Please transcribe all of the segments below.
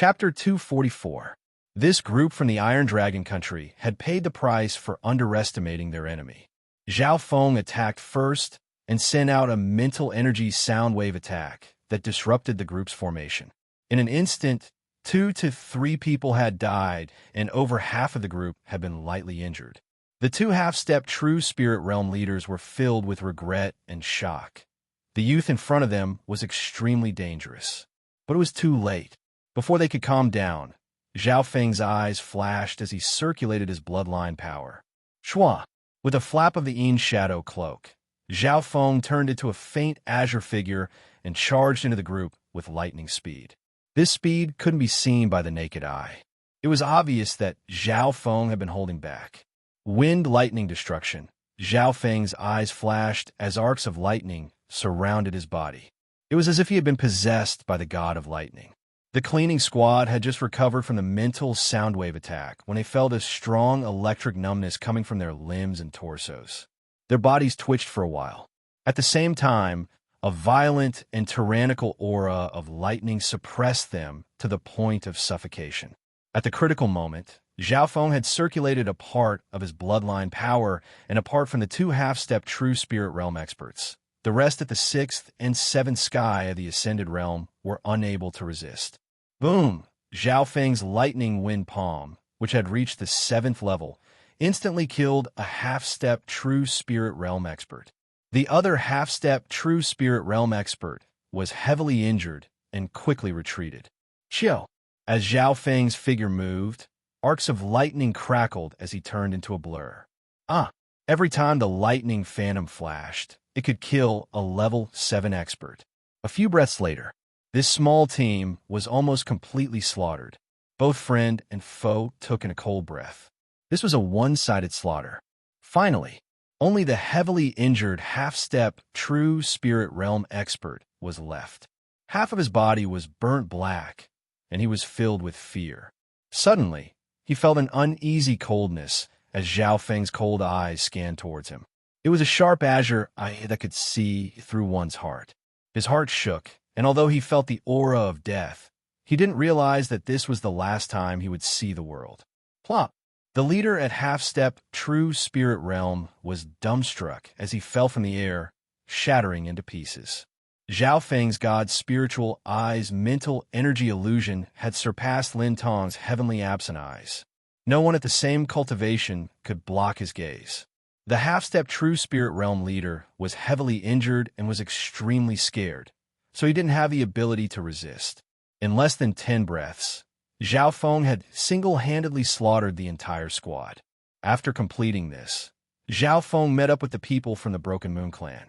Chapter 244. This group from the Iron Dragon country had paid the price for underestimating their enemy. Zhao Feng attacked first and sent out a mental energy sound wave attack that disrupted the group's formation. In an instant, 2 to 3 people had died, and over half of the group had been lightly injured. The 2 half-step true spirit realm leaders were filled with regret and shock. The youth in front of them was extremely dangerous. But it was too late. Before they could calm down, Zhao Feng's eyes flashed as he circulated his bloodline power. Shua! With a flap of the Yin shadow cloak, Zhao Feng turned into a faint azure figure and charged into the group with lightning speed. This speed couldn't be seen by the naked eye. It was obvious that Zhao Feng had been holding back. Wind lightning destruction. Zhao Feng's eyes flashed as arcs of lightning surrounded his body. It was as if he had been possessed by the god of lightning. The cleaning squad had just recovered from the mental sound wave attack when they felt a strong electric numbness coming from their limbs and torsos. Their bodies twitched for a while. At the same time, a violent and tyrannical aura of lightning suppressed them to the point of suffocation. At the critical moment, Zhao Feng had circulated a part of his bloodline power and apart from the 2 half-step true spirit realm experts. The rest at the 6th and 7th sky of the Ascended Realm were unable to resist. Boom! Zhao Feng's lightning wind palm, which had reached the 7th level, instantly killed a half-step true spirit realm expert. The other half-step true spirit realm expert was heavily injured and quickly retreated. Chill! As Zhao Feng's figure moved, arcs of lightning crackled as he turned into a blur. Every time the lightning phantom flashed, it could kill a level 7 expert. A few breaths later, this small team was almost completely slaughtered. Both friend and foe took in a cold breath. This was a one-sided slaughter. Finally, only the heavily injured half-step true spirit realm expert was left. Half of his body was burnt black, and he was filled with fear. Suddenly, he felt an uneasy coldness as Zhao Feng's cold eyes scanned towards him. It was a sharp azure eye that could see through one's heart. His heart shook, and although he felt the aura of death, he didn't realize that this was the last time he would see the world. Plop! The leader at half-step true spirit realm was dumbstruck as he fell from the air, shattering into pieces. Zhao Feng's god's spiritual eyes' mental energy illusion had surpassed Lin Tong's heavenly absent eyes. No one at the same cultivation could block his gaze. The half-step true spirit realm leader was heavily injured and was extremely scared, so he didn't have the ability to resist. In less than 10 breaths, Zhao Feng had single-handedly slaughtered the entire squad. After completing this, Zhao Feng met up with the people from the Broken Moon clan.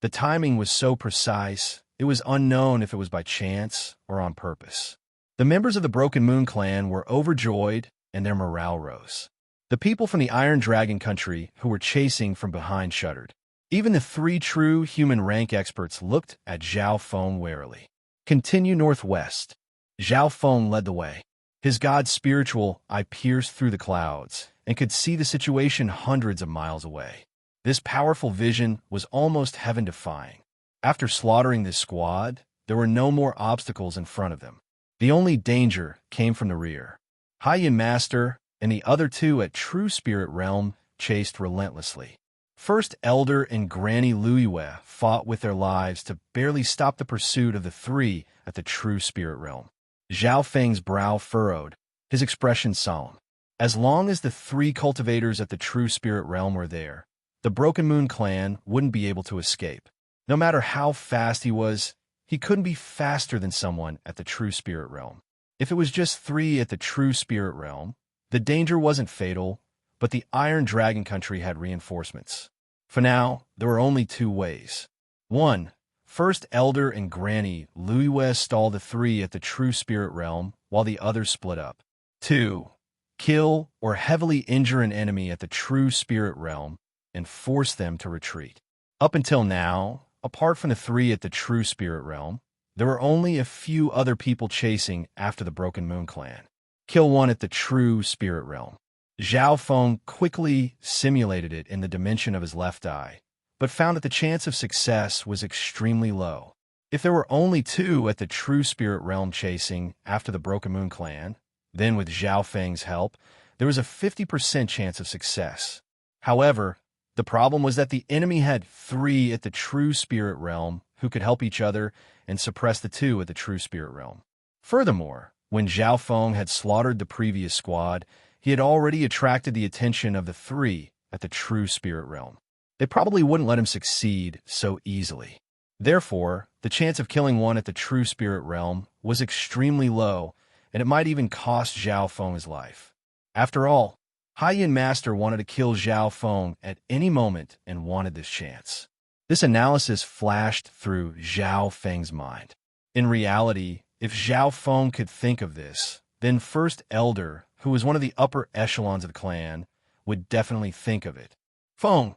The timing was so precise, it was unknown if it was by chance or on purpose. The members of the Broken Moon clan were overjoyed and their morale rose. The people from the Iron Dragon country who were chasing from behind shuddered. Even the 3 true human rank experts looked at Zhao Feng warily. Continue northwest. Zhao Feng led the way. His god's spiritual eye pierced through the clouds and could see the situation hundreds of miles away. This powerful vision was almost heaven-defying. After slaughtering this squad, there were no more obstacles in front of them. The only danger came from the rear. Haiyan Master and the other 2 at True Spirit Realm chased relentlessly. First Elder and Granny Luiyue fought with their lives to barely stop the pursuit of the 3 at the True Spirit Realm. Zhao Feng's brow furrowed, his expression solemn. As long as the 3 cultivators at the True Spirit Realm were there, the Broken Moon clan wouldn't be able to escape. No matter how fast he was, he couldn't be faster than someone at the True Spirit Realm. If it was just 3 at the True Spirit Realm, the danger wasn't fatal, but the Iron Dragon country had reinforcements. For now, there were only 2 ways. 1. First Elder and Granny Luiyue stalled the 3 at the True Spirit Realm while the others split up. 2. Kill or heavily injure an enemy at the True Spirit Realm and force them to retreat. Up until now, apart from the 3 at the True Spirit Realm, there were only a few other people chasing after the Broken Moon clan. Kill 1 at the True Spirit Realm. Zhao Feng quickly simulated it in the dimension of his left eye, but found that the chance of success was extremely low. If there were only two at the true spirit realm chasing after the Broken Moon clan, then with Zhao Feng's help, there was a 50% chance of success. However, the problem was that the enemy had three at the true spirit realm who could help each other and suppress the two at the true spirit realm. Furthermore, when Zhao Feng had slaughtered the previous squad, he had already attracted the attention of the three at the true spirit realm. They probably wouldn't let him succeed so easily. Therefore, the chance of killing one at the true spirit realm was extremely low, and it might even cost Zhao Feng his life. After all, Haiyan Master wanted to kill Zhao Feng at any moment and wanted this chance. This analysis flashed through Zhao Feng's mind. In reality, if Zhao Feng could think of this, then First Elder, who was one of the upper echelons of the clan, would definitely think of it. Feng,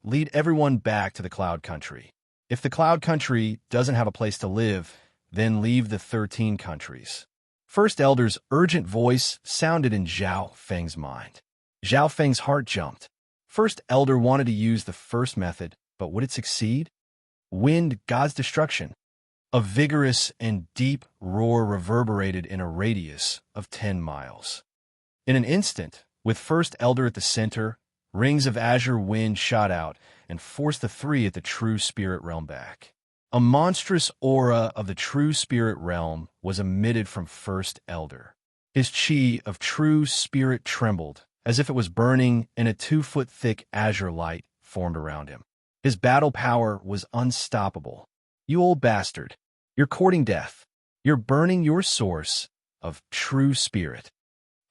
lead everyone back to the Cloud Country. If the Cloud Country doesn't have a place to live, then leave the 13 countries. First Elder's urgent voice sounded in Zhao Feng's mind. Zhao Feng's heart jumped. First Elder wanted to use the first method, but would it succeed? Wind, God's destruction. A vigorous and deep roar reverberated in a radius of 10 miles. In an instant, with First Elder at the center, rings of azure wind shot out and forced the three at the true spirit realm back. A monstrous aura of the true spirit realm was emitted from First Elder. His chi of true spirit trembled, as if it was burning, and a 2-foot-thick azure light formed around him. His battle power was unstoppable. You old bastard, you're courting death. You're burning your source of true spirit.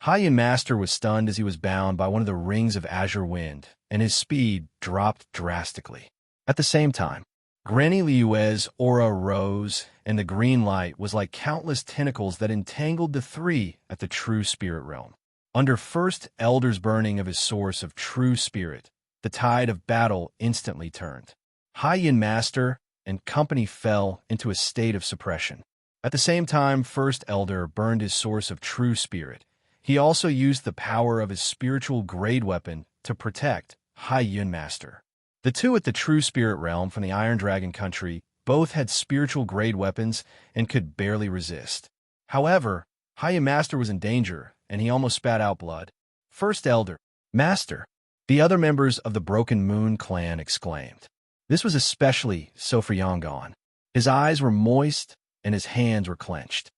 Haiyan Master was stunned as he was bound by one of the rings of azure wind, and his speed dropped drastically. At the same time, Granny Liue's aura rose, and the green light was like countless tentacles that entangled the three at the true spirit realm. Under First Elder's burning of his source of true spirit, the tide of battle instantly turned. Haiyan Master and company fell into a state of suppression. At the same time First Elder burned his source of true spirit, he also used the power of his spiritual grade weapon to protect Haiyan Master. The two at the true spirit realm from the Iron Dragon country both had spiritual grade weapons and could barely resist. However, Haiyan Master was in danger, and he almost spat out blood. First Elder, Master, the other members of the Broken Moon clan exclaimed. This was especially so for Yangon. His eyes were moist, and his hands were clenched.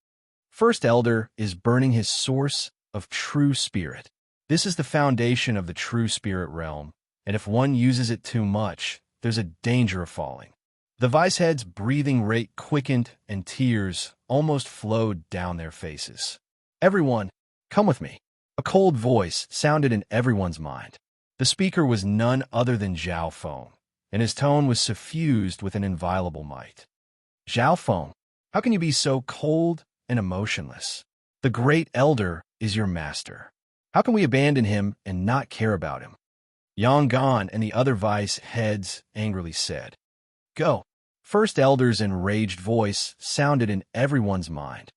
First Elder is burning his source of true spirit. This is the foundation of the true spirit realm, and if one uses it too much, there's a danger of falling. The Vicehead's breathing rate quickened, and tears almost flowed down their faces. Everyone, come with me. A cold voice sounded in everyone's mind. The speaker was none other than Zhao Feng, and his tone was suffused with an inviolable might. Zhao Feng, how can you be so cold and emotionless? The great elder is your master. How can we abandon him and not care about him? Yangon and the other vice heads angrily said. Go. First Elder's enraged voice sounded in everyone's mind.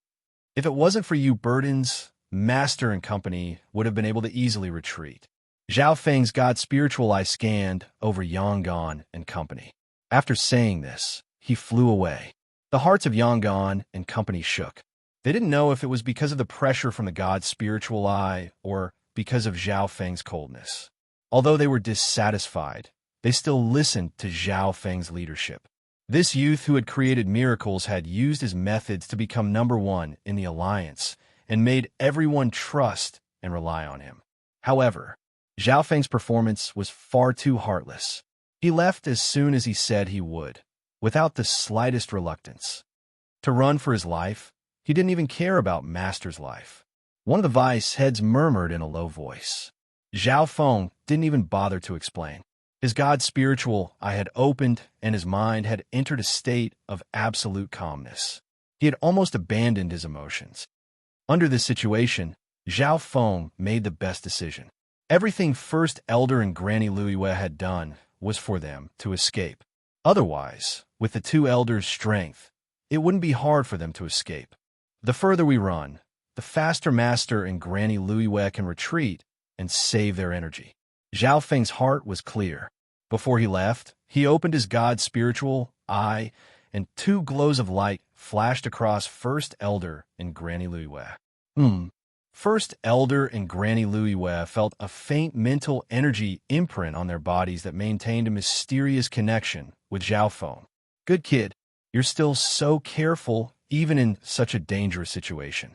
If it wasn't for you burdens, Master and company would have been able to easily retreat. Zhao Feng's God spiritual eye scanned over Yangon and company. After saying this, he flew away. The hearts of Yangon and company shook. They didn't know if it was because of the pressure from the God spiritual eye or because of Zhao Feng's coldness. Although they were dissatisfied, they still listened to Zhao Feng's leadership. This youth who had created miracles had used his methods to become number one in the alliance and made everyone trust and rely on him. However, Zhao Feng's performance was far too heartless. He left as soon as he said he would, without the slightest reluctance. To run for his life, he didn't even care about Master's life. One of the vice heads murmured in a low voice. Zhao Feng didn't even bother to explain. His God spiritual eye had opened, and his mind had entered a state of absolute calmness. He had almost abandoned his emotions. Under this situation, Zhao Feng made the best decision. Everything First Elder and Granny Luiyue had done was for them to escape. Otherwise, with the two elders' strength, it wouldn't be hard for them to escape. The further we run, the faster Master and Granny Luiyue can retreat and save their energy. Zhao Feng's heart was clear. Before he left, he opened his God spiritual eye and two glows of light flashed across First Elder and Granny Luiwe. First Elder and Granny Luiwe felt a faint mental energy imprint on their bodies that maintained a mysterious connection with Xiaofeng. Good kid, you're still so careful, even in such a dangerous situation.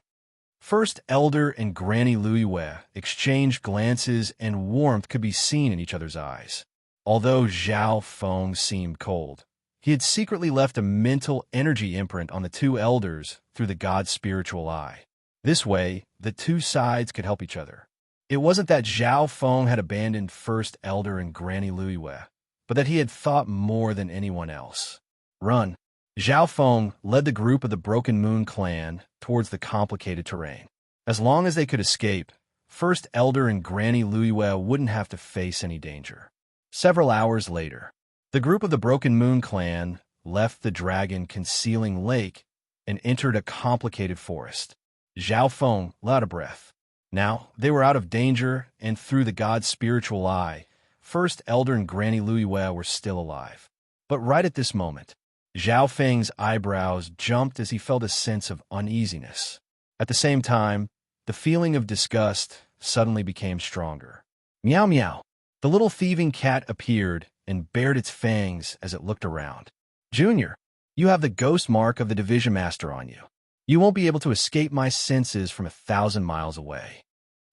First Elder and Granny Luiwe exchanged glances, and warmth could be seen in each other's eyes. Although Zhao Feng seemed cold, he had secretly left a mental energy imprint on the two elders through the god's spiritual eye. This way, the two sides could help each other. It wasn't that Zhao Feng had abandoned First Elder and Granny Luiwe, but that he had thought more than anyone else. Run! Zhao Feng led the group of the Broken Moon clan towards the complicated terrain. As long as they could escape, First Elder and Granny Luiwe wouldn't have to face any danger. Several hours later, the group of the Broken Moon clan left the dragon-concealing lake and entered a complicated forest. Zhao Feng let out a breath. Now, they were out of danger, and through the god's spiritual eye, First Elder and Granny Luiwe were still alive. But right at this moment, Zhao Feng's eyebrows jumped as he felt a sense of uneasiness. At the same time, the feeling of disgust suddenly became stronger. Meow meow. The little thieving cat appeared and bared its fangs as it looked around. Junior, you have the ghost mark of the division master on you. You won't be able to escape my senses from 1,000 miles away.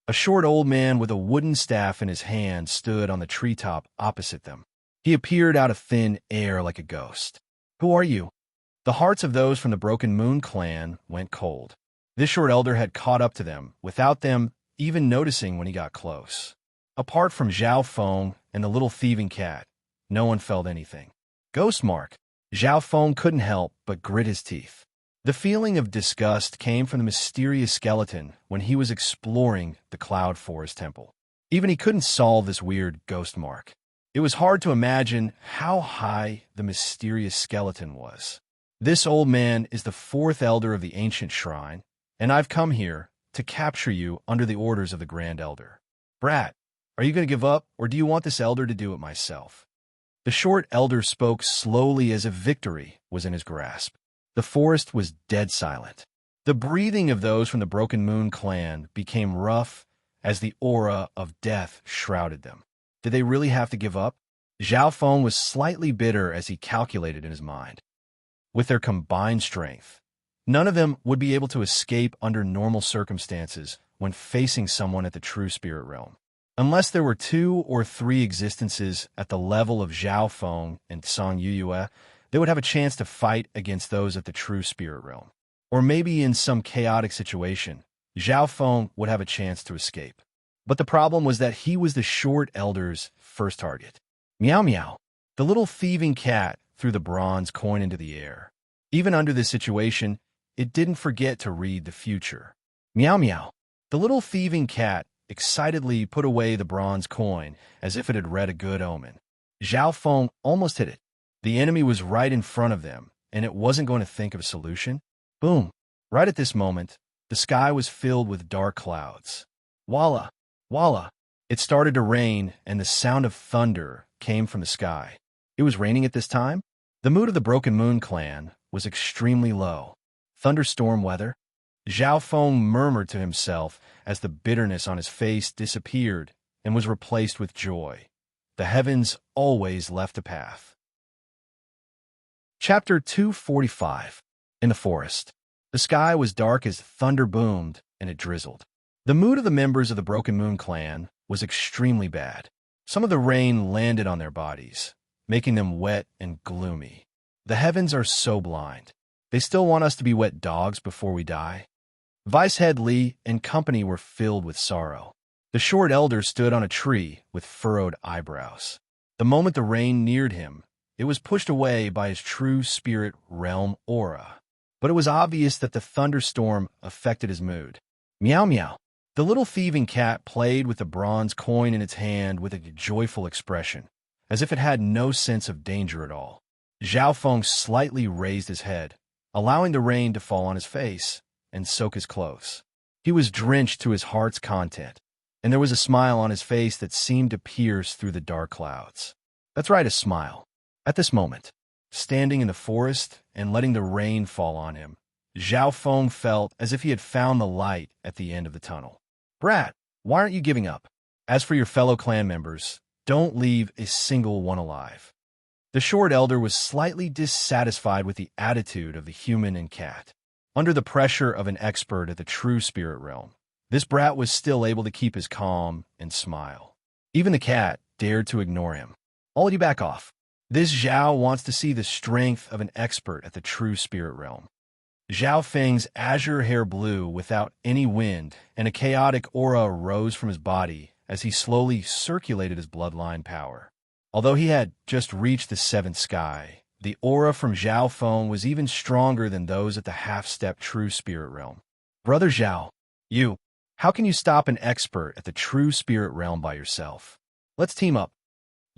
A short old man with a wooden staff in his hand stood on the treetop opposite them. He appeared out of thin air like a ghost. Who are you? The hearts of those from the Broken Moon clan went cold. This short elder had caught up to them, without them even noticing when he got close. Apart from Zhao Feng and the little thieving cat, no one felt anything. Ghost mark. Zhao Feng couldn't help but grit his teeth. The feeling of disgust came from the mysterious skeleton when he was exploring the Cloud Forest Temple. Even he couldn't solve this weird ghost mark. It was hard to imagine how high the mysterious skeleton was. This old man is the fourth elder of the ancient shrine, and I've come here to capture you under the orders of the Grand Elder. Brat, are you going to give up, or do you want this elder to do it myself? The short elder spoke slowly as if victory was in his grasp. The forest was dead silent. The breathing of those from the Broken Moon clan became rough as the aura of death shrouded them. Did they really have to give up? Zhao Feng was slightly bitter as he calculated in his mind. With their combined strength, none of them would be able to escape under normal circumstances when facing someone at the true spirit realm. Unless there were 2 or 3 existences at the level of Zhao Feng and Song Yuyue, they would have a chance to fight against those at the true spirit realm. Or maybe in some chaotic situation, Zhao Feng would have a chance to escape. But the problem was that he was the short elder's first target. Meow meow. The little thieving cat threw the bronze coin into the air. Even under this situation, it didn't forget to read the future. Meow meow. The little thieving cat excitedly put away the bronze coin as if it had read a good omen. Zhao Feng almost hit it. The enemy was right in front of them, and it wasn't going to think of a solution. Boom! Right at this moment, the sky was filled with dark clouds. Walla! Walla! It started to rain, and the sound of thunder came from the sky. It was raining at this time? The mood of the Broken Moon clan was extremely low. Thunderstorm weather? Zhao Feng murmured to himself as the bitterness on his face disappeared and was replaced with joy. The heavens always left a path. Chapter 245. In the forest. The sky was dark as thunder boomed and it drizzled. The mood of the members of the Broken Moon clan was extremely bad. Some of the rain landed on their bodies, making them wet and gloomy. The heavens are so blind. They still want us to be wet dogs before we die. Vicehead Li and company were filled with sorrow. The short elder stood on a tree with furrowed eyebrows. The moment the rain neared him, it was pushed away by his true spirit realm aura. But it was obvious that the thunderstorm affected his mood. Meow meow. The little thieving cat played with the bronze coin in its hand with a joyful expression, as if it had no sense of danger at all. Zhao Feng slightly raised his head, allowing the rain to fall on his face and soak his clothes. He was drenched to his heart's content, and there was a smile on his face that seemed to pierce through the dark clouds. That's right, a smile. At this moment, standing in the forest and letting the rain fall on him, Zhao Feng felt as if he had found the light at the end of the tunnel. Brat, why aren't you giving up? As for your fellow clan members, don't leave a single one alive. The short elder was slightly dissatisfied with the attitude of the human and cat. Under the pressure of an expert at the true spirit realm, this brat was still able to keep his calm and smile. Even the cat dared to ignore him. All you back off. This Zhao wants to see the strength of an expert at the true spirit realm. Zhao Feng's azure hair blew without any wind, and a chaotic aura rose from his body as he slowly circulated his bloodline power. Although he had just reached the seventh sky, the aura from Zhao Feng was even stronger than those at the half-step true spirit realm. Brother Zhao, how can you stop an expert at the true spirit realm by yourself? Let's team up.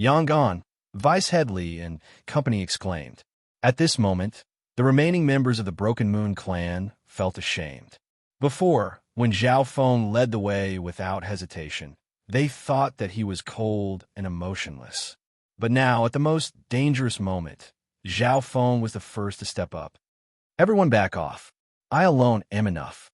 Yangon, Vice Headley, and company exclaimed. At this moment, the remaining members of the Broken Moon clan felt ashamed. Before, when Zhao Feng led the way without hesitation, they thought that he was cold and emotionless. But now, at the most dangerous moment, Zhao Feng was the first to step up. Everyone back off. I alone am enough.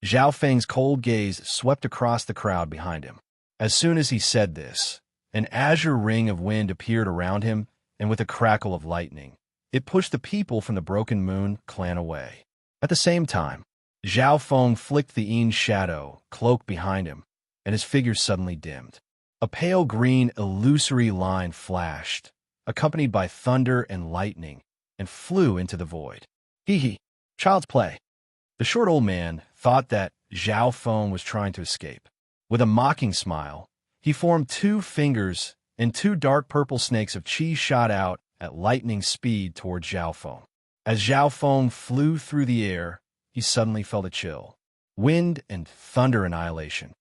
Zhao Feng's cold gaze swept across the crowd behind him. As soon as he said this, an azure ring of wind appeared around him, and with a crackle of lightning, it pushed the people from the Broken Moon clan away. At the same time, Zhao Feng flicked the Yin shadow cloak behind him, and his figure suddenly dimmed. A pale green illusory line flashed, accompanied by thunder and lightning, and flew into the void. Hee, child's play. The short old man thought that Zhao Feng was trying to escape. With a mocking smile, he formed 2 fingers, and 2 dark purple snakes of qi shot out at lightning speed toward Zhao Feng. As Zhao Feng flew through the air, he suddenly felt a chill. Wind and thunder annihilation.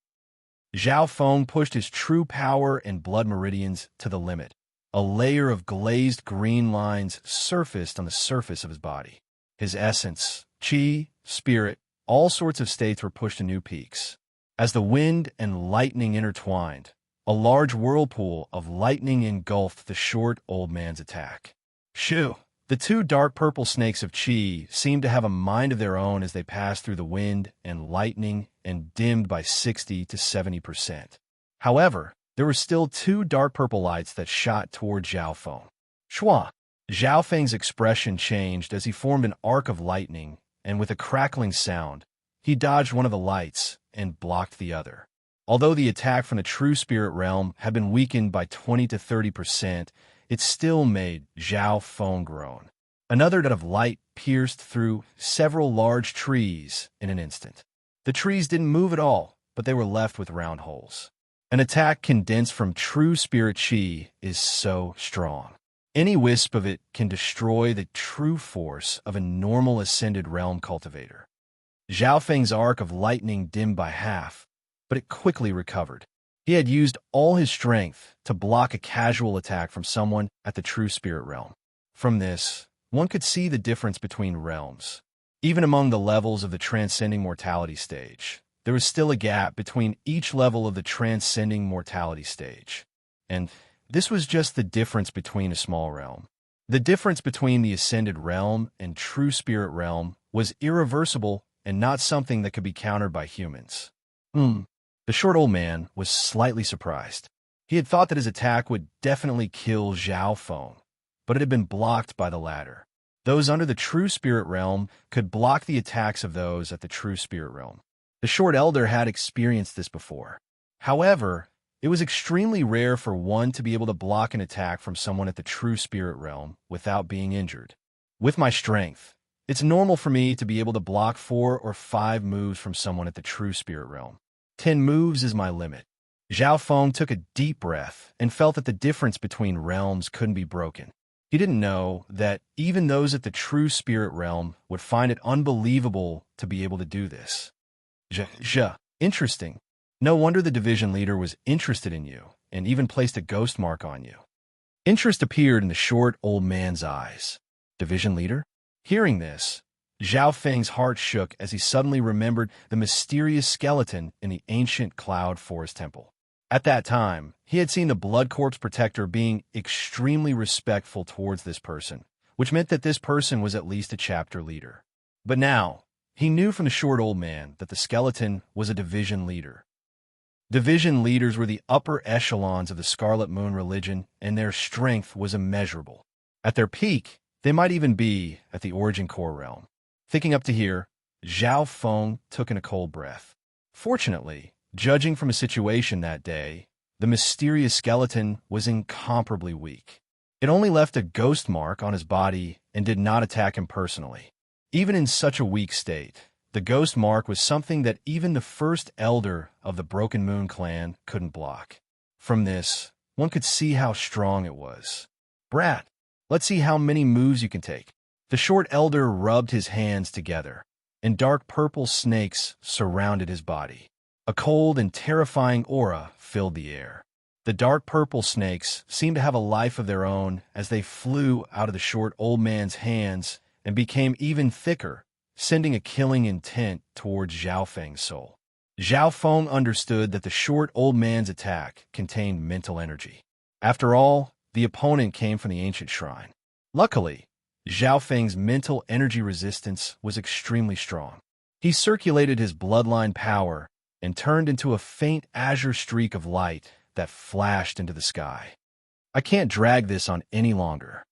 Zhao Feng pushed his true power and blood meridians to the limit. A layer of glazed green lines surfaced on the surface of his body. His essence, qi, spirit, all sorts of states were pushed to new peaks. As the wind and lightning intertwined, a large whirlpool of lightning engulfed the short old man's attack. Shoo! The 2 dark purple snakes of qi seemed to have a mind of their own as they passed through the wind and lightning and dimmed by 60 to 70%. However, there were still 2 dark purple lights that shot toward Zhao Feng. Shua! Zhao Feng's expression changed as he formed an arc of lightning, and with a crackling sound, he dodged one of the lights and blocked the other. Although the attack from the true spirit realm had been weakened by 20 to 30%, it still made Zhao Feng groan. Another dot of light pierced through several large trees in an instant. The trees didn't move at all, but they were left with round holes. An attack condensed from true spirit qi is so strong. Any wisp of it can destroy the true force of a normal ascended realm cultivator. Zhao Feng's arc of lightning dimmed by half, but it quickly recovered. He had used all his strength to block a casual attack from someone at the true spirit realm. From this, one could see the difference between realms. Even among the levels of the transcending mortality stage, there was still a gap between each level of the transcending mortality stage. And this was just the difference between a small realm. The difference between the ascended realm and true spirit realm was irreversible and not something that could be countered by humans. The short old man was slightly surprised. He had thought that his attack would definitely kill Zhao Feng, but it had been blocked by the latter. Those under the true spirit realm could block the attacks of those at the true spirit realm. The short elder had experienced this before. However, it was extremely rare for one to be able to block an attack from someone at the true spirit realm without being injured. With my strength, it's normal for me to be able to block 4 or 5 moves from someone at the true spirit realm. 10 moves is my limit. Zhao Feng took a deep breath and felt that the difference between realms couldn't be broken. He didn't know that even those at the true spirit realm would find it unbelievable to be able to do this. Interesting. No wonder the division leader was interested in you and even placed a ghost mark on you. Interest appeared in the short old man's eyes. Division leader? Hearing this, Zhao Feng's heart shook as he suddenly remembered the mysterious skeleton in the ancient Cloud Forest Temple. At that time, he had seen the Blood Corpse Protector being extremely respectful towards this person, which meant that this person was at least a chapter leader. But now, he knew from the short old man that the skeleton was a division leader. Division leaders were the upper echelons of the Scarlet Moon religion, and their strength was immeasurable. At their peak, they might even be at the origin core realm. Thinking up to here, Zhao Feng took in a cold breath. Fortunately, judging from a situation that day, the mysterious skeleton was incomparably weak. It only left a ghost mark on his body and did not attack him personally. Even in such a weak state, the ghost mark was something that even the first elder of the Broken Moon clan couldn't block. From this, one could see how strong it was. "Brat, let's see how many moves you can take." The short elder rubbed his hands together, and dark purple snakes surrounded his body. A cold and terrifying aura filled the air. The dark purple snakes seemed to have a life of their own as they flew out of the short old man's hands and became even thicker, sending a killing intent towards Zhao Feng's soul. Zhao Feng understood that the short old man's attack contained mental energy. After all, the opponent came from the ancient shrine. Luckily, Zhao Feng's mental energy resistance was extremely strong. He circulated his bloodline power and turned into a faint azure streak of light that flashed into the sky. "I can't drag this on any longer."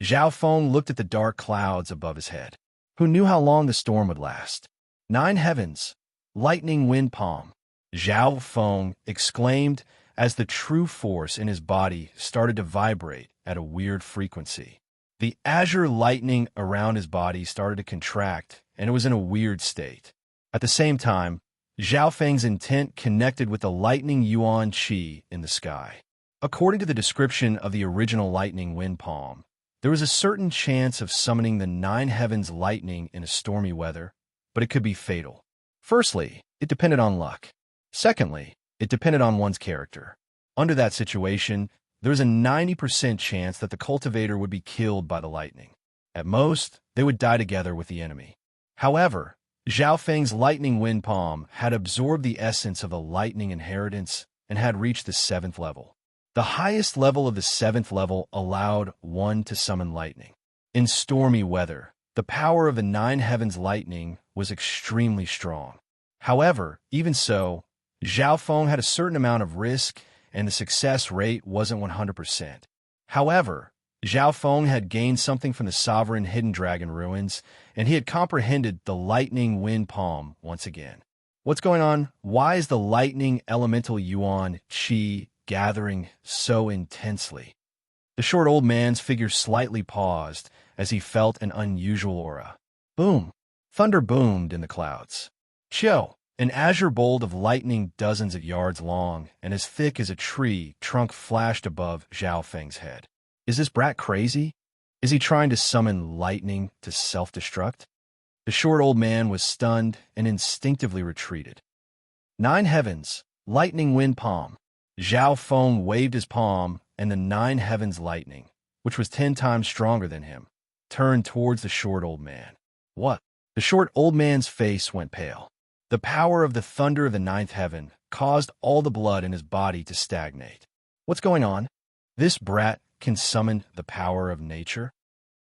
Zhao Feng looked at the dark clouds above his head. Who knew how long the storm would last? 9 heavens, lightning wind palm. Zhao Feng exclaimed as the true force in his body started to vibrate at a weird frequency. The azure lightning around his body started to contract, and it was in a weird state. At the same time, Zhao Feng's intent connected with the lightning yuan qi in the sky. According to the description of the original lightning wind palm, there was a certain chance of summoning the 9 heavens lightning in a stormy weather, but it could be fatal. Firstly, it depended on luck. Secondly, it depended on one's character. Under that situation, there was a 90% chance that the cultivator would be killed by the lightning. At most, they would die together with the enemy. However, Zhao Feng's lightning wind palm had absorbed the essence of the lightning inheritance and had reached the 7th level. The highest level of the 7th level allowed one to summon lightning. In stormy weather, the power of the 9 heavens lightning was extremely strong. However, even so, Zhao Feng had a certain amount of risk, and the success rate wasn't 100%. However, Zhao Feng had gained something from the sovereign hidden dragon ruins, and he had comprehended the lightning wind palm once again. What's going on? Why is the lightning elemental yuan qi gathering so intensely? The short old man's figure slightly paused as he felt an unusual aura. Boom! Thunder boomed in the clouds. Chill! An azure bolt of lightning dozens of yards long and as thick as a tree trunk flashed above Zhao Feng's head. Is this brat crazy? Is he trying to summon lightning to self-destruct? The short old man was stunned and instinctively retreated. 9 heavens, lightning wind palm. Zhao Feng waved his palm, and the 9 heavens lightning, which was 10 times stronger than him, turned towards the short old man. What? The short old man's face went pale. The power of the thunder of the 9th heaven caused all the blood in his body to stagnate. What's going on? This brat can summon the power of nature?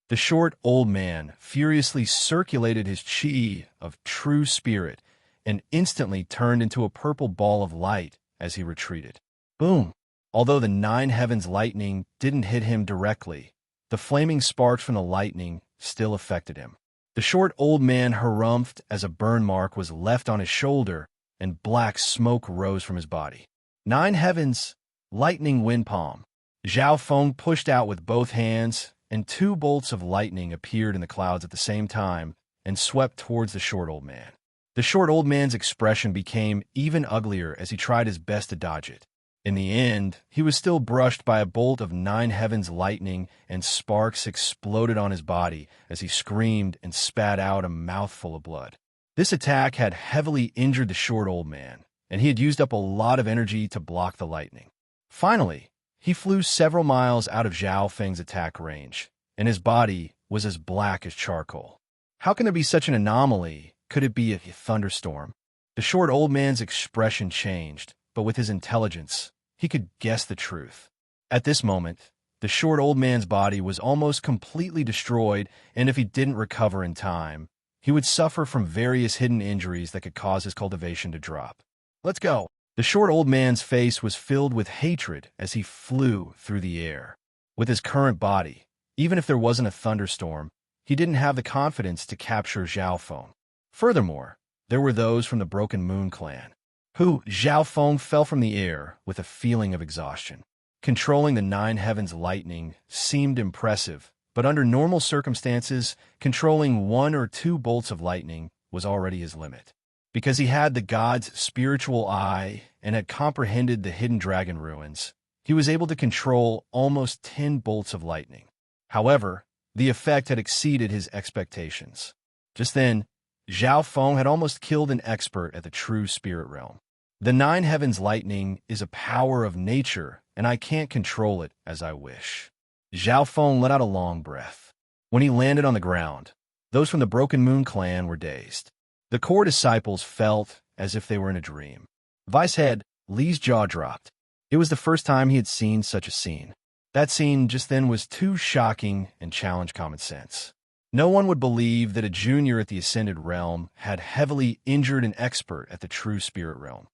The short old man furiously circulated his qi of true spirit and instantly turned into a purple ball of light as he retreated. Boom! Although the 9 heavens lightning didn't hit him directly, the flaming sparks from the lightning still affected him. The short old man harumphed as a burn mark was left on his shoulder and black smoke rose from his body. 9 heavens, lightning wind palm. Zhao Feng pushed out with both hands, and 2 bolts of lightning appeared in the clouds at the same time and swept towards the short old man. The short old man's expression became even uglier as he tried his best to dodge it. In the end, he was still brushed by a bolt of 9 heavens lightning, and sparks exploded on his body as he screamed and spat out a mouthful of blood. This attack had heavily injured the short old man, and he had used up a lot of energy to block the lightning. Finally, he flew several miles out of Zhao Feng's attack range, and his body was as black as charcoal. How can there be such an anomaly? Could it be a thunderstorm? The short old man's expression changed, but with his intelligence, he could guess the truth. At this moment, The short old man's body was almost completely destroyed, and if he didn't recover in time, he would suffer from various hidden injuries that could cause his cultivation to drop. Let's go. The short old man's face was filled with hatred as he flew through the air. With his current body, even if there wasn't a thunderstorm, he didn't have the confidence to capture Zhao Feng. Furthermore, there were those from the Broken Moon clan, who Zhao Feng fell from the air with a feeling of exhaustion. Controlling the nine heavens lightning seemed impressive, but under normal circumstances, controlling 1 or 2 bolts of lightning was already his limit. Because he had the god's spiritual eye and had comprehended the hidden dragon ruins, he was able to control almost 10 bolts of lightning. However, the effect had exceeded his expectations. Just then, Zhao Feng had almost killed an expert at the true spirit realm. The nine heavens lightning is a power of nature, and I can't control it as I wish. Zhao Feng let out a long breath. When he landed on the ground, those from the Broken Moon clan were dazed. The core disciples felt as if they were in a dream. Vice head, Li's jaw dropped. It was the first time he had seen such a scene. That scene just then was too shocking and challenged common sense. No one would believe that a junior at the Ascended Realm had heavily injured an expert at the true spirit realm.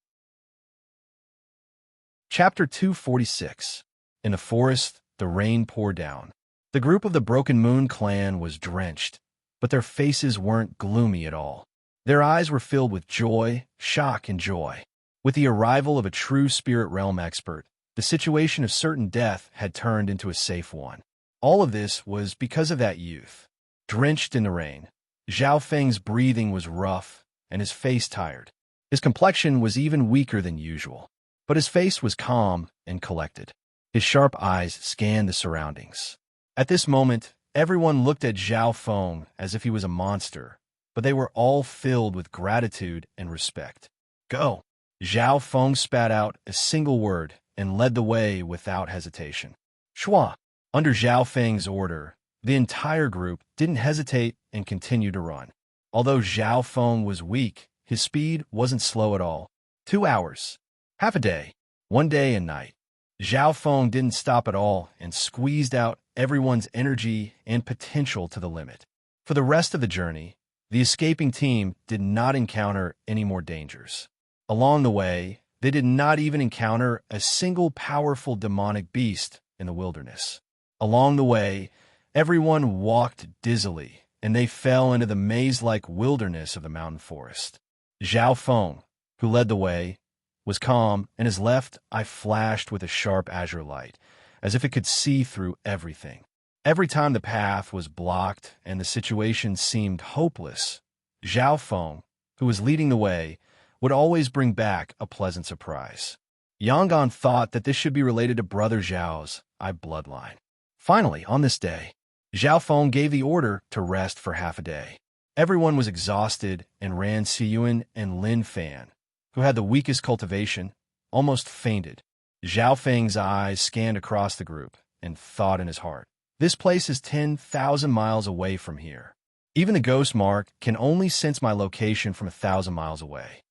Chapter 246. In the forest, the rain poured down. The group of the Broken Moon clan was drenched, but their faces weren't gloomy at all. Their eyes were filled with joy, shock, and joy. With the arrival of a true spirit realm expert, the situation of certain death had turned into a safe one. All of this was because of that youth. Drenched in the rain, Zhao Feng's breathing was rough and his face tired. His complexion was even weaker than usual, but his face was calm and collected. His sharp eyes scanned the surroundings. At this moment, everyone looked at Zhao Feng as if he was a monster, but they were all filled with gratitude and respect. Go! Zhao Feng spat out a single word and led the way without hesitation. Shua! Under Zhao Feng's order, the entire group didn't hesitate and continued to run. Although Zhao Feng was weak, his speed wasn't slow at all. 2 hours. Half a day. 1 day and night. Zhao Feng didn't stop at all and squeezed out everyone's energy and potential to the limit. For the rest of the journey, the escaping team did not encounter any more dangers. Along the way, they did not even encounter a single powerful demonic beast in the wilderness. Along the way, everyone walked dizzily, and they fell into the maze-like wilderness of the mountain forest. Zhao Feng, who led the way, was calm, and his left eye flashed with a sharp azure light, as if it could see through everything. Every time the path was blocked and the situation seemed hopeless, Zhao Feng, who was leading the way, would always bring back a pleasant surprise. Yangon thought that this should be related to Brother Zhao's bloodline. Finally, on this day, Zhao Feng gave the order to rest for half a day. Everyone was exhausted, and Ran Siyuan and Lin Fan, who had the weakest cultivation, almost fainted. Zhao Feng's eyes scanned across the group and thought in his heart, "This place is 10,000 miles away from here. Even the ghost mark can only sense my location from 1,000 miles away."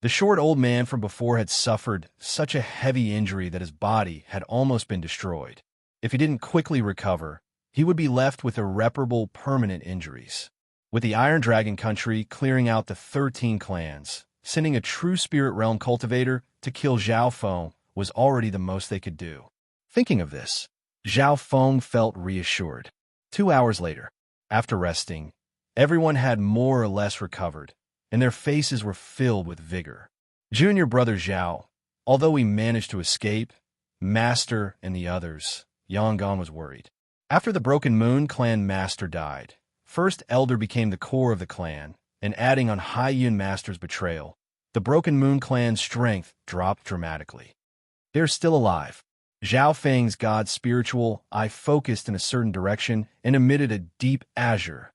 The short old man from before had suffered such a heavy injury that his body had almost been destroyed. If he didn't quickly recover, he would be left with irreparable permanent injuries. With the Iron Dragon country clearing out the 13 clans, sending a true spirit realm cultivator to kill Zhao Feng was already the most they could do. Thinking of this, Zhao Feng felt reassured. 2 hours later, after resting, everyone had more or less recovered, and their faces were filled with vigor. Junior brother Zhao, although he managed to escape, Master and the others, Yangon was worried. After the Broken Moon clan master died, First Elder became the core of the clan, and adding on Haiyun Master's betrayal, the Broken Moon clan's strength dropped dramatically. They're still alive. Zhao Feng's god's spiritual eye focused in a certain direction and emitted a deep azure.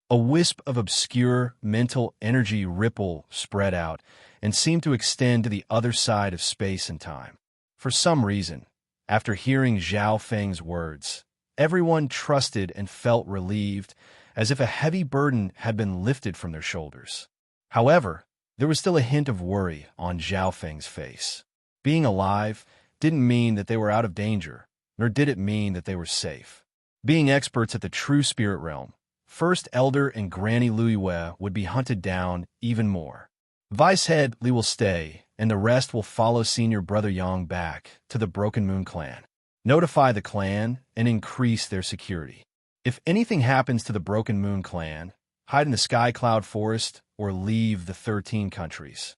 A wisp of obscure mental energy ripple spread out and seemed to extend to the other side of space and time. For some reason, after hearing Zhao Feng's words, everyone trusted and felt relieved, as if a heavy burden had been lifted from their shoulders. However, there was still a hint of worry on Zhao Feng's face. Being alive didn't mean that they were out of danger, nor did it mean that they were safe. Being experts at the true spirit realm, First Elder and Granny Luiwe would be hunted down even more. Vice Head Li will stay, and the rest will follow Senior Brother Yang back to the Broken Moon clan. Notify the clan and increase their security. If anything happens to the Broken Moon clan, hide in the Sky Cloud Forest or leave the 13 countries.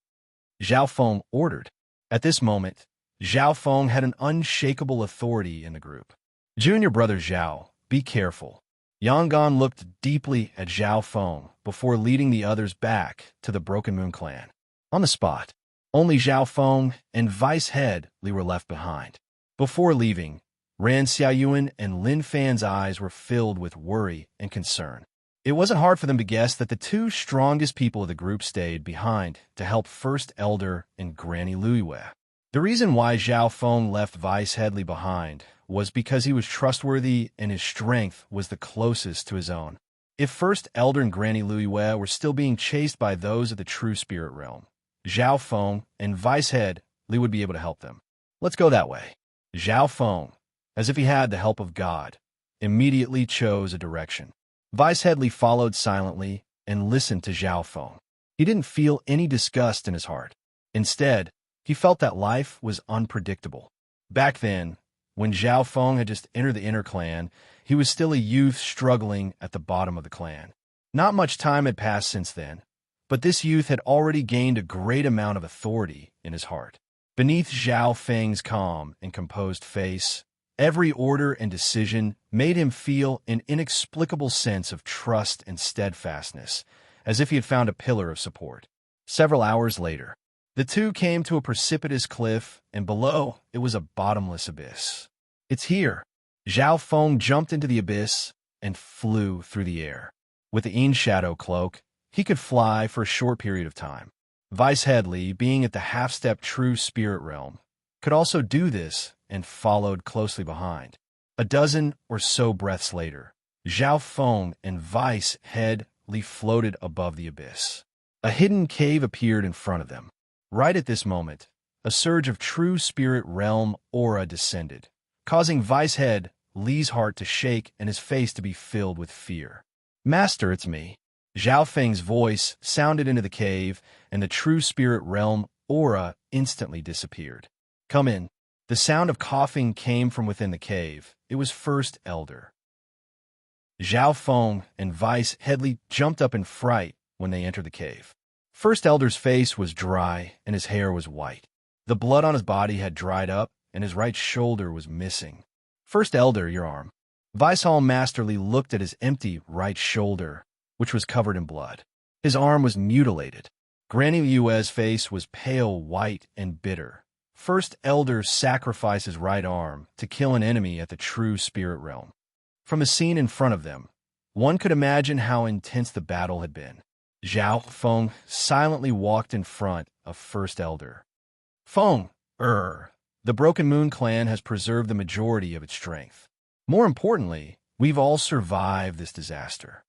Zhao Feng ordered. At this moment, Zhao Feng had an unshakable authority in the group. Junior Brother Zhao, be careful. Yangon looked deeply at Zhao Feng before leading the others back to the Broken Moon clan. On the spot, only Zhao Feng and Vice Head Li were left behind. Before leaving, Ran Xiaoyuan and Lin Fan's eyes were filled with worry and concern. It wasn't hard for them to guess that the two strongest people of the group stayed behind to help First Elder and Granny Luiwe. The reason why Zhao Feng left Vice Head Li behind was because he was trustworthy and his strength was the closest to his own. If First Elder and Granny Luiwe were still being chased by those of the true spirit realm, Zhao Feng and Vice Head Li would be able to help them. Let's go that way. Zhao Feng, as if he had the help of God, immediately chose a direction. Vice Head Li followed silently and listened to Zhao Feng. He didn't feel any disgust in his heart. Instead, he felt that life was unpredictable. Back then, when Zhao Feng had just entered the inner clan, he was still a youth struggling at the bottom of the clan. Not much time had passed since then, but this youth had already gained a great amount of authority in his heart. Beneath Zhao Feng's calm and composed face, every order and decision made him feel an inexplicable sense of trust and steadfastness, as if he had found a pillar of support. Several hours later, the two came to a precipitous cliff, and below it was a bottomless abyss. It's here. Zhao Feng jumped into the abyss and flew through the air. With the Yin Shadow cloak, he could fly for a short period of time. Vice Head Li, being at the half-step true spirit realm, could also do this and followed closely behind. A dozen or so breaths later, Zhao Feng and Vice Head Li floated above the abyss. A hidden cave appeared in front of them. Right at this moment, a surge of true spirit realm aura descended, causing Vice Head Li's heart to shake and his face to be filled with fear. "Master, it's me." Zhao Feng's voice sounded into the cave, and the true spirit realm aura instantly disappeared. "Come in." The sound of coughing came from within the cave. It was First Elder. Zhao Feng and Vice Head Li jumped up in fright when they entered the cave. First Elder's face was dry and his hair was white. The blood on his body had dried up and his right shoulder was missing. "First Elder, your arm." Vice Hall Master Li looked at his empty right shoulder, which was covered in blood. His arm was mutilated. Granny Yue's face was pale white and bitter. First Elder sacrificed his right arm to kill an enemy at the true spirit realm. From the scene in front of them, one could imagine how intense the battle had been. Zhao Feng silently walked in front of First Elder. "Feng, the Broken Moon clan has preserved the majority of its strength. More importantly, we've all survived this disaster."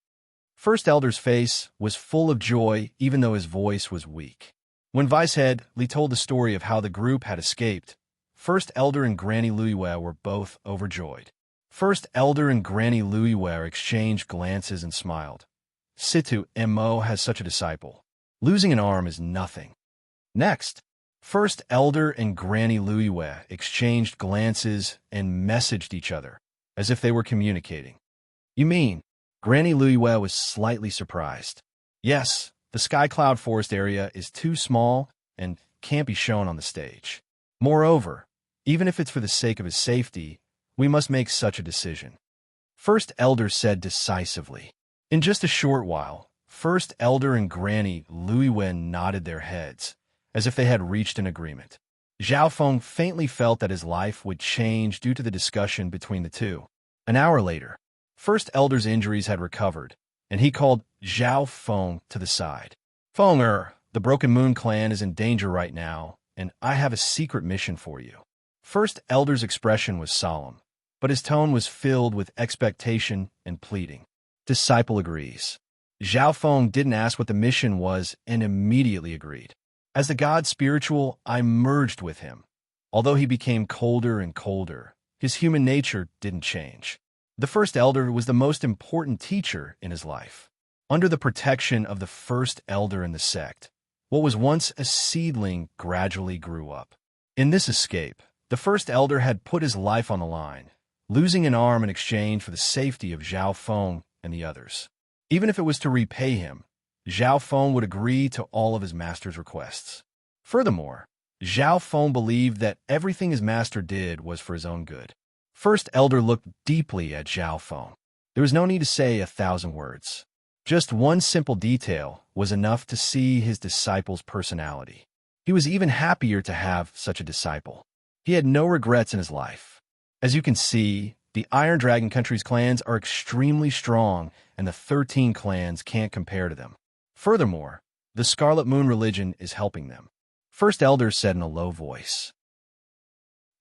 First Elder's face was full of joy, even though his voice was weak. When Vice Head Li told the story of how the group had escaped, First Elder and Granny Luiwe were both overjoyed. First Elder and Granny Luiwe exchanged glances and smiled. Situ Mo has such a disciple. Losing an arm is nothing. Next, First Elder and Granny Luiwe exchanged glances and messaged each other, as if they were communicating. "You mean?" Granny Luiwe was slightly surprised. "Yes, the Sky Cloud Forest area is too small and can't be shown on the stage. Moreover, even if it's for the sake of his safety, we must make such a decision." First Elder said decisively. In just a short while, First Elder and Granny Luiwe nodded their heads, as if they had reached an agreement. Zhao Feng faintly felt that his life would change due to the discussion between the two. An hour later, First Elder's injuries had recovered, and he called Zhao Feng to the side. "Feng, the Broken Moon clan is in danger right now, and I have a secret mission for you." First Elder's expression was solemn, but his tone was filled with expectation and pleading. Disciple agrees. Zhao Feng didn't ask what the mission was and immediately agreed. As the god spiritual, I merged with him. Although he became colder and colder, his human nature didn't change. The First Elder was the most important teacher in his life. Under the protection of the First Elder in the sect, what was once a seedling gradually grew up. In this escape, the First Elder had put his life on the line, losing an arm in exchange for the safety of Zhao Feng and the others. Even if it was to repay him, Zhao Feng would agree to all of his master's requests. Furthermore, Zhao Feng believed that everything his master did was for his own good. First Elder looked deeply at Zhao Feng. There was no need to say 1,000 words. Just one simple detail was enough to see his disciple's personality. He was even happier to have such a disciple. He had no regrets in his life. As you can see, the Iron Dragon Country's clans are extremely strong, and the 13 clans can't compare to them. Furthermore, the Scarlet Moon religion is helping them. First Elder said in a low voice.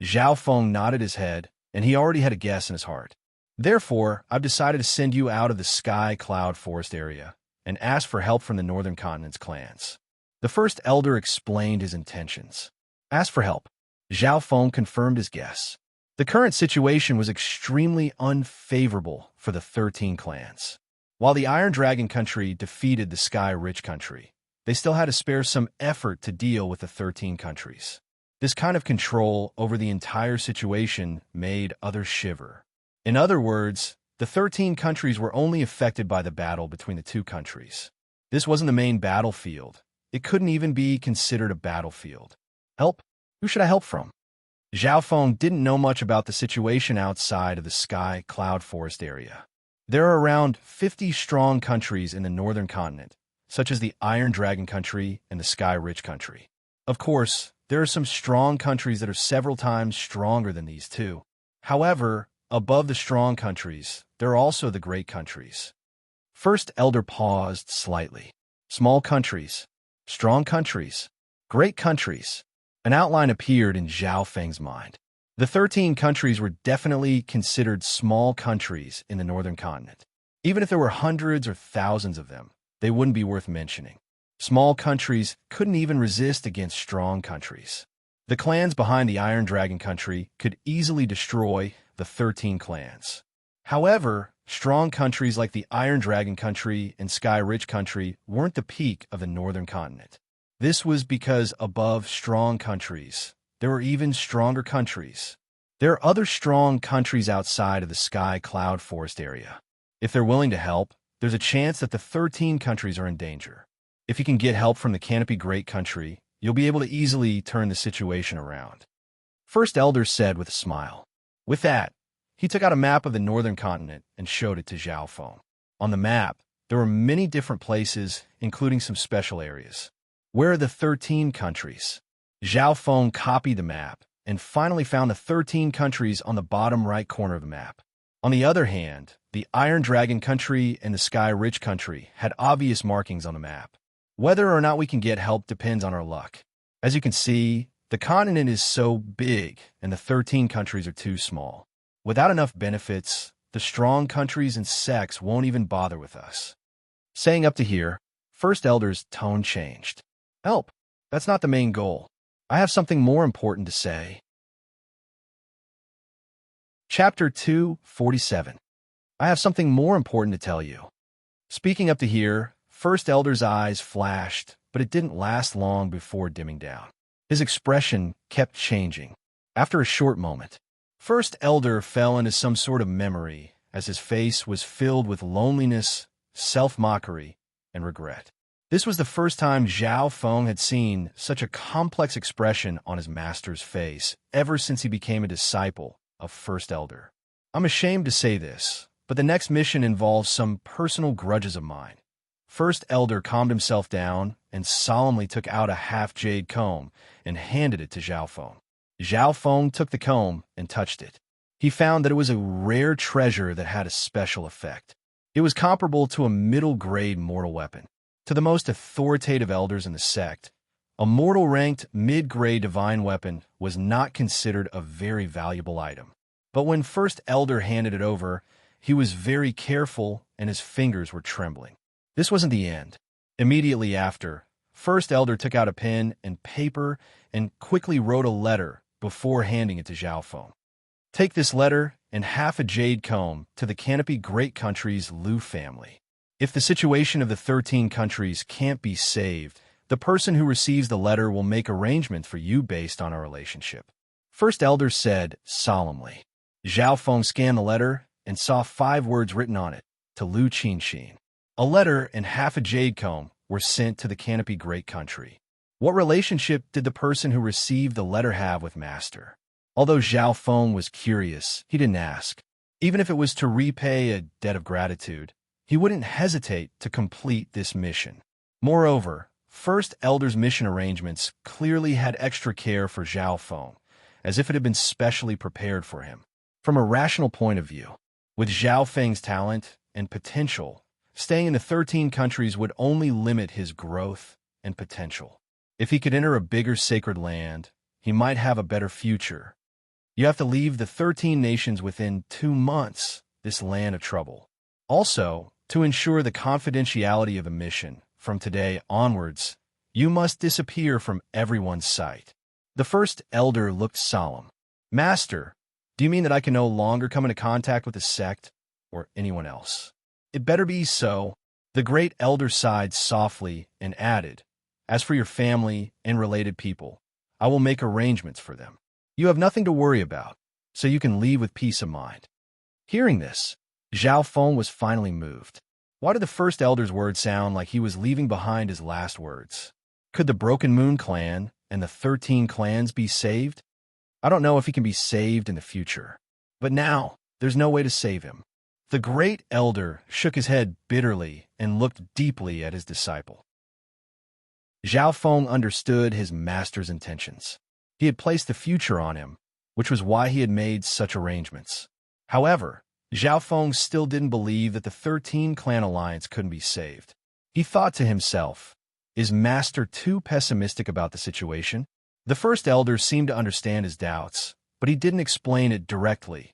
Zhao Feng nodded his head, and he already had a guess in his heart. Therefore, I've decided to send you out of the Sky Cloud Forest area and ask for help from the Northern Continent's clans. The First Elder explained his intentions. Ask for help. Zhao Feng confirmed his guess. The current situation was extremely unfavorable for the 13 clans. While the Iron Dragon Country defeated the Sky Rich Country, they still had to spare some effort to deal with the 13 countries. This kind of control over the entire situation made others shiver. In other words, the 13 countries were only affected by the battle between the two countries. This wasn't the main battlefield. It couldn't even be considered a battlefield. Help? Who should I help from? Zhao Feng didn't know much about the situation outside of the Sky Cloud Forest area. There are around 50 strong countries in the Northern Continent, such as the Iron Dragon Country and the Sky Rich Country. Of course, there are some strong countries that are several times stronger than these two. However, above the strong countries, there are also the great countries. First Elder paused slightly. Small countries, strong countries, great countries. An outline appeared in Zhao Feng's mind. The 13 countries were definitely considered small countries in the Northern Continent. Even if there were hundreds or thousands of them, they wouldn't be worth mentioning. Small countries couldn't even resist against strong countries. The clans behind the Iron Dragon Country could easily destroy the 13 clans. However, strong countries like the Iron Dragon Country and Sky Rich Country weren't the peak of the Northern Continent. This was because above strong countries, there were even stronger countries. There are other strong countries outside of the Sky Cloud Forest area. If they're willing to help, there's a chance that the 13 countries are in danger. If you can get help from the Canopy Great Country, you'll be able to easily turn the situation around. First Elder said with a smile. With that, he took out a map of the Northern Continent and showed it to Zhao Feng. On the map, there were many different places, including some special areas. Where are the 13 countries? Zhao Feng copied the map and finally found the 13 countries on the bottom right corner of the map. On the other hand, the Iron Dragon Country and the Sky Rich Country had obvious markings on the map. Whether or not we can get help depends on our luck. As you can see, the continent is so big and the 13 countries are too small. Without enough benefits, the strong countries and sects won't even bother with us. Saying up to here, First Elder's tone changed. Help! That's not the main goal. I have something more important to say. Chapter 247. I have something more important to tell you. Speaking up to here, First Elder's eyes flashed, but it didn't last long before dimming down. His expression kept changing. After a short moment, First Elder fell into some sort of memory as his face was filled with loneliness, self-mockery, and regret. This was the first time Zhao Feng had seen such a complex expression on his master's face ever since he became a disciple of First Elder. I'm ashamed to say this, but the next mission involves some personal grudges of mine. First Elder calmed himself down and solemnly took out a half-jade comb and handed it to Zhao Feng. Zhao Feng took the comb and touched it. He found that it was a rare treasure that had a special effect. It was comparable to a middle-grade mortal weapon. To the most authoritative elders in the sect, a mortal-ranked mid-grade divine weapon was not considered a very valuable item. But when First Elder handed it over, he was very careful and his fingers were trembling. This wasn't the end. Immediately after, First Elder took out a pen and paper and quickly wrote a letter before handing it to Zhao Feng. Take this letter and half a jade comb to the Canopy Great Country's Liu family. If the situation of the 13 countries can't be saved, the person who receives the letter will make arrangements for you based on our relationship. First Elder said solemnly. Zhao Feng scanned the letter and saw 5 words written on it, to Liu Qinxin. A letter and half a jade comb were sent to the Canopy Great Country. What relationship did the person who received the letter have with Master? Although Zhao Feng was curious, he didn't ask. Even if it was to repay a debt of gratitude, he wouldn't hesitate to complete this mission. Moreover, First Elder's mission arrangements clearly had extra care for Zhao Feng, as if it had been specially prepared for him. From a rational point of view, with Zhao Feng's talent and potential, staying in the 13 countries would only limit his growth and potential. If he could enter a bigger sacred land, he might have a better future. You have to leave the 13 nations within 2 months, this land of trouble. Also, to ensure the confidentiality of the mission, from today onwards, you must disappear from everyone's sight. The First Elder looked solemn. Master, do you mean that I can no longer come into contact with the sect or anyone else? It better be so. The Great Elder sighed softly and added, as for your family and related people, I will make arrangements for them. You have nothing to worry about, so you can leave with peace of mind. Hearing this, Zhao Feng was finally moved. Why did the First Elder's words sound like he was leaving behind his last words? Could the Broken Moon clan and the 13 clans be saved? I don't know if he can be saved in the future, but now there's no way to save him. The Great Elder shook his head bitterly and looked deeply at his disciple. Zhao Feng understood his master's intentions. He had placed the future on him, which was why he had made such arrangements. However, Zhao Feng still didn't believe that the 13 clan alliance couldn't be saved. He thought to himself, is Master too pessimistic about the situation? The First Elder seemed to understand his doubts, but he didn't explain it directly.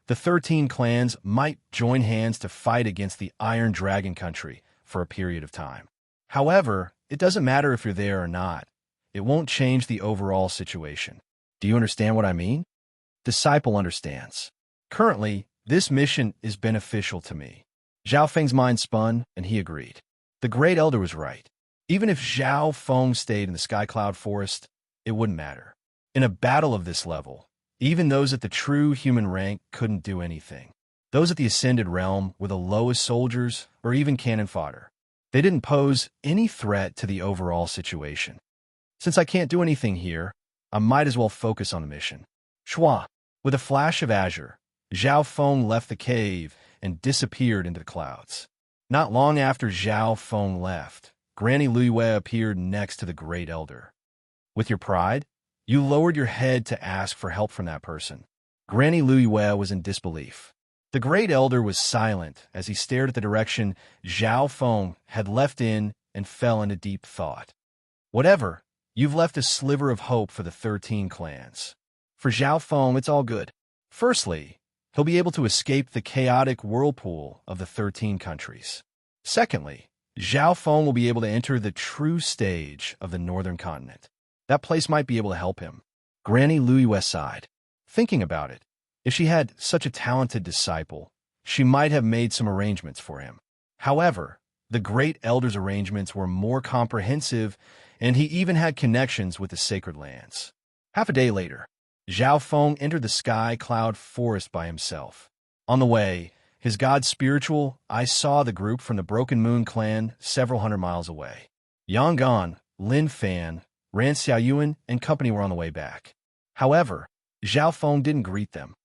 The 13 clans might join hands to fight against the Iron Dragon country for a period of time. However, it doesn't matter if you're there or not. It won't change the overall situation. Do you understand what I mean? Disciple understands. Currently, this mission is beneficial to me. Zhao Feng's mind spun, and he agreed. The Great Elder was right. Even if Zhao Feng stayed in the Sky Cloud Forest, it wouldn't matter. In a battle of this level, even those at the true human rank couldn't do anything. Those at the Ascended Realm were the lowest soldiers or even cannon fodder. They didn't pose any threat to the overall situation. Since I can't do anything here, I might as well focus on the mission. Shua! With a flash of azure, Zhao Feng left the cave and disappeared into the clouds. Not long after Zhao Feng left, Granny Luiyue appeared next to the Great Elder. With your pride, you lowered your head to ask for help from that person. Granny Luiyue was in disbelief. The Great Elder was silent as he stared at the direction Zhao Feng had left in and fell into deep thought. Whatever, you've left a sliver of hope for the 13 clans. For Zhao Feng, it's all good. Firstly, he'll be able to escape the chaotic whirlpool of the 13 countries. Secondly, Zhao Feng will be able to enter the true stage of the northern continent. That place might be able to help him. Granny Luiyue sighed. Thinking about it, if she had such a talented disciple, she might have made some arrangements for him. However, the Great Elder's arrangements were more comprehensive, and he even had connections with the sacred lands. Half a day later, Zhao Feng entered the Sky Cloud Forest by himself. On the way, his god spiritual eye saw the group from the Broken Moon clan several hundred miles away. Yang Gan, Lin Fan, Ran Xiaoyuan, and company were on the way back. However, Zhao Feng didn't greet them.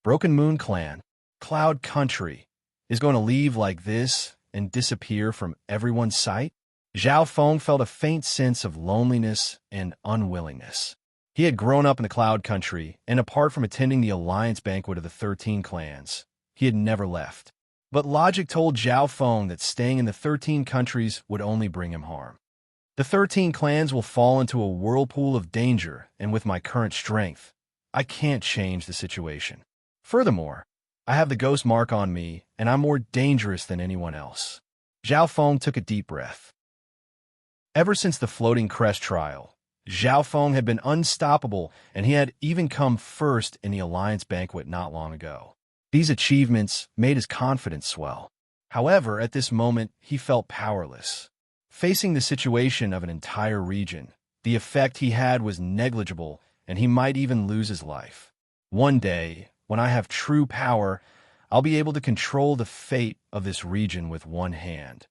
Broken Moon clan, Cloud Country, is going to leave like this and disappear from everyone's sight? Zhao Feng felt a faint sense of loneliness and unwillingness. He had grown up in the Cloud Country, and apart from attending the alliance banquet of the 13 clans, he had never left. But logic told Zhao Feng that staying in the 13 countries would only bring him harm. The 13 clans will fall into a whirlpool of danger, and with my current strength, I can't change the situation. Furthermore, I have the ghost mark on me, and I'm more dangerous than anyone else. Zhao Feng took a deep breath. Ever since the Floating Crest trial, Zhao Feng had been unstoppable, and he had even come first in the Alliance banquet not long ago. These achievements made his confidence swell. However, at this moment, he felt powerless. Facing the situation of an entire region, the effect he had was negligible, and he might even lose his life. One day, when I have true power, I'll be able to control the fate of this region with one hand.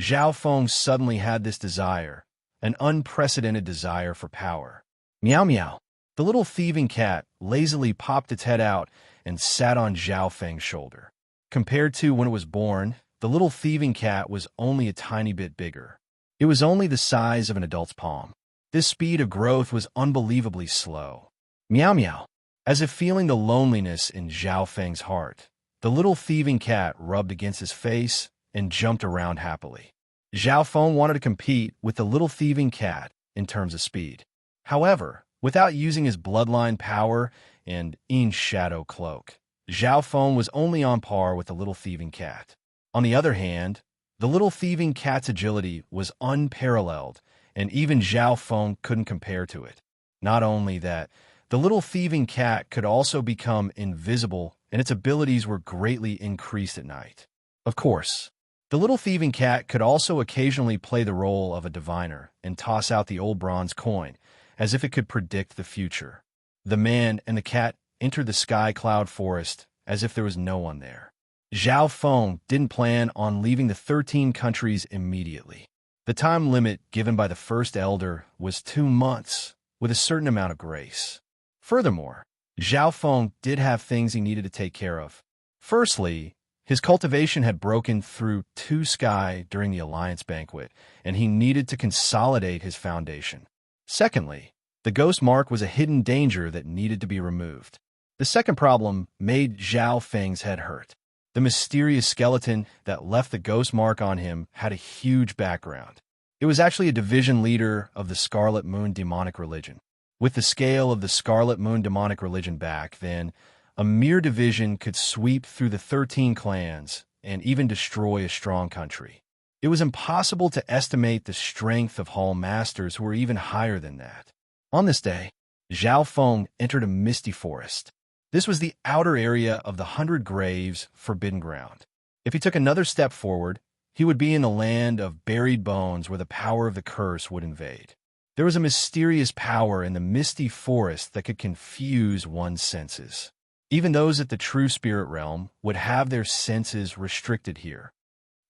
Zhao Feng suddenly had this desire, an unprecedented desire for power. Meow meow. The little thieving cat lazily popped its head out and sat on Zhao Feng's shoulder. Compared to when it was born, the little thieving cat was only a tiny bit bigger. It was only the size of an adult's palm. This speed of growth was unbelievably slow. Meow meow. As if feeling the loneliness in Zhao Feng's heart, the little thieving cat rubbed against his face and jumped around happily. Zhao Feng wanted to compete with the little thieving cat in terms of speed. However, without using his bloodline power and Yin's shadow cloak, Zhao Feng was only on par with the little thieving cat. On the other hand, the little thieving cat's agility was unparalleled, and even Zhao Feng couldn't compare to it. Not only that, the little thieving cat could also become invisible, and its abilities were greatly increased at night. Of course, the little thieving cat could also occasionally play the role of a diviner and toss out the old bronze coin, as if it could predict the future. The man and the cat entered the sky cloud forest as if there was no one there. Zhao Feng didn't plan on leaving the 13 countries immediately. The time limit given by the first elder was 2 months, with a certain amount of grace. Furthermore, Zhao Feng did have things he needed to take care of. Firstly, his cultivation had broken through 2 sky during the Alliance banquet, and he needed to consolidate his foundation. Secondly, the ghost mark was a hidden danger that needed to be removed. The second problem made Zhao Feng's head hurt. The mysterious skeleton that left the ghost mark on him had a huge background. It was actually a division leader of the Scarlet Moon demonic religion. With the scale of the Scarlet Moon demonic religion back then, a mere division could sweep through the 13 clans and even destroy a strong country. It was impossible to estimate the strength of Hall Masters who were even higher than that. On this day, Zhao Feng entered a misty forest. This was the outer area of the 100 Graves forbidden ground. If he took another step forward, he would be in the land of buried bones where the power of the curse would invade. There was a mysterious power in the misty forest that could confuse one's senses. Even those at the true spirit realm would have their senses restricted here.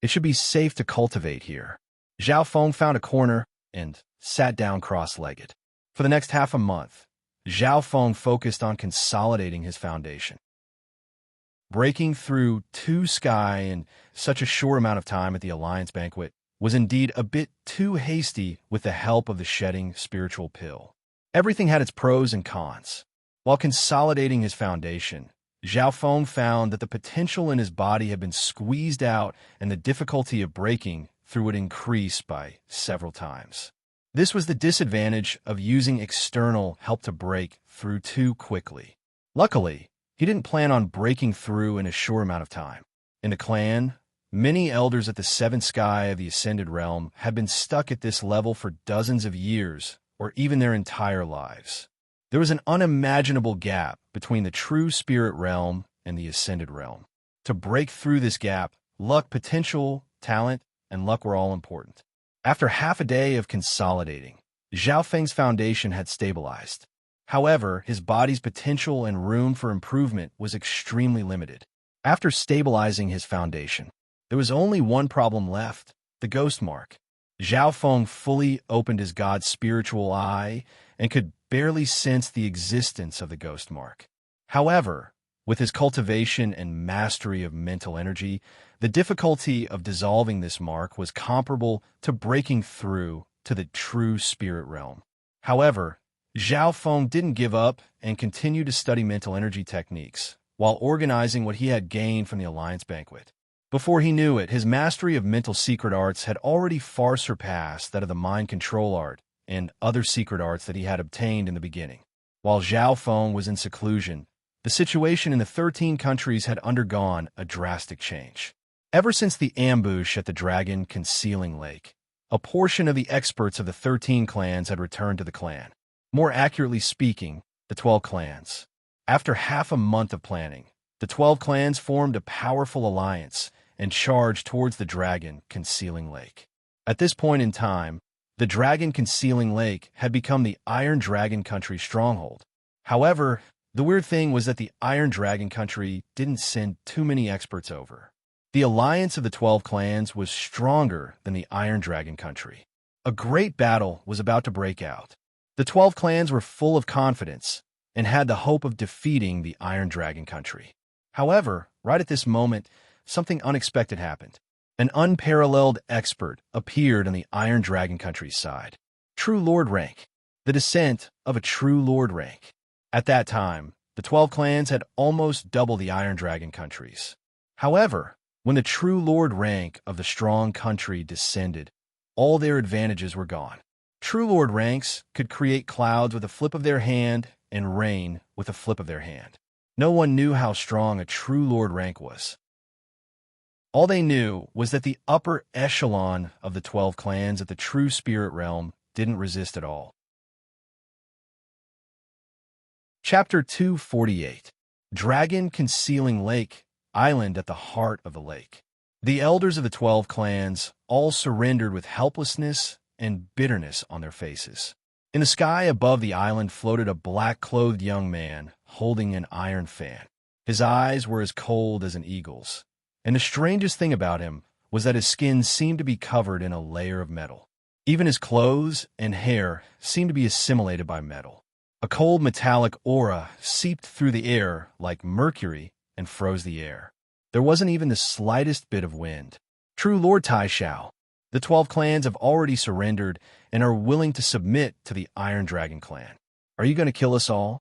It should be safe to cultivate here. Zhao Feng found a corner and sat down cross-legged. For the next half a month, Zhao Feng focused on consolidating his foundation. Breaking through 2 sky in such a short amount of time at the Alliance banquet was indeed a bit too hasty with the help of the shedding spiritual pill. Everything had its pros and cons. While consolidating his foundation, Zhao Feng found that the potential in his body had been squeezed out and the difficulty of breaking through would increase by several times. This was the disadvantage of using external help to break through too quickly. Luckily, he didn't plan on breaking through in a short amount of time. In the clan, many elders at the 7th sky of the Ascended Realm had been stuck at this level for dozens of years or even their entire lives. There was an unimaginable gap between the true spirit realm and the Ascended Realm. To break through this gap, luck, potential, talent, and luck were all important. After half a day of consolidating, Zhao Feng's foundation had stabilized. However, his body's potential and room for improvement was extremely limited. After stabilizing his foundation, there was only one problem left, the ghost mark. Zhao Feng fully opened his god's spiritual eye and could barely sense the existence of the ghost mark. However, with his cultivation and mastery of mental energy, the difficulty of dissolving this mark was comparable to breaking through to the true spirit realm. However, Zhao Feng didn't give up and continued to study mental energy techniques while organizing what he had gained from the Alliance banquet. Before he knew it, his mastery of mental secret arts had already far surpassed that of the mind control art and other secret arts that he had obtained in the beginning. While Zhao Feng was in seclusion, the situation in the 13 countries had undergone a drastic change. Ever since the ambush at the dragon concealing lake, A portion of the experts of the 13 clans had returned to the clan. More accurately speaking, the 12 clans. After half a month of planning, the 12 clans formed a powerful alliance and charged towards the dragon concealing lake. At this point in time, the dragon concealing lake had become the Iron Dragon Country stronghold. However, the weird thing was that the Iron Dragon Country didn't send too many experts over. The alliance of the 12 clans was stronger than the Iron Dragon Country. A great battle was about to break out. The 12 clans were full of confidence and had the hope of defeating the Iron Dragon Country. However, right at this moment, something unexpected happened. An unparalleled expert appeared on the Iron Dragon Country's side. True Lord rank. The descent of a true Lord rank. At that time, the 12 clans had almost double the Iron Dragon Countries. However, when the true Lord rank of the strong country descended, all their advantages were gone. True Lord ranks could create clouds with a flip of their hand and rain with a flip of their hand. No one knew how strong a true Lord rank was. All they knew was that the upper echelon of the 12 clans at the true spirit realm didn't resist at all. Chapter 248. Dragon Concealing Lake, Island at the heart of the lake. The elders of the 12 clans all surrendered with helplessness and bitterness on their faces. In the sky above the island floated a black-clothed young man holding an iron fan. His eyes were as cold as an eagle's, and the strangest thing about him was that his skin seemed to be covered in a layer of metal. Even his clothes and hair seemed to be assimilated by metal. A cold metallic aura seeped through the air like mercury and froze the air. There wasn't even the slightest bit of wind. True Lord Tai Shao. The 12 clans have already surrendered and are willing to submit to the Iron Dragon clan. Are you going to kill us all?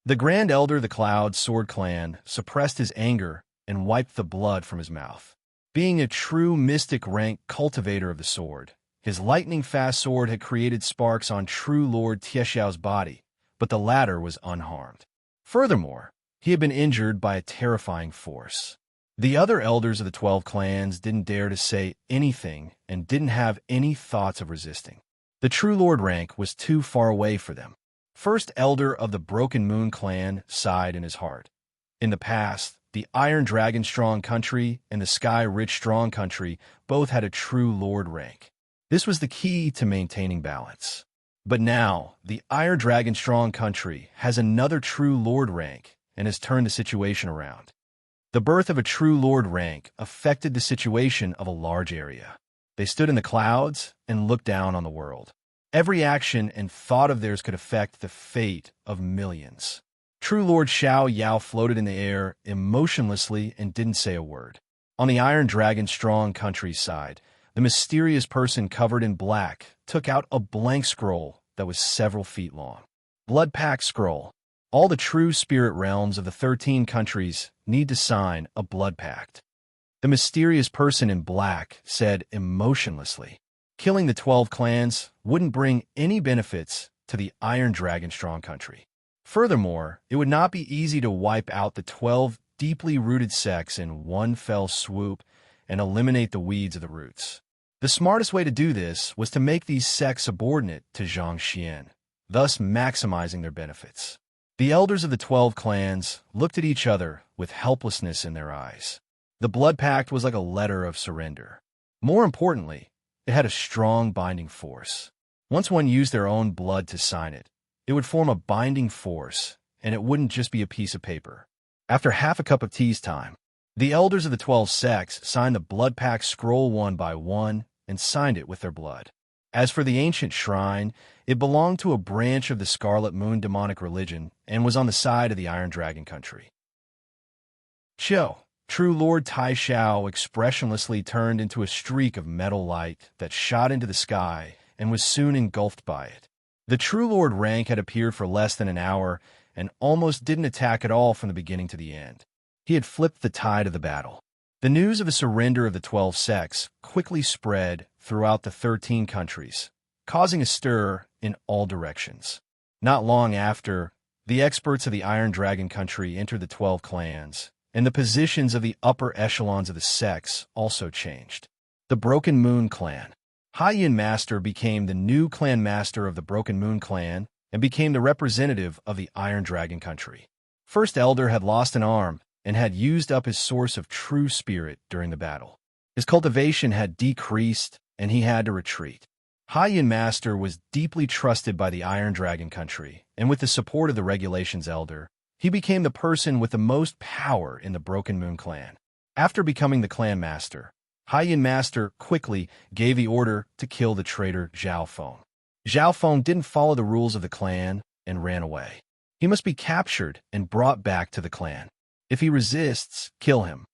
The Grand Elder of the Cloud Sword Clan suppressed his anger and wiped the blood from his mouth. Being a true mystic rank cultivator of the sword, his lightning-fast sword had created sparks on True Lord Tieshao's body, but the latter was unharmed. Furthermore, he had been injured by a terrifying force. The other elders of the 12 clans didn't dare to say anything and didn't have any thoughts of resisting. The True Lord rank was too far away for them. First Elder of the Broken Moon clan sighed in his heart. In the past, the Iron Dragon Strong Country and the Sky Rich Strong Country both had a True Lord rank. This was the key to maintaining balance. But now, the Iron Dragon Strong Country has another True Lord rank and has turned the situation around. The birth of a True Lord rank affected the situation of a large area. They stood in the clouds and looked down on the world. Every action and thought of theirs could affect the fate of millions. True Lord Xiao Yao floated in the air emotionlessly and didn't say a word. On the Iron Dragon Strong Country's side, the mysterious person covered in black took out a blank scroll that was several feet long. Blood Pact Scroll. All the true spirit realms of the 13 countries need to sign a blood pact. The mysterious person in black said emotionlessly, killing the 12 clans wouldn't bring any benefits to the Iron Dragon Strong Country. Furthermore, it would not be easy to wipe out the 12 deeply rooted sects in one fell swoop and eliminate the weeds of the roots. The smartest way to do this was to make these sects subordinate to Zhangxian, thus maximizing their benefits. The elders of the 12 clans looked at each other with helplessness in their eyes. The blood pact was like a letter of surrender. More importantly, it had a strong binding force. Once one used their own blood to sign it, it would form a binding force, and it wouldn't just be a piece of paper. After half a cup of tea's time, the elders of the 12 sects signed the blood pact scroll one by one and signed it with their blood. As for the ancient shrine, it belonged to a branch of the Scarlet Moon demonic religion and was on the side of the Iron Dragon Country. Chill. True Lord Tai Shao expressionlessly turned into a streak of metal light that shot into the sky and was soon engulfed by it. The True Lord rank had appeared for less than an hour and almost didn't attack at all from the beginning to the end. He had flipped the tide of the battle. The news of the surrender of the 12 sects quickly spread throughout the 13 countries, causing a stir in all directions. Not long after, the experts of the Iron Dragon Country entered the 12 clans, and the positions of the upper echelons of the sects also changed. The Broken Moon clan. Yin Master became the new clan master of the Broken Moon clan and became the representative of the Iron Dragon country. First Elder had lost an arm and had used up his source of true spirit during the battle. His cultivation had decreased, and he had to retreat. Yin Master was deeply trusted by the Iron Dragon country, and with the support of the Regulations Elder, he became the person with the most power in the Broken Moon clan. After becoming the clan master, Yin Master quickly gave the order to kill the traitor Zhao Feng. Zhao Feng didn't follow the rules of the clan and ran away. He must be captured and brought back to the clan. If he resists, kill him.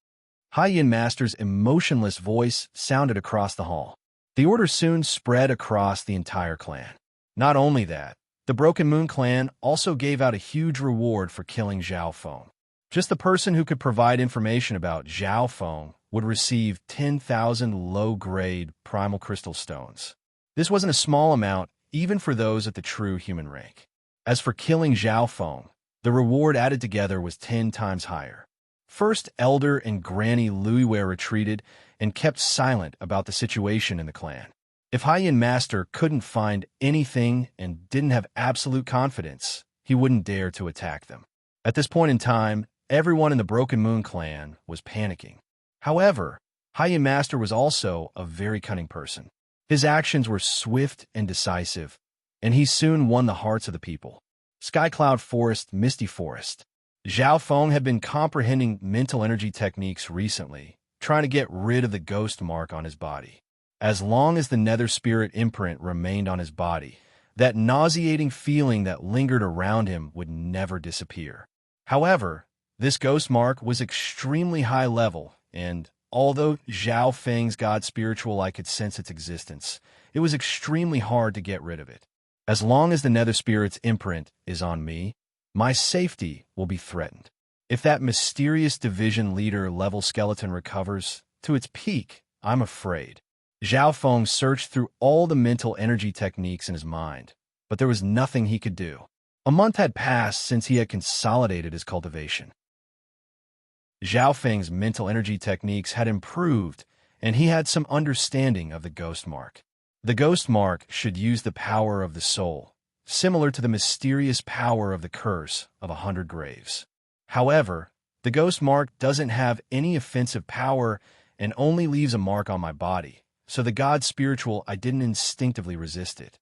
Yin Master's emotionless voice sounded across the hall. The order soon spread across the entire clan. Not only that, the Broken Moon clan also gave out a huge reward for killing Zhao Feng. Just the person who could provide information about Zhao Feng would receive 10,000 low-grade primal crystal stones. This wasn't a small amount, even for those at the true human rank. As for killing Zhao Feng, the reward added together was 10 times higher. First Elder and Granny Luiwei retreated and kept silent about the situation in the clan. If Yin Master couldn't find anything and didn't have absolute confidence, he wouldn't dare to attack them. At this point in time, everyone in the Broken Moon clan was panicking. However, Yin Master was also a very cunning person. His actions were swift and decisive, and he soon won the hearts of the people. Skycloud Forest, Misty Forest. Zhao Feng had been comprehending mental energy techniques recently, trying to get rid of the ghost mark on his body. As long as the nether spirit imprint remained on his body, that nauseating feeling that lingered around him would never disappear. However, this ghost mark was extremely high level, and although Zhao Feng's god spiritual I could sense its existence, it was extremely hard to get rid of it. As long as the nether spirit's imprint is on me, my safety will be threatened. If that mysterious division leader level skeleton recovers to its peak, I'm afraid. Zhao Feng searched through all the mental energy techniques in his mind, but there was nothing he could do. A month had passed since he had consolidated his cultivation. Zhao Feng's mental energy techniques had improved, and he had some understanding of the ghost mark. The ghost mark should use the power of the soul, similar to the mysterious power of the curse of 100 graves. However, the ghost mark doesn't have any offensive power and only leaves a mark on my body, so the god spiritual I didn't instinctively resist it.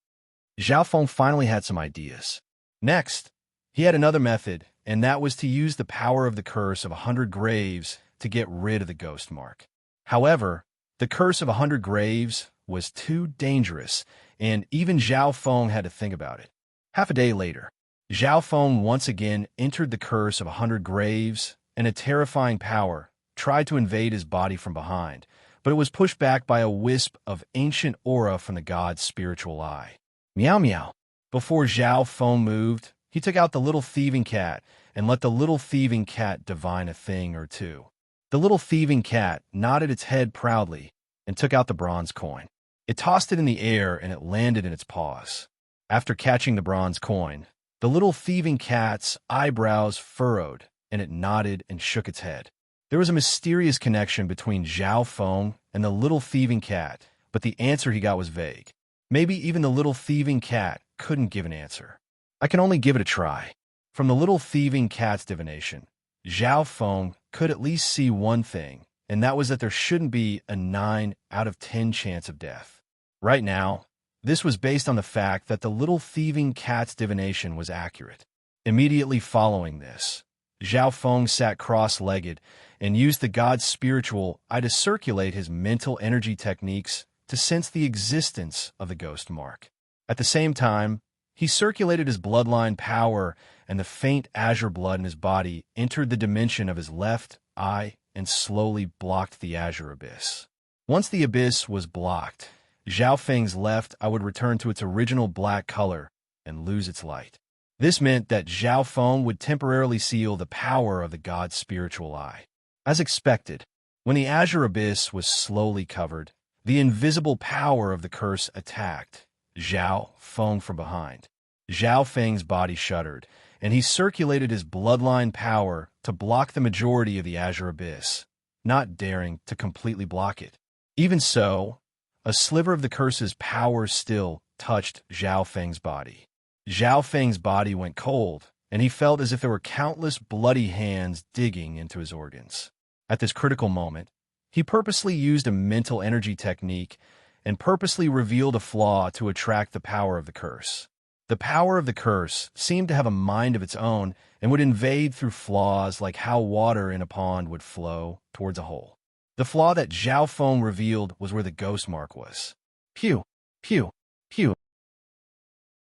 Zhao Feng finally had some ideas. Next, he had another method, and that was to use the power of the curse of 100 graves to get rid of the ghost mark. However, the curse of 100 graves was too dangerous, and even Zhao Feng had to think about it. Half a day later, Zhao Feng once again entered the curse of 100 graves, and a terrifying power tried to invade his body from behind, but it was pushed back by a wisp of ancient aura from the god's spiritual eye. Meow meow. Before Zhao Feng moved, he took out the little thieving cat and let the little thieving cat divine a thing or two. The little thieving cat nodded its head proudly and took out the bronze coin. It tossed it in the air and it landed in its paws. After catching the bronze coin, the little thieving cat's eyebrows furrowed and it nodded and shook its head. There was a mysterious connection between Zhao Feng and the little thieving cat, but the answer he got was vague. Maybe even the little thieving cat couldn't give an answer. I can only give it a try. From the little thieving cat's divination, Zhao Feng could at least see one thing, and that was that there shouldn't be a 9 out of 10 chance of death. Right now, this was based on the fact that the little thieving cat's divination was accurate. Immediately following this, Zhao Feng sat cross-legged and used the god's spiritual eye to circulate his mental energy techniques to sense the existence of the ghost mark. At the same time, he circulated his bloodline power, and the faint azure blood in his body entered the dimension of his left eye and slowly blocked the azure abyss. Once the abyss was blocked, Zhao Feng's left eye would return to its original black color and lose its light. This meant that Zhao Feng would temporarily seal the power of the god's spiritual eye. As expected, when the azure abyss was slowly covered, the invisible power of the curse attacked Zhao Feng from behind. Zhao Feng's body shuddered, and he circulated his bloodline power to block the majority of the azure abyss, not daring to completely block it. Even so, a sliver of the curse's power still touched Zhao Feng's body. Zhao Feng's body went cold, and he felt as if there were countless bloody hands digging into his organs. At this critical moment, he purposely used a mental energy technique and purposely revealed a flaw to attract the power of the curse. The power of the curse seemed to have a mind of its own and would invade through flaws like how water in a pond would flow towards a hole. The flaw that Zhao Feng revealed was where the ghost mark was. Pew, pew, pew.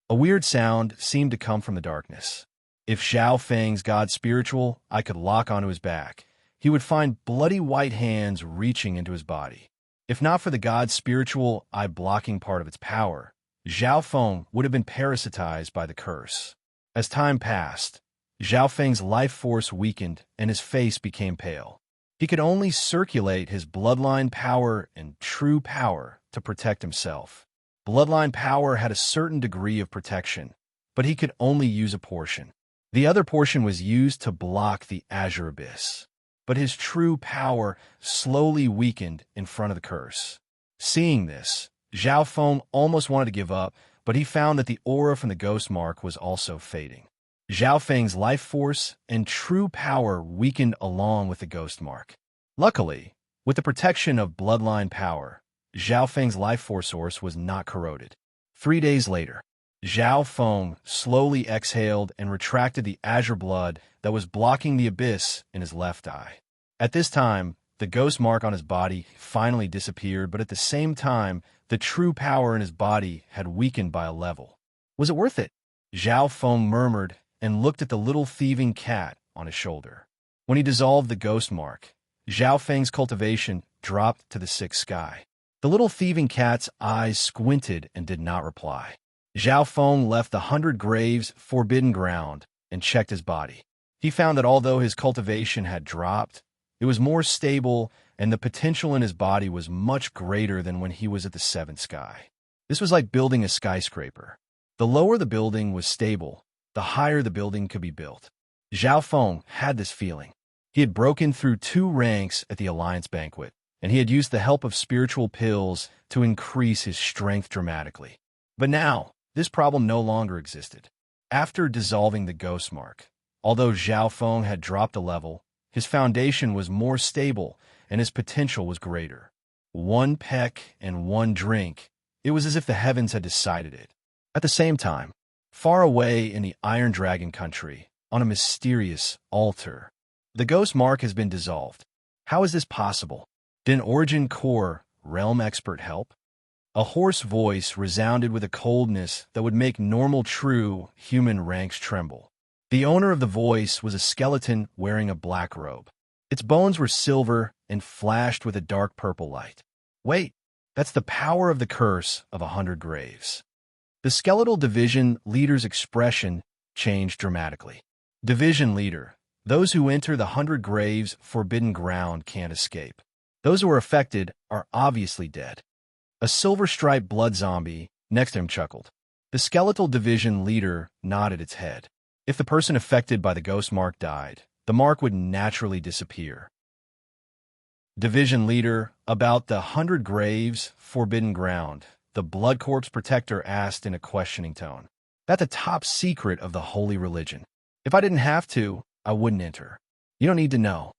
A weird sound seemed to come from the darkness. If Zhao Feng's god spiritual eye could lock onto his back, he would find bloody white hands reaching into his body. If not for the god's spiritual eye blocking part of its power, Zhao Feng would have been parasitized by the curse. As time passed, Zhao Feng's life force weakened and his face became pale. He could only circulate his bloodline power and true power to protect himself. Bloodline power had a certain degree of protection, but he could only use a portion. The other portion was used to block the Azure Abyss. But his true power slowly weakened in front of the curse. Seeing this, Zhao Feng almost wanted to give up, but he found that the aura from the ghost mark was also fading. Zhao Feng's life force and true power weakened along with the ghost mark. Luckily, with the protection of bloodline power, Zhao Feng's life force source was not corroded. 3 days later, Zhao Feng slowly exhaled and retracted the azure blood that was blocking the abyss in his left eye. At this time, the ghost mark on his body finally disappeared, but at the same time, the true power in his body had weakened by a level. Was it worth it? Zhao Feng murmured and looked at the little thieving cat on his shoulder. When he dissolved the ghost mark, Zhao Feng's cultivation dropped to the sixth sky. The little thieving cat's eyes squinted and did not reply. Zhao Feng left the 100 Graves forbidden ground and checked his body. He found that although his cultivation had dropped, it was more stable and the potential in his body was much greater than when he was at the 7th sky. This was like building a skyscraper. The lower the building was stable, the higher the building could be built. Zhao Feng had this feeling. He had broken through 2 ranks at the Alliance Banquet, and he had used the help of spiritual pills to increase his strength dramatically. But now, this problem no longer existed. After dissolving the ghost mark, although Zhao Feng had dropped a level, his foundation was more stable and his potential was greater. 1 peck and 1 drink, it was as if the heavens had decided it. At the same time, far away in the Iron Dragon country, on a mysterious altar, the ghost mark has been dissolved. How is this possible? Did an Origin Core realm expert help? A hoarse voice resounded with a coldness that would make normal true human ranks tremble. The owner of the voice was a skeleton wearing a black robe. Its bones were silver and flashed with a dark purple light. Wait, that's the power of the curse of 100 Graves. The skeletal division leader's expression changed dramatically. Division leader, those who enter the 100 Graves forbidden ground can't escape. Those who are affected are obviously dead. A silver-striped blood zombie next to him chuckled. The skeletal division leader nodded its head. If the person affected by the ghost mark died, the mark would naturally disappear. Division leader, about the 100 Graves forbidden ground, the Blood Corpse Protector asked in a questioning tone. That's the top secret of the holy religion. If I didn't have to, I wouldn't enter. You don't need to know.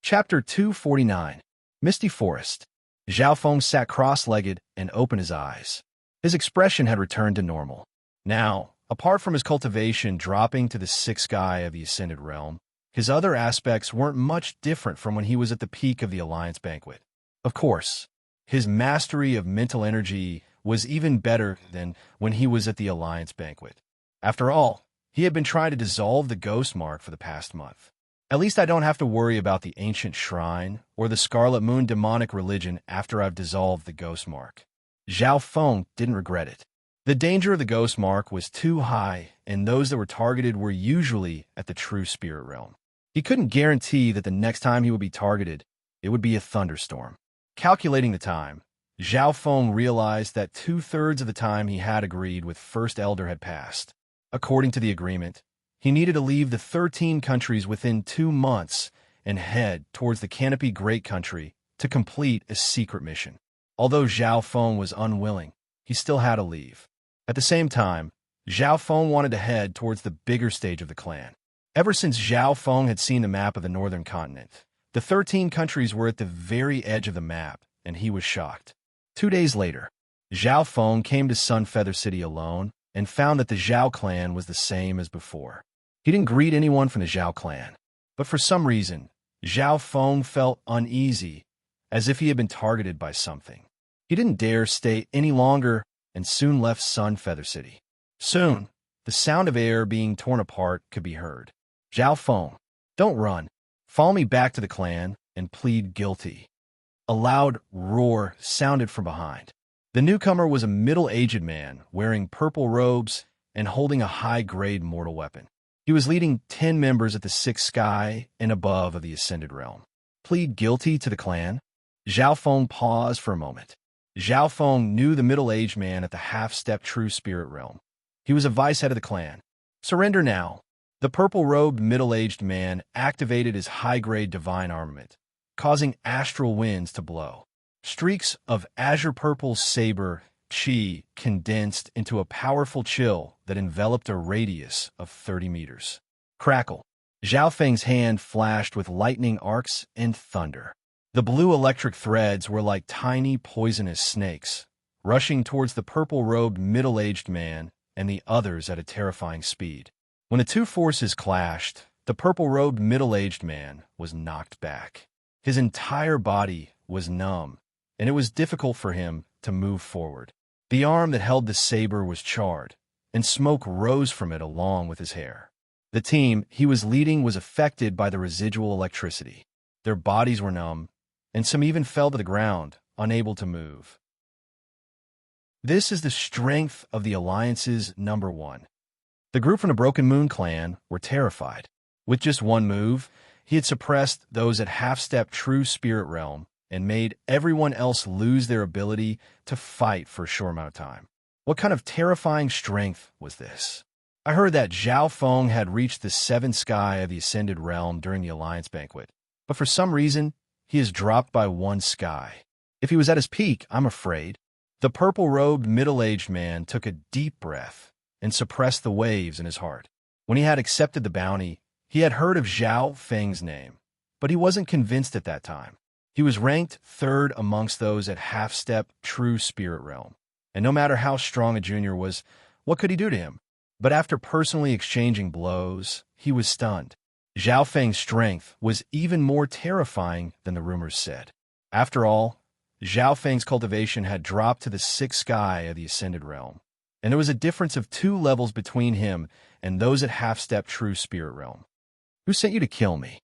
Chapter 249. Misty Forest. Zhao Feng sat cross-legged and opened his eyes. His expression had returned to normal. Now, apart from his cultivation dropping to the 6th sky of the Ascended Realm, his other aspects weren't much different from when he was at the peak of the Alliance Banquet. Of course, his mastery of mental energy was even better than when he was at the Alliance Banquet. After all, he had been trying to dissolve the ghost mark for the past month. At least I don't have to worry about the ancient shrine or the Scarlet Moon demonic religion after I've dissolved the ghost mark. Zhao Feng didn't regret it. The danger of the ghost mark was too high, and those that were targeted were usually at the true spirit realm. He couldn't guarantee that the next time he would be targeted, it would be a thunderstorm. Calculating the time, Zhao Feng realized that 2/3 of the time he had agreed with First Elder had passed. According to the agreement, he needed to leave the 13 countries within 2 months and head towards the Canopy Great Country to complete a secret mission. Although Zhao Feng was unwilling, he still had to leave. At the same time, Zhao Feng wanted to head towards the bigger stage of the clan. Ever since Zhao Feng had seen the map of the northern continent, the 13 countries were at the very edge of the map, and he was shocked. 2 days later, Zhao Feng came to Sunfeather City alone and found that the Zhao clan was the same as before. He didn't greet anyone from the Zhao clan, but for some reason, Zhao Feng felt uneasy, as if he had been targeted by something. He didn't dare stay any longer and soon left Sunfeather City. Soon, the sound of air being torn apart could be heard. Zhao Feng, don't run. Follow me back to the clan and plead guilty. A loud roar sounded from behind. The newcomer was a middle-aged man wearing purple robes and holding a high-grade mortal weapon. He was leading 10 members at the sixth sky and above of the Ascended Realm. Plead guilty to the clan? Zhao Feng paused for a moment. Zhao Feng knew the middle-aged man at the half-step True Spirit Realm. He was a vice-head of the clan. Surrender now. The purple-robed middle-aged man activated his high-grade divine armament, causing astral winds to blow. Streaks of azure-purple saber chi condensed into a powerful chill that enveloped a radius of 30 meters. Crackle. Zhao Feng's hand flashed with lightning arcs and thunder. The blue electric threads were like tiny poisonous snakes, rushing towards the purple-robed middle-aged man and the others at a terrifying speed. When the two forces clashed, the purple-robed middle-aged man was knocked back. His entire body was numb, and it was difficult for him to move forward. The arm that held the saber was charred, and smoke rose from it along with his hair. The team he was leading was affected by the residual electricity. Their bodies were numb, and some even fell to the ground, unable to move. This is the strength of the Alliance's number one. The group from the Broken Moon clan were terrified. With just one move, he had suppressed those at half-step True Spirit Realm and made everyone else lose their ability to fight for a short amount of time. What kind of terrifying strength was this? I heard that Zhao Feng had reached the seventh sky of the Ascended Realm during the Alliance banquet, but for some reason, he is dropped by one sky. If he was at his peak, I'm afraid. The purple-robed middle-aged man took a deep breath and suppressed the waves in his heart. When he had accepted the bounty, he had heard of Zhao Feng's name, but he wasn't convinced at that time. He was ranked third amongst those at half-step True Spirit Realm, and no matter how strong a junior was, what could he do to him? But after personally exchanging blows, he was stunned. Zhao Feng's strength was even more terrifying than the rumors said. After all, Zhao Feng's cultivation had dropped to the sixth sky of the Ascended Realm, and there was a difference of 2 levels between him and those at half-step True Spirit Realm. Who sent you to kill me?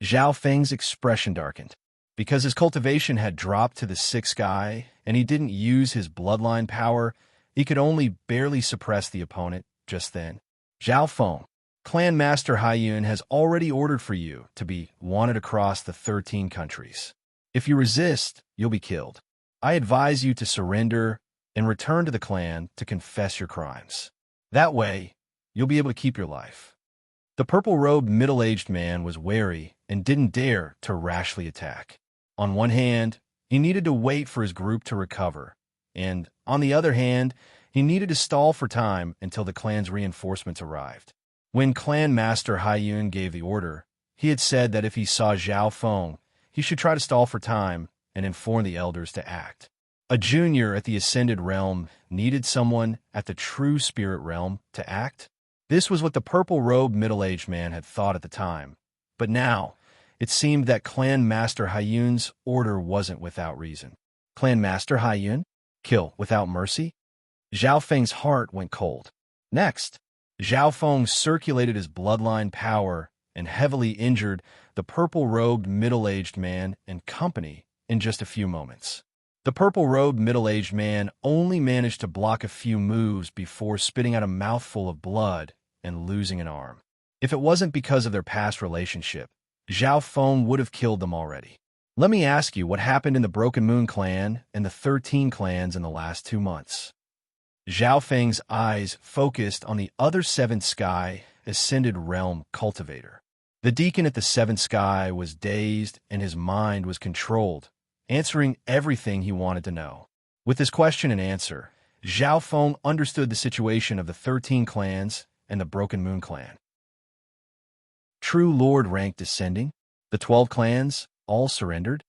Zhao Feng's expression darkened. Because his cultivation had dropped to the sixth sky, and he didn't use his bloodline power, he could only barely suppress the opponent just then. Zhao Feng, Clan Master Haiyun has already ordered for you to be wanted across the 13 countries. If you resist, you'll be killed. I advise you to surrender and return to the clan to confess your crimes. That way, you'll be able to keep your life. The purple-robed middle-aged man was wary and didn't dare to rashly attack. On one hand, he needed to wait for his group to recover, and on the other hand, he needed to stall for time until the clan's reinforcements arrived. When Clan Master Haiyun gave the order, he had said that if he saw Zhao Feng, he should try to stall for time and inform the elders to act. A junior at the Ascended Realm needed someone at the True Spirit Realm to act? This was what the purple-robed middle-aged man had thought at the time, but now it seemed that Clan Master Haiyun's order wasn't without reason. Clan Master Haiyun? Kill without mercy? Zhao Feng's heart went cold. Next, Zhao Feng circulated his bloodline power and heavily injured the purple-robed middle-aged man and company in just a few moments. The purple-robed middle-aged man only managed to block a few moves before spitting out a mouthful of blood and losing an arm. If it wasn't because of their past relationship, Zhao Feng would have killed them already. Let me ask you what happened in the Broken Moon clan and the 13 clans in the last 2 months. Zhao Feng's eyes focused on the other seventh sky Ascended Realm cultivator. The deacon at the seventh sky was dazed and his mind was controlled answering everything he wanted to know. With this question and answer, Zhao Feng understood the situation of the 13 clans and the Broken Moon clan. True Lord rank descending? The 12 clans all surrendered?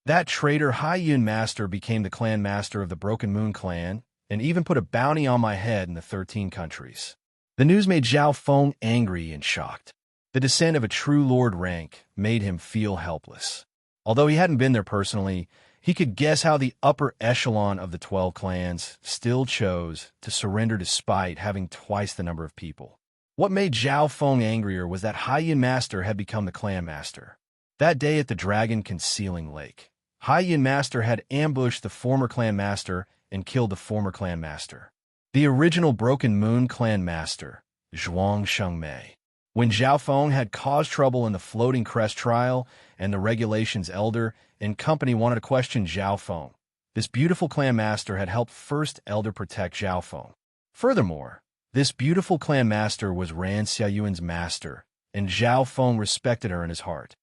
That traitor Hai-Yun Master became the clan master of the Broken Moon clan and even put a bounty on my head in the 13 countries. The news made Zhao Feng angry and shocked. The descent of a true lord rank made him feel helpless. Although he hadn't been there personally, he could guess how the upper echelon of the 12 clans still chose to surrender despite having twice the number of people. What made Zhao Feng angrier was that Hai-Yun Master had become the clan master. That day at the Dragon Concealing Lake, Hai-Yun Master had ambushed the former clan master and killed the former clan master, the original Broken Moon clan master, Zhuang Shengmei. When Zhao Feng had caused trouble in the Floating Crest trial and the Regulations Elder and company wanted to question Zhao Feng, this beautiful clan master had helped First Elder protect Zhao Feng. Furthermore, this beautiful clan master was Ran Xiaoyuan's master, and Zhao Feng respected her in his heart.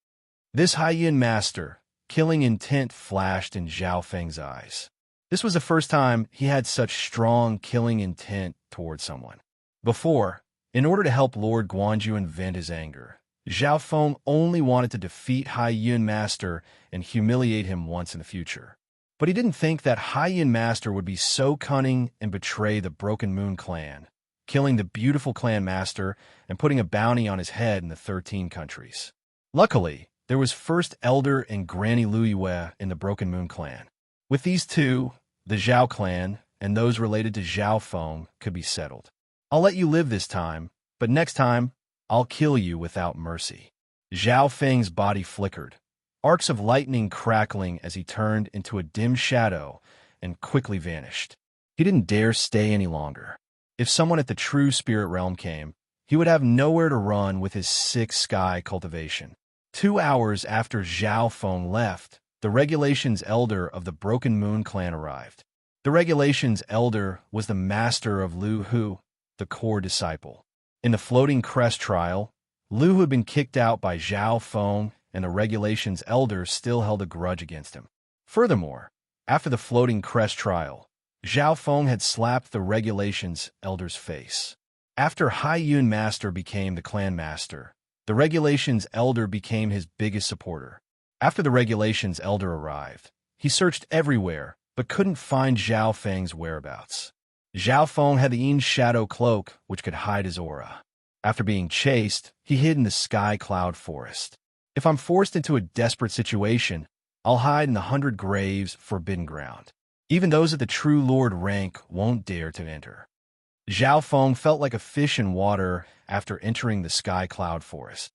This Hai-Yun Master, killing intent flashed in Zhao Feng's eyes. This was the first time he had such strong killing intent toward someone. Before, in order to help Lord Guanju vent his anger, Zhao Feng only wanted to defeat Hai-Yun Master and humiliate him once in the future. But he didn't think that Hai-Yun Master would be so cunning and betray the Broken Moon clan, killing the beautiful clan master and putting a bounty on his head in the 13 countries. Luckily, there was First Elder and Granny Luyue in the Broken Moon clan. With these two, the Zhao clan and those related to Zhao Feng could be settled. I'll let you live this time, but next time, I'll kill you without mercy. Zhao Feng's body flickered, arcs of lightning crackling as he turned into a dim shadow and quickly vanished. He didn't dare stay any longer. If someone at the true spirit realm came, he would have nowhere to run with his 6 sky cultivation. 2 hours after Zhao Feng left, the Regulations Elder of the Broken Moon clan arrived. The Regulations Elder was the master of Lu Hu, the core disciple. In the Floating Crest trial, Lu Hu had been kicked out by Zhao Feng, and the Regulations Elder still held a grudge against him. Furthermore, after the Floating Crest trial, Zhao Feng had slapped the Regulations Elder's face. After Hai-Yun Master became the clan master, the Regulations Elder became his biggest supporter. After the Regulations Elder arrived, he searched everywhere but couldn't find Zhao Feng's whereabouts. Zhao Feng had the Yin Shadow Cloak, which could hide his aura. After being chased, he hid in the Sky Cloud Forest. If I'm forced into a desperate situation, I'll hide in the 100 Graves Forbidden Ground. Even those at the True Lord rank won't dare to enter. Zhao Feng felt like a fish in water after entering the Sky Cloud Forest.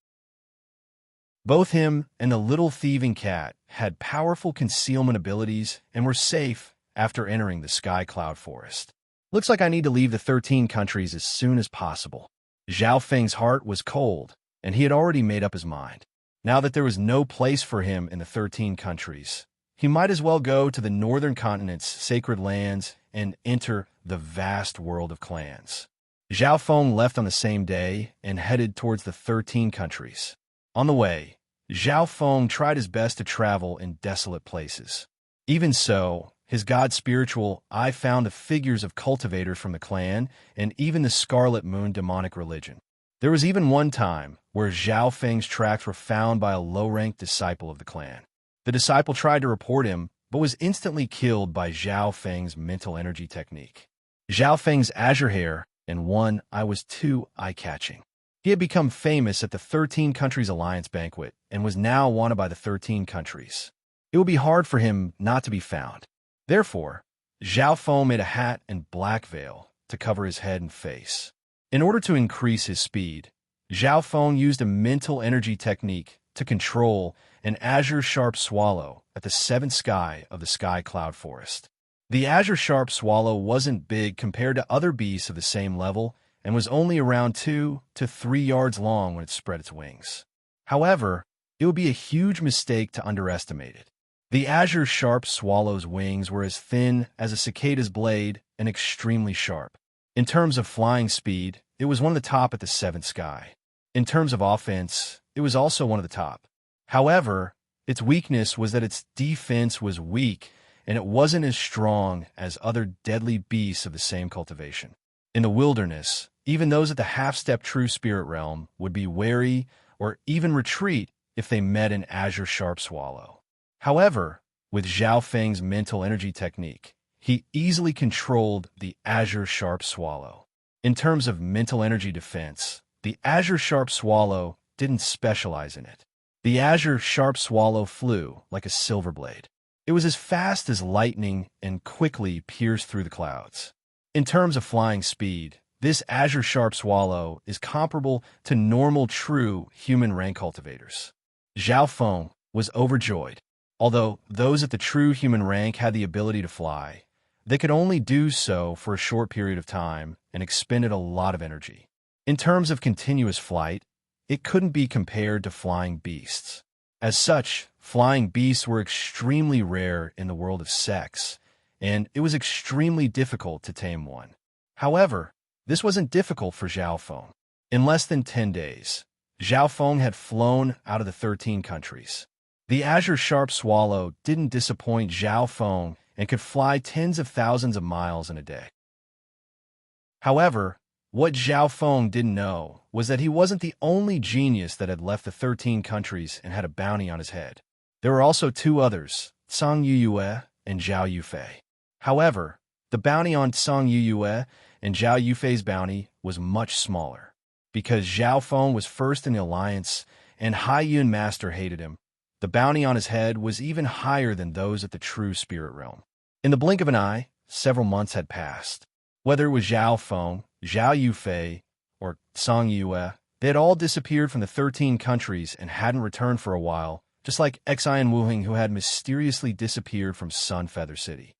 Both him and the little thieving cat had powerful concealment abilities and were safe after entering the Sky Cloud Forest. Looks like I need to leave the 13 countries as soon as possible. Zhao Feng's heart was cold, and he had already made up his mind. Now that there was no place for him in the 13 countries, he might as well go to the northern continent's sacred lands and enter the vast world of clans. Zhao Feng left on the same day and headed towards the 13 countries. On the way, Zhao Feng tried his best to travel in desolate places. Even so, his god spiritual eye found the figures of cultivators from the clan and even the Scarlet Moon demonic religion. There was even one time where Zhao Feng's tracks were found by a low-ranked disciple of the clan. The disciple tried to report him, but was instantly killed by Zhao Feng's mental energy technique. Zhao Feng's azure hair and one eye was too eye-catching. He had become famous at the 13 Countries Alliance banquet and was now wanted by the 13 countries. It would be hard for him not to be found. Therefore, Zhao Feng made a hat and black veil to cover his head and face. In order to increase his speed, Zhao Feng used a mental energy technique to control an azure sharp swallow at the 7th sky of the Sky Cloud Forest. The azure sharp swallow wasn't big compared to other beasts of the same level and was only around 2 to 3 yards long when it spread its wings. However, it would be a huge mistake to underestimate it. The azure sharp swallow's wings were as thin as a cicada's blade and extremely sharp. In terms of flying speed, it was one of the top at the 7th sky. In terms of offense, it was also one of the top. However, Its weakness was that its defense was weak, and it wasn't as strong as other deadly beasts of the same cultivation. In the wilderness, even those at the half-step true spirit realm would be wary or even retreat if they met an azure sharp swallow. However, with Zhao Feng's mental energy technique, he easily controlled the azure sharp swallow. In terms of mental energy defense, the azure sharp swallow didn't specialize in it. The azure sharp swallow flew like a silver blade. It was as fast as lightning and quickly pierced through the clouds. In terms of flying speed, this azure sharp swallow is comparable to normal true human rank cultivators. Zhao Feng was overjoyed. Although those at the true human rank had the ability to fly, they could only do so for a short period of time and expended a lot of energy. In terms of continuous flight, it couldn't be compared to flying beasts. As such, flying beasts were extremely rare in the world of sex, and it was extremely difficult to tame one. However, this wasn't difficult for Zhao Feng. In less than 10 days, Zhao Feng had flown out of the 13 countries. The azure sharp swallow didn't disappoint Zhao Feng and could fly tens of thousands of miles in a day. However, what Zhao Feng didn't know was that he wasn't the only genius that had left the 13 countries and had a bounty on his head. There were also two others, Cang Yuyue and Zhao Yufei. However, the bounty on Cang Yuyue and Zhao Yufei's bounty was much smaller. Because Zhao Feng was first in the alliance and Hai Yun Master hated him, the bounty on his head was even higher than those at the true spirit realm. In the blink of an eye, several months had passed. Whether it was Zhao Feng, Zhao Yufei, or Cang Yue, they had all disappeared from the 13 countries and hadn't returned for a while, just like Xi and Wuhing, who had mysteriously disappeared from Sunfeather City.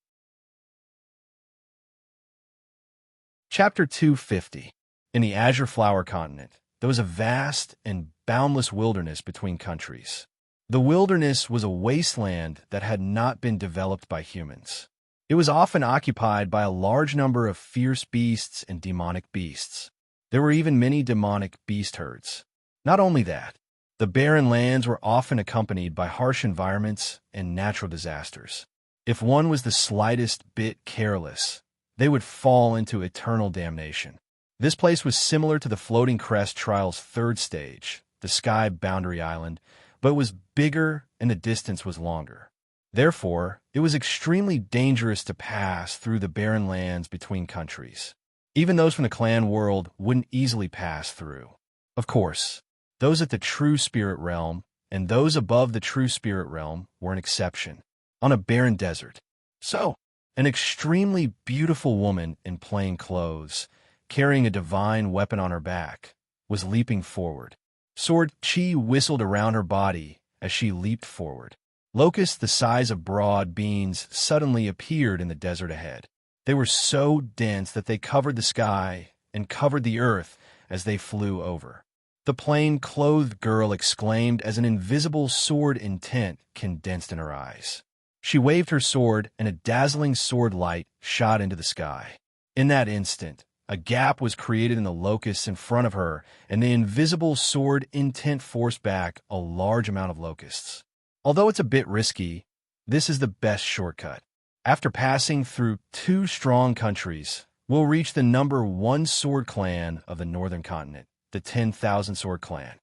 Chapter 250. In the Azure Flower Continent, there was a vast and boundless wilderness between countries. The wilderness was a wasteland that had not been developed by humans. It was often occupied by a large number of fierce beasts and demonic beasts. There were even many demonic beast herds. Not only that, the barren lands were often accompanied by harsh environments and natural disasters. If one was the slightest bit careless, they would fall into eternal damnation. This place was similar to the Floating Crest Trial's third stage, the Sky Boundary Island, but it was bigger and the distance was longer. Therefore, it was extremely dangerous to pass through the barren lands between countries. Even those from the clan world wouldn't easily pass through. Of course, those at the true spirit realm and those above the true spirit realm were an exception. On a barren desert. So, an extremely beautiful woman in plain clothes, carrying a divine weapon on her back, was leaping forward. Sword chi whistled around her body as she leaped forward. Locusts the size of broad beans suddenly appeared in the desert ahead. They were so dense that they covered the sky and covered the earth as they flew over. The plain-clothed girl exclaimed as an invisible sword intent condensed in her eyes. She waved her sword and a dazzling sword light shot into the sky. In that instant, a gap was created in the locusts in front of her, and the invisible sword intent forced back a large amount of locusts. Although it's a bit risky, this is the best shortcut. After passing through 2 strong countries, we'll reach the number 1 sword clan of the northern continent, the 10,000 Sword Clan.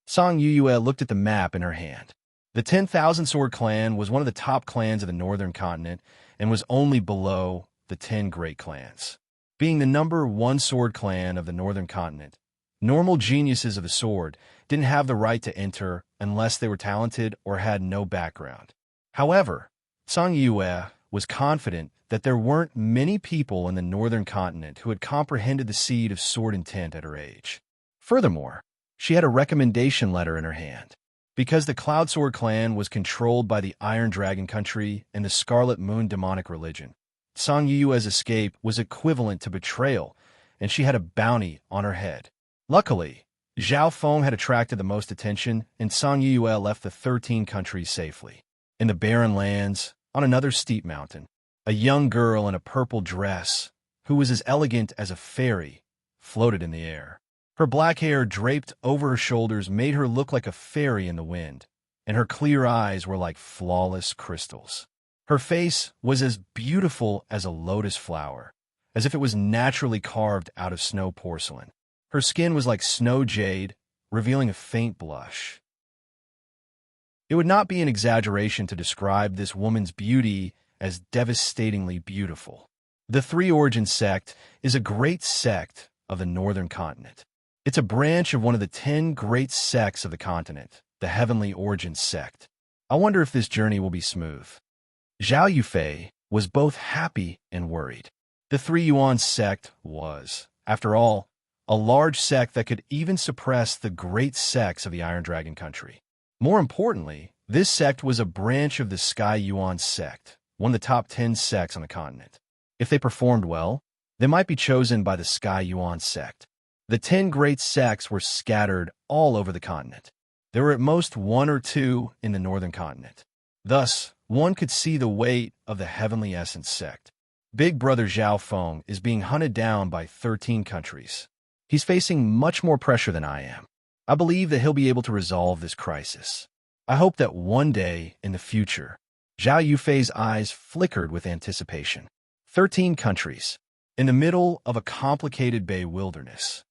Cang Yuyue looked at the map in her hand. The 10,000 Sword Clan was one of the top clans of the northern continent and was only below the 10 great clans. Being the number 1 sword clan of the northern continent, normal geniuses of the sword didn't have the right to enter unless they were talented or had no background. However, Cang Yue was confident that there weren't many people in the northern continent who had comprehended the seed of sword intent at her age. Furthermore, she had a recommendation letter in her hand. Because the Cloud Sword Clan was controlled by the Iron Dragon Country and the Scarlet Moon demonic religion, Cang Yue's escape was equivalent to betrayal, and she had a bounty on her head. Luckily, Zhao Feng had attracted the most attention, and Cang Yue left the 13 countries safely. In the barren lands, on another steep mountain, a young girl in a purple dress, who was as elegant as a fairy, floated in the air. Her black hair draped over her shoulders made her look like a fairy in the wind, and her clear eyes were like flawless crystals. Her face was as beautiful as a lotus flower, as if it was naturally carved out of snow porcelain. Her skin was like snow jade, revealing a faint blush. It would not be an exaggeration to describe this woman's beauty as devastatingly beautiful. The Three Origins sect is a great sect of the northern continent. It's a branch of one of the 10 great sects of the continent, the Heavenly Origins sect. I wonder if this journey will be smooth. Zhao Yufei was both happy and worried. The Three Yuan sect was, after all, a large sect that could even suppress the great sects of the Iron Dragon country. More importantly, this sect was a branch of the Sky Yuan sect, one of the top 10 sects on the continent. If they performed well, they might be chosen by the Sky Yuan sect. The 10 great sects were scattered all over the continent. There were at most 1 or 2 in the northern continent. Thus, one could see the weight of the Heavenly Essence sect. Big Brother Zhao Feng is being hunted down by 13 countries. He's facing much more pressure than I am. I believe that he'll be able to resolve this crisis. I hope that one day in the future, Zhao Yufei's eyes flickered with anticipation. 13 countries, in the middle of a complicated bay wilderness.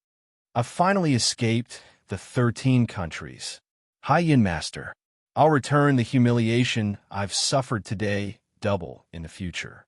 I've finally escaped the 13 countries. Hai Yin Master, I'll return the humiliation I've suffered today double in the future.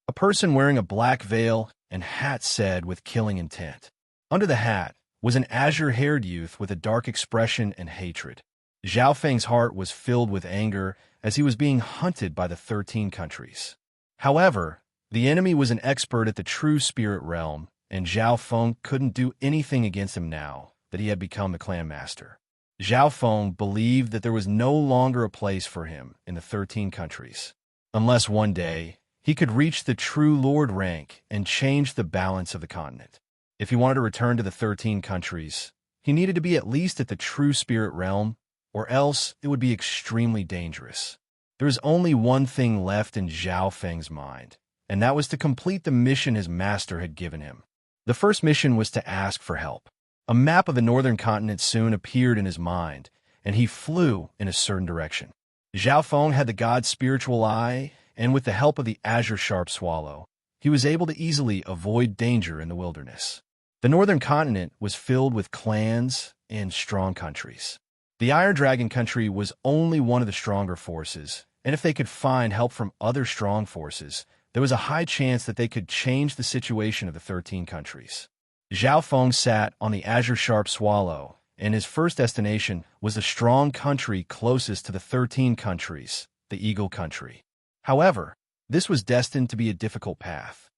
A person wearing a black veil and hat said with killing intent. Under the hat was an azure-haired youth with a dark expression and hatred. Zhao Feng's heart was filled with anger as he was being hunted by the 13 countries. However, the enemy was an expert at the true spirit realm, and Zhao Feng couldn't do anything against him now that he had become the clan master. Zhao Feng believed that there was no longer a place for him in the 13 countries, unless one day he could reach the true lord rank and change the balance of the continent. If he wanted to return to the 13 countries, he needed to be at least at the true spirit realm, or else it would be extremely dangerous. There was only one thing left in Zhao Feng's mind, and that was to complete the mission his master had given him. The first mission was to ask for help. A map of the northern continent soon appeared in his mind, and he flew in a certain direction. Zhao Feng had the god's spiritual eye, and with the help of the azure sharp swallow, he was able to easily avoid danger in the wilderness. The northern continent was filled with clans and strong countries. The Iron Dragon country was only one of the stronger forces, and if they could find help from other strong forces, there was a high chance that they could change the situation of the 13 countries. Zhao Feng sat on the azure sharp swallow, and his first destination was the strong country closest to the 13 countries, the Eagle country. However, this was destined to be a difficult path.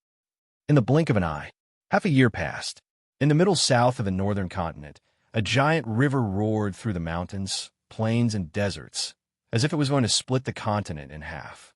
In the blink of an eye, half a year passed. In the middle south of the northern continent, a giant river roared through the mountains, plains, and deserts, as if it was going to split the continent in half.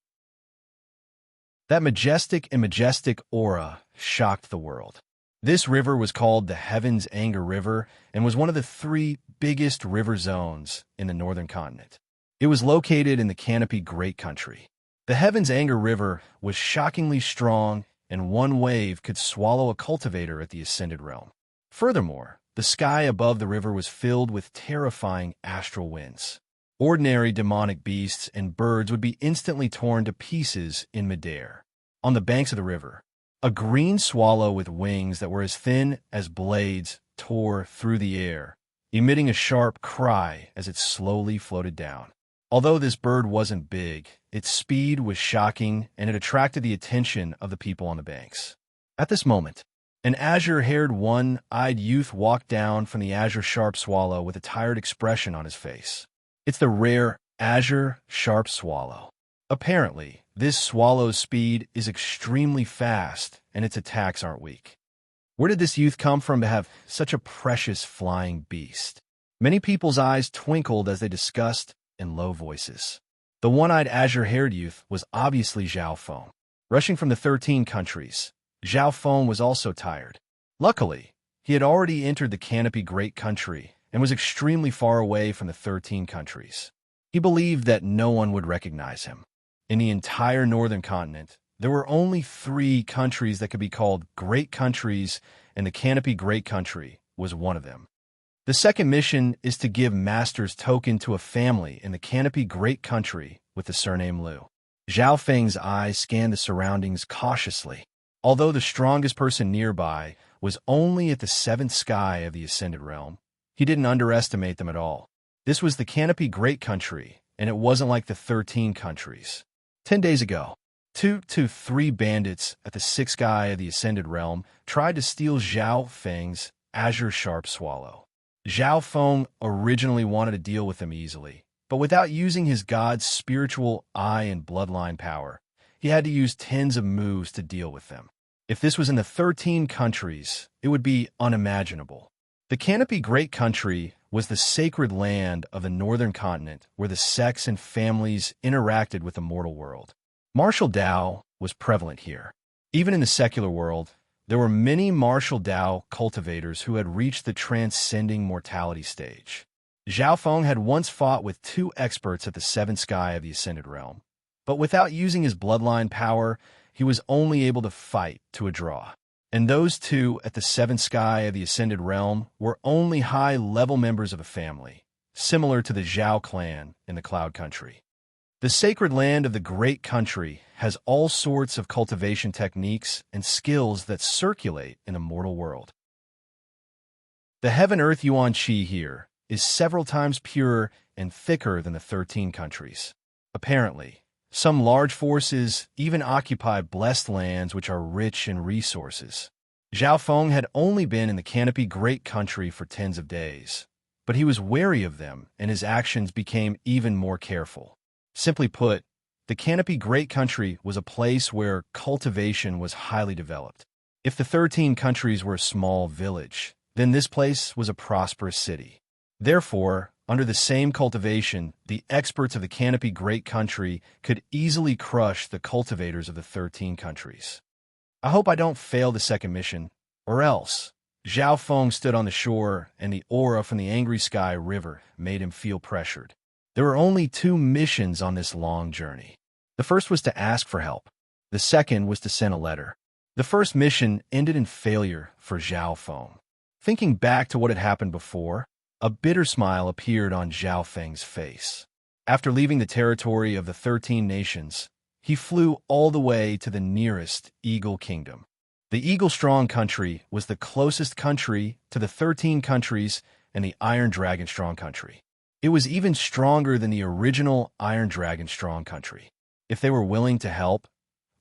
That majestic aura shocked the world. This river was called the Heaven's Anger River and was one of the 3 biggest river zones in the northern continent. It was located in the Canopy Great Country. The Heaven's Anger River was shockingly strong, and one wave could swallow a cultivator at the Ascended Realm. Furthermore, the sky above the river was filled with terrifying astral winds. Ordinary demonic beasts and birds would be instantly torn to pieces in midair. On the banks of the river, a green swallow with wings that were as thin as blades tore through the air, emitting a sharp cry as it slowly floated down. Although this bird wasn't big, its speed was shocking and it attracted the attention of the people on the banks. At this moment, an azure-haired, one-eyed youth walked down from the azure sharp swallow with a tired expression on his face. It's the rare azure sharp swallow. Apparently, this swallow's speed is extremely fast and its attacks aren't weak. Where did this youth come from to have such a precious flying beast? Many people's eyes twinkled as they discussed in low voices. The one-eyed azure-haired youth was obviously Zhao Feng. Rushing from the 13 countries, Zhao Feng was also tired. Luckily, he had already entered the Canopy Great Country and was extremely far away from the 13 countries. He believed that no one would recognize him. In the entire northern continent, there were only 3 countries that could be called great countries, and the Canopy Great Country was one of them. The second mission is to give Master's token to a family in the Canopy Great Country with the surname Liu. Zhao Feng's eyes scanned the surroundings cautiously. Although the strongest person nearby was only at the seventh sky of the Ascended Realm, he didn't underestimate them at all. This was the Canopy Great Country, and it wasn't like the 13 countries. 10 days ago, 2 to 3 bandits at the sixth sky of the Ascended Realm tried to steal Zhao Feng's Azure Sharp Swallow. Zhao Feng originally wanted to deal with them easily, but without using his god's spiritual eye and bloodline power, he had to use tens of moves to deal with them. If this was in the 13 countries, it would be unimaginable. The Canopy Great Country was the sacred land of the northern continent where the sects and families interacted with the mortal world. Martial Dao was prevalent here. Even in the secular world, there were many martial Dao cultivators who had reached the transcending mortality stage. Zhao Feng had once fought with 2 experts at the seventh sky of the Ascended Realm, but without using his bloodline power, he was only able to fight to a draw. And those 2 at the seventh sky of the Ascended Realm were only high-level members of a family, similar to the Zhao clan in the Cloud Country. The sacred land of the Great Country has all sorts of cultivation techniques and skills that circulate in the mortal world. The Heaven-Earth Yuan Qi here is several times purer and thicker than the 13 countries. Apparently, some large forces even occupy blessed lands which are rich in resources. Zhao Feng had only been in the Canopy Great Country for tens of days, but he was wary of them and his actions became even more careful. Simply put, the Canopy Great Country was a place where cultivation was highly developed. If the 13 countries were a small village, then this place was a prosperous city. Therefore, under the same cultivation, the experts of the Canopy Great Country could easily crush the cultivators of the 13 countries. I hope I don't fail the second mission, or else. Zhao Feng stood on the shore, and the aura from the Angry Sky River made him feel pressured. There were only 2 missions on this long journey. The first was to ask for help. The second was to send a letter. The first mission ended in failure for Zhao Feng. Thinking back to what had happened before, a bitter smile appeared on Zhao Feng's face. After leaving the territory of the 13 nations, he flew all the way to the nearest Eagle Kingdom. The Eagle Strong Country was the closest country to the 13 countries and the Iron Dragon Strong Country. It was even stronger than the original Iron Dragon Strong Country. If they were willing to help,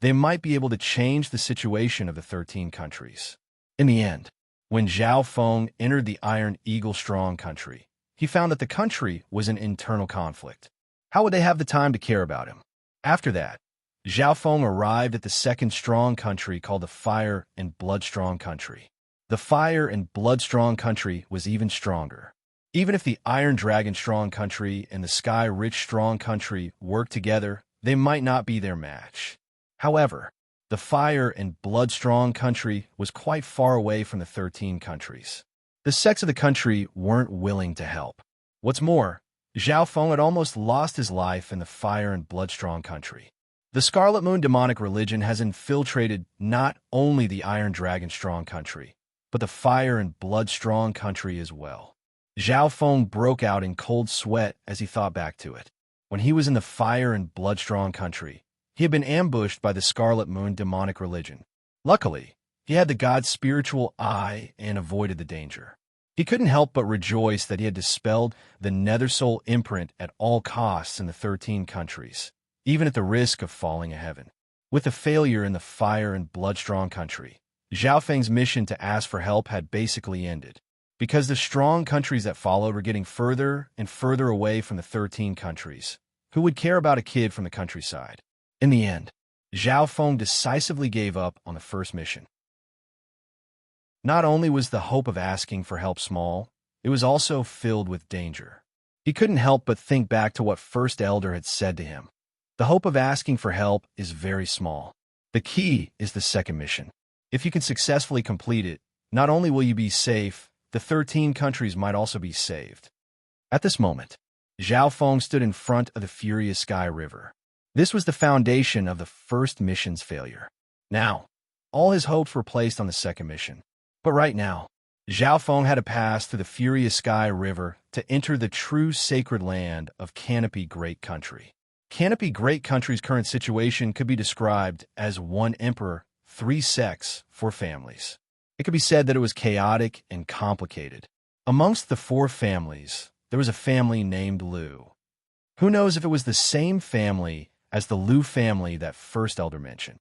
they might be able to change the situation of the 13 countries. In the end, when Zhao Feng entered the Iron Eagle Strong Country, he found that the country was in internal conflict. How would they have the time to care about him? After that, Zhao Feng arrived at the second strong country called the Fire and Blood Strong Country. The Fire and Blood Strong Country was even stronger. Even if the Iron Dragon Strong Country and the Sky Rich Strong Country worked together, they might not be their match. However, the Fire and Blood Strong Country was quite far away from the 13 countries. The sects of the country weren't willing to help. What's more, Zhao Feng had almost lost his life in the Fire and Blood Strong Country. The Scarlet Moon demonic religion has infiltrated not only the Iron Dragon Strong Country, but the Fire and Blood Strong Country as well. Zhao Feng broke out in cold sweat as he thought back to it. When he was in the Fire and Blood Strong Country, he had been ambushed by the Scarlet Moon demonic religion. Luckily, he had the god's spiritual eye and avoided the danger. He couldn't help but rejoice that he had dispelled the Nether Soul imprint at all costs in the 13 countries, even at the risk of falling a heaven. With the failure in the Fire and Blood Strong Country, Zhao Feng's mission to ask for help had basically ended. Because the strong countries that followed were getting further and further away from the 13 countries, who would care about a kid from the countryside? In the end, Zhao Feng decisively gave up on the first mission. Not only was the hope of asking for help small, it was also filled with danger. He couldn't help but think back to what First Elder had said to him. The hope of asking for help is very small. The key is the second mission. If you can successfully complete it, not only will you be safe, the 13 countries might also be saved. At this moment, Zhao Feng stood in front of the furious Sky River. This was the foundation of the first mission's failure. Now, all his hopes were placed on the second mission. But right now, Zhao Feng had to pass through the Furious Sky River to enter the true sacred land of Canopy Great Country. Canopy Great Country's current situation could be described as one emperor, three sects, four families. It could be said that it was chaotic and complicated. Amongst the four families, there was a family named Liu. Who knows if it was the same family as the Liu family that first elder mentioned.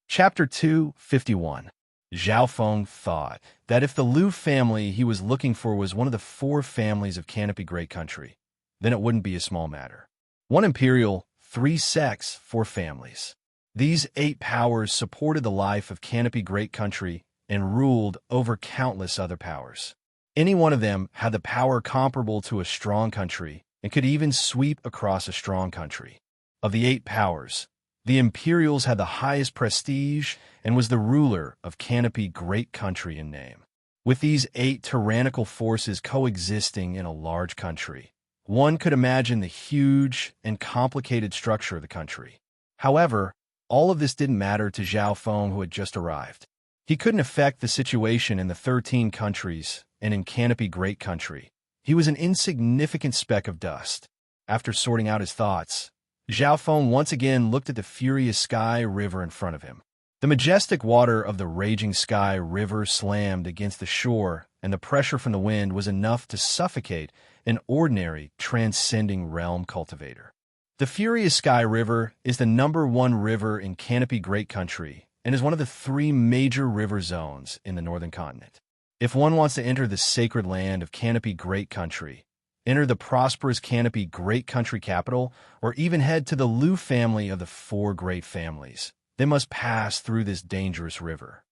Chapter 251. Zhao Feng thought that if the Liu family he was looking for was one of the four families of Canopy Great Country, then it wouldn't be a small matter. One imperial, three sects, four families. These 8 powers supported the life of Canopy Great Country and ruled over countless other powers. Any one of them had the power comparable to a strong country and could even sweep across a strong country. Of the 8 powers, the Imperials had the highest prestige and was the ruler of Canopy Great Country in name. With these 8 tyrannical forces coexisting in a large country, one could imagine the huge and complicated structure of the country. However, all of this didn't matter to Zhao Feng, who had just arrived. He couldn't affect the situation in the 13 countries and in Canopy Great Country. He was an insignificant speck of dust. After sorting out his thoughts, Zhao Feng once again looked at the Furious Sky River in front of him. The majestic water of the raging Sky River slammed against the shore, and the pressure from the wind was enough to suffocate an ordinary, transcending realm cultivator. The Furious Sky River is the #1 river in Canopy Great Country and is one of the 3 major river zones in the northern continent. If one wants to enter the sacred land of Canopy Great Country, enter the prosperous Canopy Great Country capital, or even head to the Liu family of the 4 great families, they must pass through this dangerous river.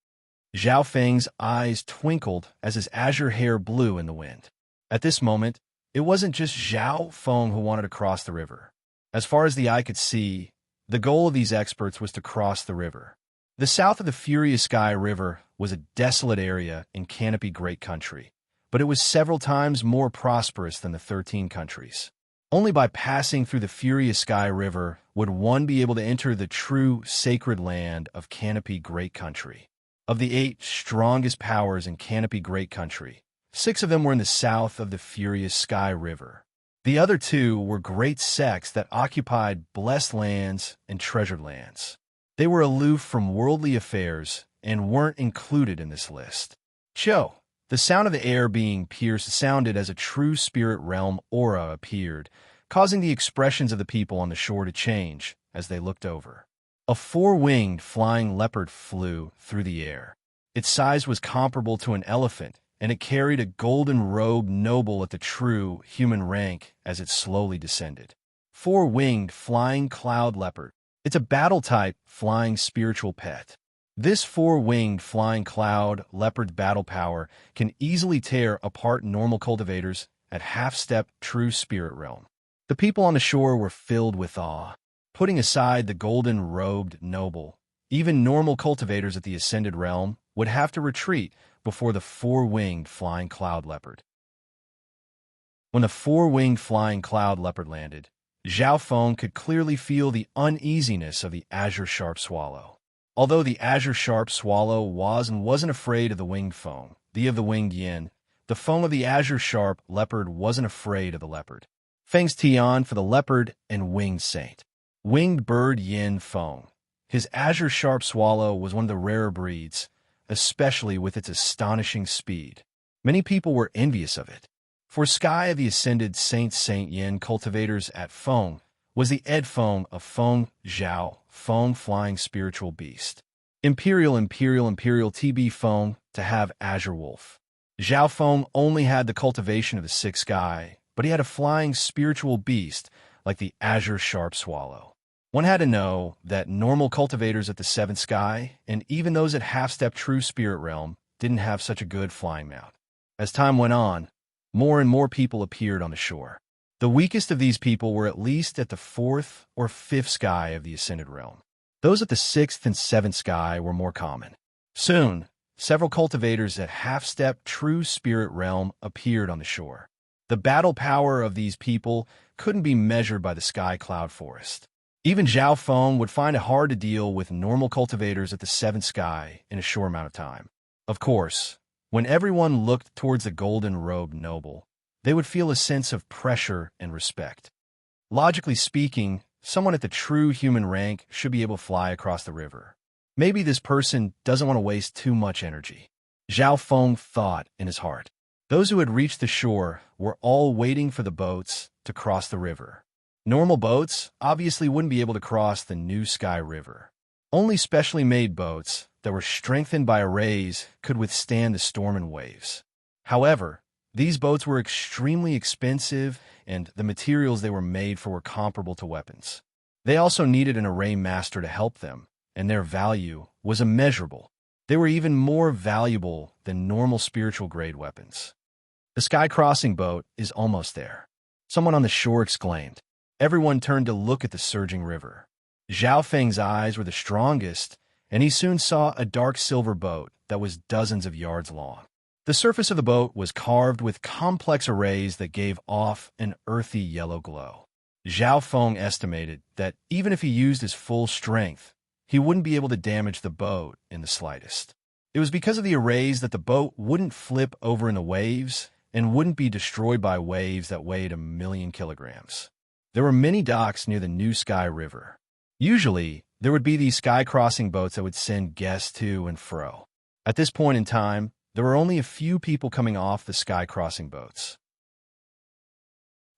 Zhao Feng's eyes twinkled as his azure hair blew in the wind. At this moment, it wasn't just Zhao Feng who wanted to cross the river. As far as the eye could see, the goal of these experts was to cross the river. The south of the Furious Sky River was a desolate area in Canopy Great Country, but it was several times more prosperous than the 13 countries. Only by passing through the Furious Sky River would one be able to enter the true sacred land of Canopy Great Country. Of the 8 strongest powers in Canopy Great Country, 6 of them were in the south of the Furious Sky River. The other 2 were great sects that occupied blessed lands and treasured lands. They were aloof from worldly affairs and weren't included in this list. Cho, the sound of the air being pierced sounded as a true spirit realm aura appeared, causing the expressions of the people on the shore to change as they looked over. A 4-winged flying leopard flew through the air. Its size was comparable to an elephant, and it carried a golden-robed noble at the true human rank as it slowly descended. 4-winged flying cloud leopard. It's a battle-type flying spiritual pet. This 4-winged flying cloud leopard battle power can easily tear apart normal cultivators at half-step true spirit realm. The people on the shore were filled with awe. Putting aside the golden-robed noble, even normal cultivators at the ascended realm would have to retreat before the 4-winged flying cloud leopard. When the 4-winged flying cloud leopard landed, Zhao Feng could clearly feel the uneasiness of the azure sharp swallow. Although the azure sharp swallow was and wasn't afraid of the winged Feng, of the winged yin, the Feng of the azure sharp leopard wasn't afraid of the leopard. Feng's Tian for the leopard and winged saint. Winged bird yin Feng. His azure sharp swallow was one of the rarer breeds, especially with its astonishing speed. Many people were envious of it. For Sky of the Ascended Saint Yin cultivators at Feng was the Ed Feng of Feng Zhao, Feng Flying Spiritual Beast. Imperial TB Feng to have Azure Wolf. Zhao Feng only had the cultivation of the 6th sky, but he had a flying spiritual beast like the Azure Sharp Swallow. One had to know that normal cultivators at the 7th sky, and even those at half-step true spirit realm, didn't have such a good flying mount. As time went on, more and more people appeared on the shore. The weakest of these people were at least at the 4th or 5th sky of the ascended realm. Those at the 6th and 7th sky were more common. Soon, several cultivators at half-step true spirit realm appeared on the shore. The battle power of these people couldn't be measured by the sky cloud forest. Even Zhao Feng would find it hard to deal with normal cultivators at the seventh sky in a short amount of time. Of course, when everyone looked towards the golden-robed noble, they would feel a sense of pressure and respect. Logically speaking, someone at the true human rank should be able to fly across the river. Maybe this person doesn't want to waste too much energy. Zhao Feng thought in his heart. Those who had reached the shore were all waiting for the boats to cross the river. Normal boats obviously wouldn't be able to cross the New Sky River. Only specially made boats that were strengthened by arrays could withstand the storm and waves. However, these boats were extremely expensive, and the materials they were made for were comparable to weapons. They also needed an array master to help them, and their value was immeasurable. They were even more valuable than normal spiritual-grade weapons. The sky-crossing boat is almost there, someone on the shore exclaimed. Everyone turned to look at the surging river. Zhao Feng's eyes were the strongest, and he soon saw a dark silver boat that was dozens of yards long. The surface of the boat was carved with complex arrays that gave off an earthy yellow glow. Zhao Feng estimated that even if he used his full strength, he wouldn't be able to damage the boat in the slightest. It was because of the arrays that the boat wouldn't flip over in the waves and wouldn't be destroyed by waves that weighed 1,000,000 kilograms. There were many docks near the New Sky River. Usually, there would be these sky-crossing boats that would send guests to and fro. At this point in time, there were only a few people coming off the sky-crossing boats.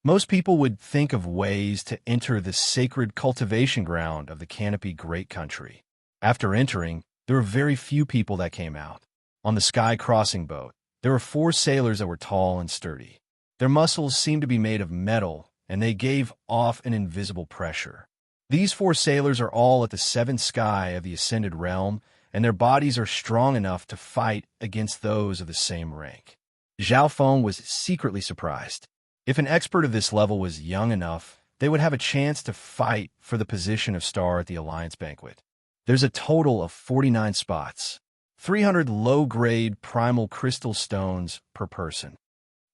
Most people would think of ways to enter the sacred cultivation ground of the Canopy Great Country. After entering, there were very few people that came out. On the sky-crossing boat, there were 4 sailors that were tall and sturdy. Their muscles seemed to be made of metal, and they gave off an invisible pressure. These 4 sailors are all at the 7th sky of the Ascended Realm, and their bodies are strong enough to fight against those of the same rank. Zhao Feng was secretly surprised. If an expert of this level was young enough, they would have a chance to fight for the position of star at the Alliance Banquet. There's a total of 49 spots, 300 low-grade primal crystal stones per person.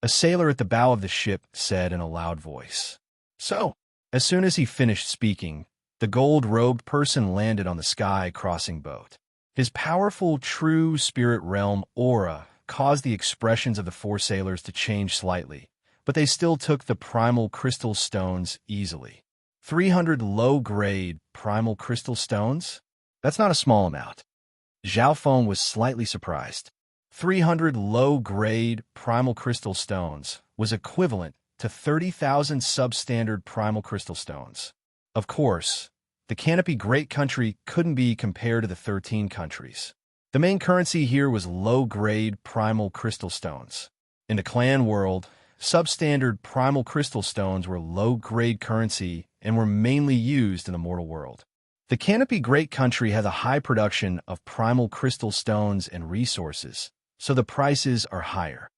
A sailor at the bow of the ship said in a loud voice. So, as soon as he finished speaking, the gold-robed person landed on the sky-crossing boat. His powerful true spirit realm aura caused the expressions of the 4 sailors to change slightly, but they still took the primal crystal stones easily. 300 low-grade primal crystal stones? That's not a small amount. Zhao Feng was slightly surprised. 300 low-grade primal crystal stones was equivalent to 30,000 substandard primal crystal stones. Of course, the Canopy Great Country couldn't be compared to the 13 countries. The main currency here was low-grade primal crystal stones. In the clan world, substandard primal crystal stones were low-grade currency and were mainly used in the mortal world. The Canopy Great Country has a high production of primal crystal stones and resources, so the prices are higher.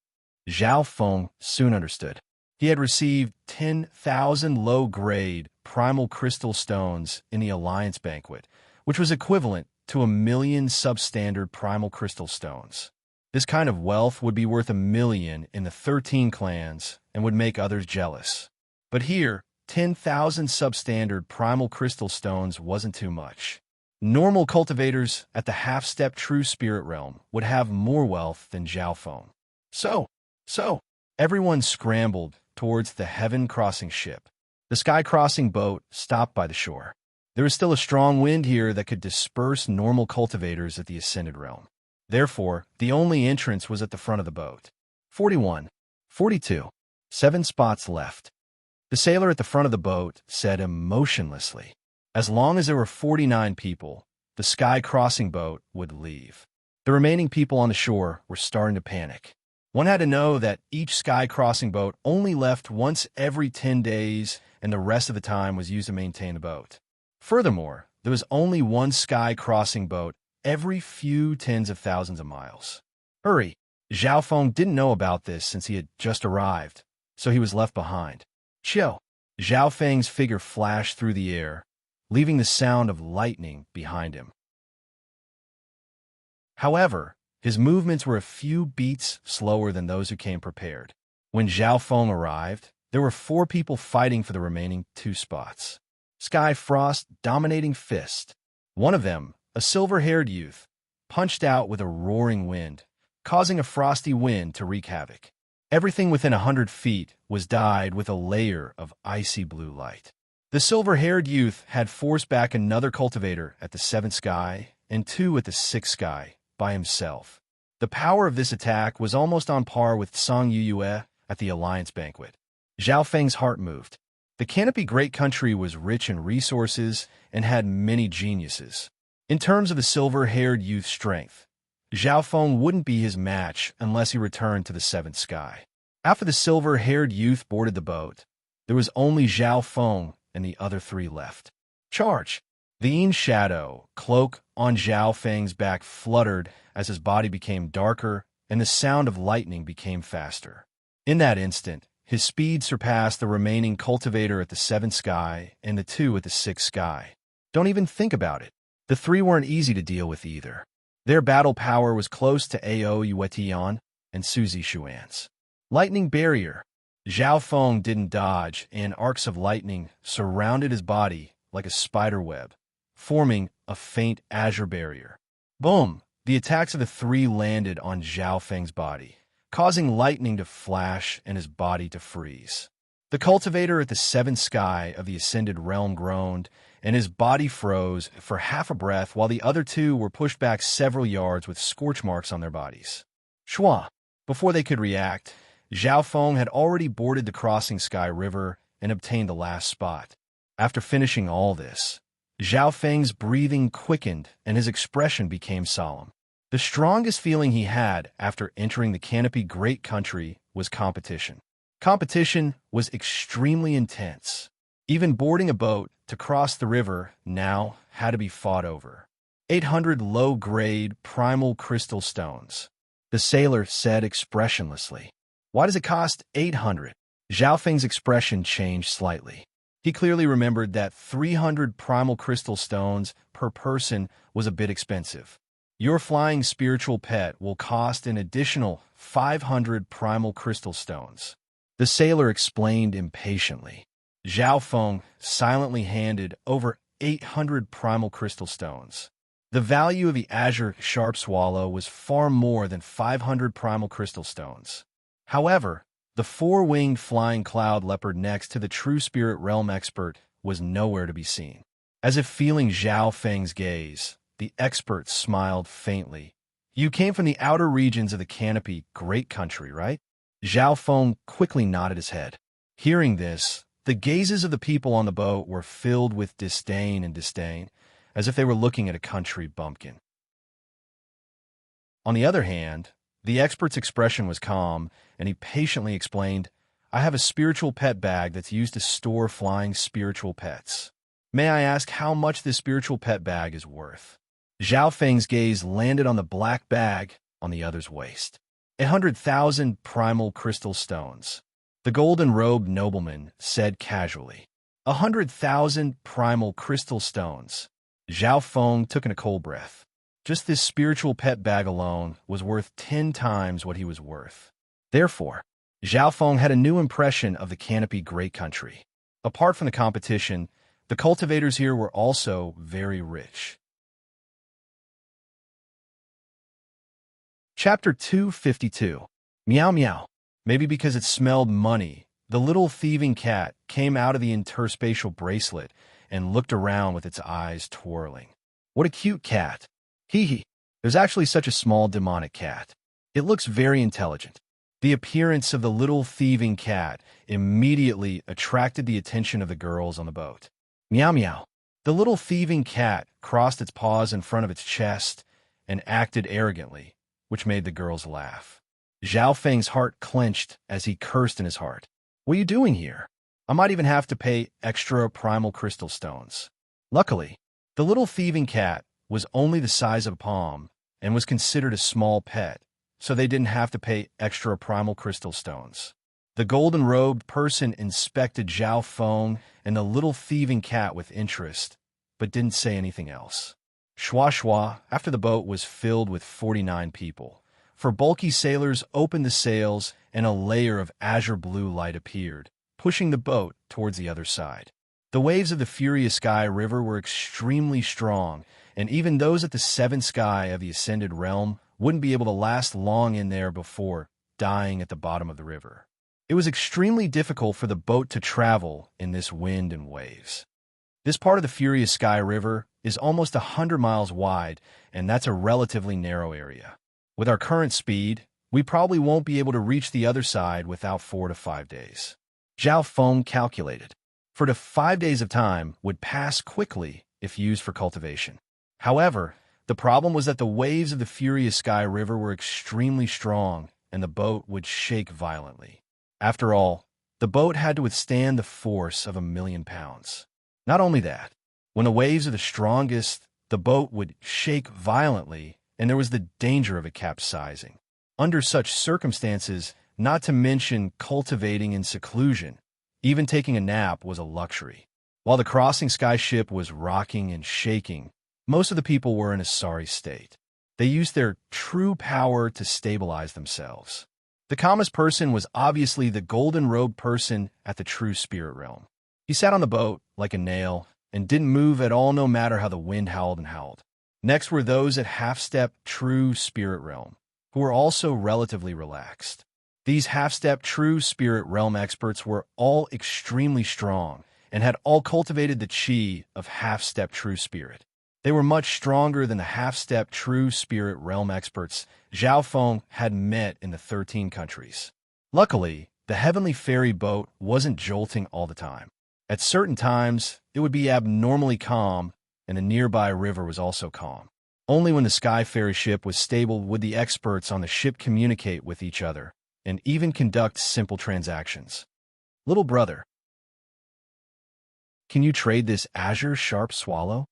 Zhao Feng soon understood. He had received 10,000 low-grade primal crystal stones in the Alliance Banquet, which was equivalent to 1,000,000 substandard primal crystal stones. This kind of wealth would be worth 1,000,000 in the 13 clans and would make others jealous. But here, 10,000 substandard primal crystal stones wasn't too much. Normal cultivators at the half-step true spirit realm would have more wealth than Zhao Feng. So, everyone scrambled towards the heaven-crossing ship. The sky-crossing boat stopped by the shore. There was still a strong wind here that could disperse normal cultivators at the Ascended Realm. Therefore, the only entrance was at the front of the boat. 41, 42, 7 spots left. The sailor at the front of the boat said emotionlessly, as long as there were 49 people, the sky-crossing boat would leave. The remaining people on the shore were starting to panic. One had to know that each sky-crossing boat only left once every 10 days, and the rest of the time was used to maintain the boat. Furthermore, there was only one sky-crossing boat every few tens of thousands of miles. Hurry! Zhao Feng didn't know about this since he had just arrived, so he was left behind. Chill! Zhao Feng's figure flashed through the air, leaving the sound of lightning behind him. However, his movements were a few beats slower than those who came prepared. When Zhao Feng arrived, there were 4 people fighting for the remaining 2 spots. sky frost dominating fist. One of them, a silver-haired youth, punched out with a roaring wind, causing a frosty wind to wreak havoc. Everything within 100 feet was dyed with a layer of icy blue light. The silver-haired youth had forced back another cultivator at the 7th sky and 2 at the 6th sky by himself. The power of this attack was almost on par with Song Yuyue at the Alliance banquet. Zhao Feng's heart moved. The Canopy Great Country was rich in resources and had many geniuses. In terms of the silver-haired youth's strength, Zhao Feng wouldn't be his match unless he returned to the 7th sky. After the silver-haired youth boarded the boat, there was only Zhao Feng and the other 3 left. Charge! The Yin shadow cloak on Zhao Feng's back fluttered as his body became darker and the sound of lightning became faster. In that instant, his speed surpassed the remaining cultivator at the 7th sky and the 2 at the 6th sky. Don't even think about it. The 3 weren't easy to deal with either. Their battle power was close to Ao Yuetian and Suzy Xuan's. Lightning barrier. Zhao Feng didn't dodge, and arcs of lightning surrounded his body like a spider web, forming a faint azure barrier. Boom! The attacks of the 3 landed on Zhao Feng's body, causing lightning to flash and his body to freeze. The cultivator at the 7th sky of the Ascended Realm groaned, and his body froze for half a breath while the other 2 were pushed back several yards with scorch marks on their bodies. Shua! Before they could react, Zhao Feng had already boarded the crossing sky river and obtained the last spot. After finishing all this, Zhao Feng's breathing quickened and his expression became solemn. The strongest feeling he had after entering the Canopy Great Country was competition. Competition was extremely intense. Even boarding a boat to cross the river now had to be fought over. 800 low-grade primal crystal stones. The sailor said expressionlessly. Why does it cost 800? Zhao Feng's expression changed slightly. He clearly remembered that 300 primal crystal stones per person was a bit expensive. Your flying spiritual pet will cost an additional 500 primal crystal stones. The sailor explained impatiently. Zhao Feng silently handed over 800 primal crystal stones. The value of the azure sharp swallow was far more than 500 primal crystal stones. However, the 4-winged flying cloud leopard next to the true spirit realm expert was nowhere to be seen. As if feeling Zhao Feng's gaze, the expert smiled faintly. You came from the outer regions of the Canopy Great Country, right? Zhao Feng quickly nodded his head. Hearing this, the gazes of the people on the boat were filled with disdain, as if they were looking at a country bumpkin. On the other hand, the expert's expression was calm, and he patiently explained, I have a spiritual pet bag that's used to store flying spiritual pets. May I ask how much this spiritual pet bag is worth? Zhao Feng's gaze landed on the black bag on the other's waist. 100,000 primal crystal stones. The golden-robed nobleman said casually. 100,000 primal crystal stones. Zhao Feng took in a cold breath. Just this spiritual pet bag alone was worth 10 times what he was worth. Therefore, Zhao Feng had a new impression of the Canopy Great Country. Apart from the competition, the cultivators here were also very rich. Chapter 252. Meow Meow. Maybe because it smelled money, the little thieving cat came out of the interspatial bracelet and looked around with its eyes twirling. What a cute cat. Hee hee. There's actually such a small demonic cat. It looks very intelligent. The appearance of the little thieving cat immediately attracted the attention of the girls on the boat. Meow Meow. The little thieving cat crossed its paws in front of its chest and acted arrogantly, which made the girls laugh. Zhao Feng's heart clenched as he cursed in his heart. What are you doing here? I might even have to pay extra primal crystal stones. Luckily, the little thieving cat was only the size of a palm and was considered a small pet, so they didn't have to pay extra primal crystal stones. The golden-robed person inspected Zhao Feng and the little thieving cat with interest, but didn't say anything else. Shua shua, after the boat was filled with 49 people. For bulky sailors opened the sails and a layer of azure blue light appeared, pushing the boat towards the other side. The waves of the Furious Sky River were extremely strong, and even those at the seventh sky of the Ascended Realm wouldn't be able to last long in there before dying at the bottom of the river. It was extremely difficult for the boat to travel in this wind and waves. This part of the Furious Sky River is almost 100 miles wide, and that's a relatively narrow area. With our current speed, we probably won't be able to reach the other side without 4 to 5 days. Zhao Feng calculated. 4 to 5 days of time would pass quickly if used for cultivation. However, the problem was that the waves of the Furious Sky River were extremely strong, and the boat would shake violently. After all, the boat had to withstand the force of 1,000,000 pounds. Not only that, when the waves are the strongest, the boat would shake violently, and there was the danger of it capsizing. Under such circumstances, not to mention cultivating in seclusion, even taking a nap was a luxury. While the crossing sky ship was rocking and shaking, most of the people were in a sorry state. They used their true power to stabilize themselves. The calmest person was obviously the golden-robed person at the true spirit realm. He sat on the boat like a nail and didn't move at all no matter how the wind howled and howled. Next were those at half-step true spirit realm, who were also relatively relaxed. These half-step true spirit realm experts were all extremely strong and had all cultivated the chi of half-step true spirit. They were much stronger than the half-step true spirit realm experts Zhao Feng had met in the 13 countries. Luckily, the heavenly ferry boat wasn't jolting all the time. At certain times, it would be abnormally calm, and the nearby river was also calm. Only when the sky ferry ship was stable would the experts on the ship communicate with each other and even conduct simple transactions. Little brother, can you trade this azure sharp swallow?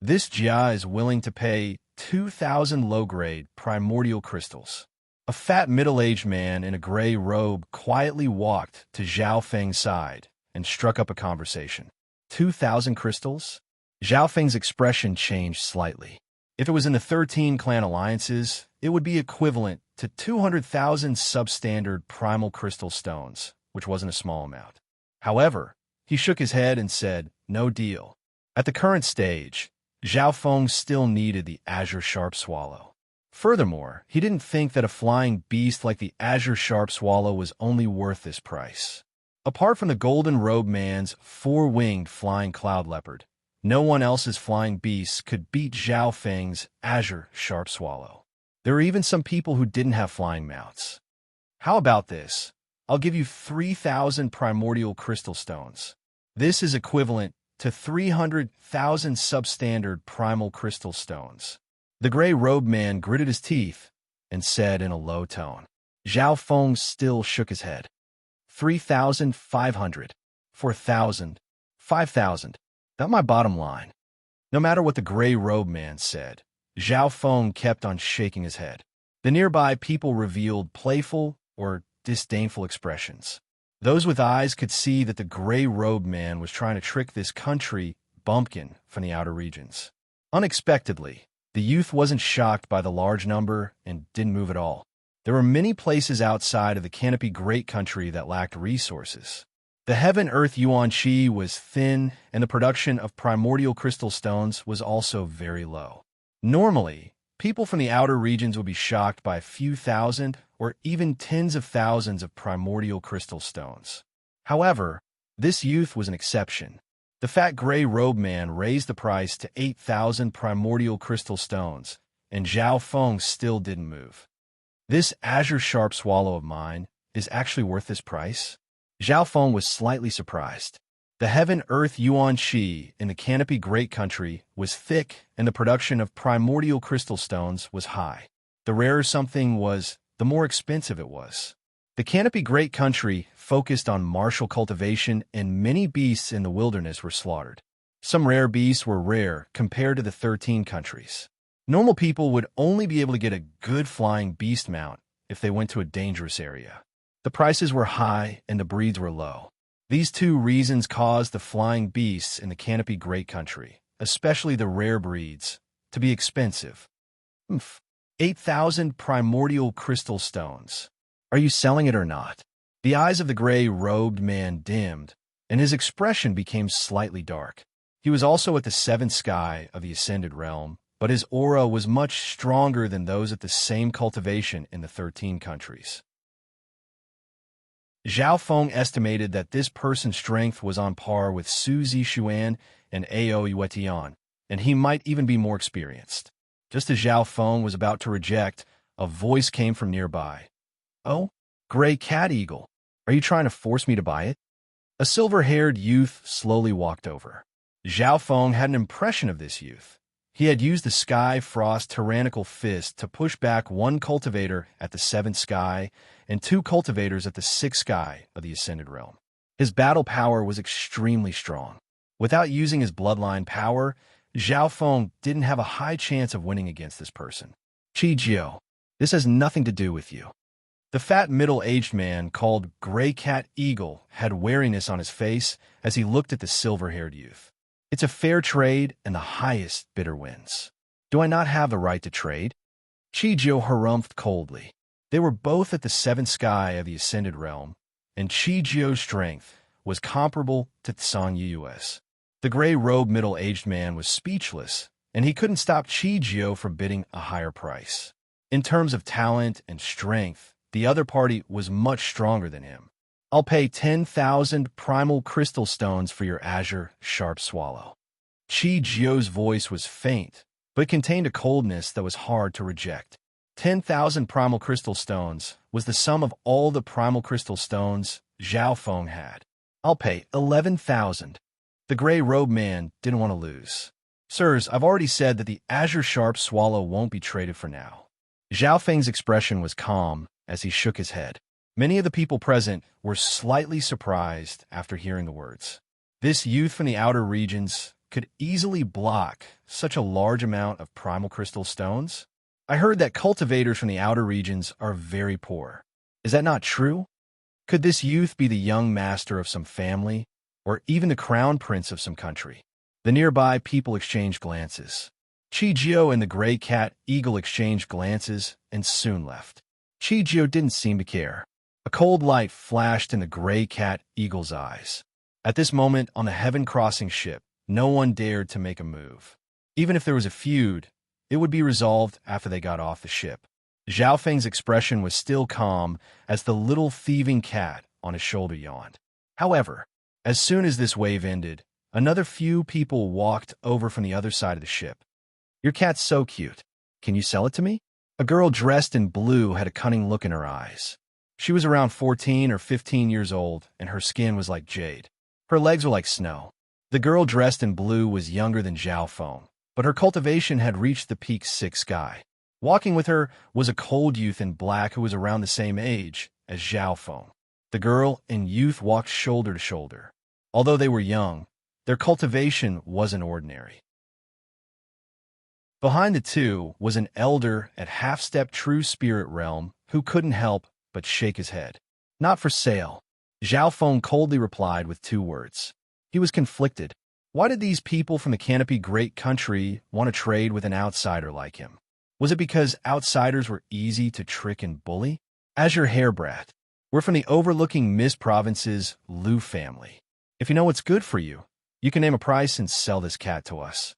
This Jia is willing to pay 2,000 low-grade primordial crystals. A fat middle-aged man in a gray robe quietly walked to Zhao Feng's side and struck up a conversation. 2,000 crystals? Zhao Feng's expression changed slightly. If it was in the 13 clan alliances, it would be equivalent to 200,000 substandard primal crystal stones, which wasn't a small amount. However, he shook his head and said, no deal. At the current stage, Zhao Feng still needed the azure sharp swallow. Furthermore, he didn't think that a flying beast like the azure sharp swallow was only worth this price. Apart from the golden robe man's four-winged flying cloud leopard, no one else's flying beasts could beat Zhao Feng's azure sharp swallow. There were even some people who didn't have flying mounts. How about this? I'll give you 3,000 primordial crystal stones. This is equivalent to 300,000 substandard primal crystal stones. The gray-robed man gritted his teeth and said in a low tone. Zhao Feng still shook his head. 3,500, 4,000, 5,000. That's my bottom line. No matter what the gray-robed man said, Zhao Feng kept on shaking his head. The nearby people revealed playful or disdainful expressions. Those with eyes could see that the gray-robed man was trying to trick this country bumpkin from the outer regions. Unexpectedly, the youth wasn't shocked by the large number and didn't move at all. There were many places outside of the Canopy Great Country that lacked resources. The heaven-earth yuan qi was thin, and the production of primordial crystal stones was also very low. Normally, people from the outer regions would be shocked by a few thousand or even tens of thousands of primordial crystal stones. However, this youth was an exception. The fat gray-robed man raised the price to 8,000 primordial crystal stones, and Zhao Feng still didn't move. This azure sharp swallow of mine is actually worth this price? Zhao Feng was slightly surprised. The heaven-earth yuan qi in the Canopy Great Country was thick, and the production of primordial crystal stones was high. The rarer something was, the more expensive it was. The Canopy Great Country focused on martial cultivation, and many beasts in the wilderness were slaughtered. Some rare beasts were rare compared to the 13 countries. Normal people would only be able to get a good flying beast mount if they went to a dangerous area. The prices were high and the breeds were low. These two reasons caused the flying beasts in the Canopy Great Country, especially the rare breeds, to be expensive. 8,000 primordial crystal stones. Are you selling it or not? The eyes of the gray-robed man dimmed, and his expression became slightly dark. He was also at the seventh sky of the ascended realm, but his aura was much stronger than those at the same cultivation in the 13 countries. Zhao Feng estimated that this person's strength was on par with Su Zixuan and Ao Yuetian, and he might even be more experienced. Just as Zhao Feng was about to reject, a voice came from nearby. "Oh, gray cat eagle, are you trying to force me to buy it?" A silver-haired youth slowly walked over. Zhao Feng had an impression of this youth. He had used the Sky Frost tyrannical fist to push back one cultivator at the seventh sky and two cultivators at the sixth sky of the Ascended Realm. His battle power was extremely strong. Without using his bloodline power, Zhao Feng didn't have a high chance of winning against this person. "Qi Jiu, this has nothing to do with you." The fat middle-aged man called Gray Cat Eagle had wariness on his face as he looked at the silver-haired youth. "It's a fair trade, and the highest bidder wins. Do I not have the right to trade?" Qi Jiu harumphed coldly. They were both at the seventh sky of the Ascended Realm, and Qi Jiu's strength was comparable to Tsang Yu's. The gray-robed middle-aged man was speechless, and he couldn't stop Qi Jiu from bidding a higher price. In terms of talent and strength, the other party was much stronger than him. "I'll pay 10,000 primal crystal stones for your azure sharp swallow." Qi Jiu's voice was faint, but contained a coldness that was hard to reject. 10,000 primal crystal stones was the sum of all the primal crystal stones Zhao Feng had. "I'll pay 11,000. The gray-robed man didn't want to lose. "Sirs, I've already said that the azure sharp swallow won't be traded for now." Zhao Feng's expression was calm as he shook his head. Many of the people present were slightly surprised after hearing the words. This youth from the outer regions could easily block such a large amount of primal crystal stones. "I heard that cultivators from the outer regions are very poor. Is that not true? Could this youth be the young master of some family, or even the crown prince of some country?" The nearby people exchanged glances. Qi Jiu and the gray cat eagle exchanged glances and soon left. Qi Jiu didn't seem to care. A cold light flashed in the gray cat eagle's eyes. At this moment on the heaven-crossing ship, no one dared to make a move. Even if there was a feud, it would be resolved after they got off the ship. Zhao Feng's expression was still calm as the little thieving cat on his shoulder yawned. However, as soon as this wave ended, another few people walked over from the other side of the ship. "Your cat's so cute. Can you sell it to me?" A girl dressed in blue had a cunning look in her eyes. She was around 14 or 15 years old, and her skin was like jade. Her legs were like snow. The girl dressed in blue was younger than Zhao Feng, but her cultivation had reached the peak's sixth sky. Walking with her was a cold youth in black who was around the same age as Zhao Feng. The girl and youth walked shoulder to shoulder. Although they were young, their cultivation wasn't ordinary. Behind the two was an elder at half-step true spirit realm who couldn't help but shake his head. "Not for sale," Zhao Feng coldly replied with 2 words. He was conflicted. Why did these people from the Canopy Great Country want to trade with an outsider like him? Was it because outsiders were easy to trick and bully? "Azure Hairbrat, we're from the overlooking Mist Province's Lu family. If you know what's good for you, you can name a price and sell this cat to us."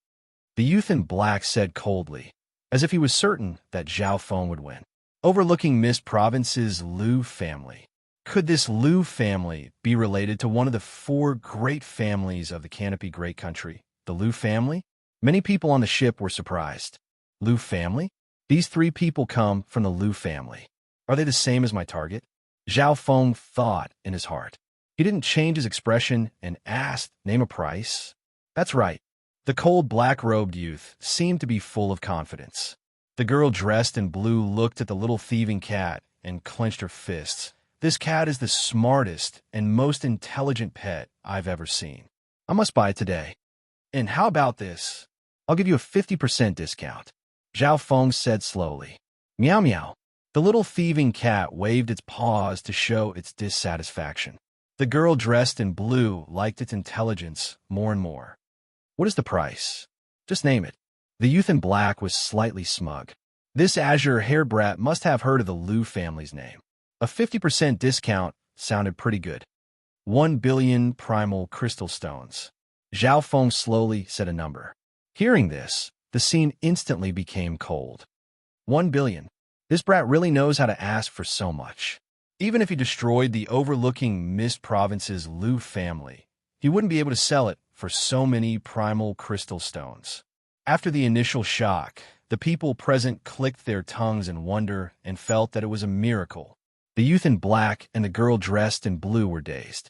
The youth in black said coldly, as if he was certain that Zhao Feng would win. Overlooking Mist Province's Lu family. Could this Lu family be related to one of the 4 great families of the Canopy Great Country, the Lu family? Many people on the ship were surprised. Lu family? These 3 people come from the Lu family. Are they the same as my target? Zhao Feng thought in his heart. He didn't change his expression and asked, "Name a price?" "That's right." The cold black-robed youth seemed to be full of confidence. The girl dressed in blue looked at the little thieving cat and clenched her fists. "This cat is the smartest and most intelligent pet I've ever seen. I must buy it today. And how about this? I'll give you a 50% discount." Zhao Feng said slowly. "Meow meow." The little thieving cat waved its paws to show its dissatisfaction. The girl dressed in blue liked its intelligence more and more. "What is the price? Just name it." The youth in black was slightly smug. This Azure Hairbrat must have heard of the Lu family's name. A 50% discount sounded pretty good. 1 billion primal crystal stones. Zhao Feng slowly said a number. Hearing this, the scene instantly became cold. 1 billion. This brat really knows how to ask for so much. Even if he destroyed the overlooking Mist Province's Lu family, he wouldn't be able to sell it for so many primal crystal stones. After the initial shock, the people present clicked their tongues in wonder and felt that it was a miracle. The youth in black and the girl dressed in blue were dazed.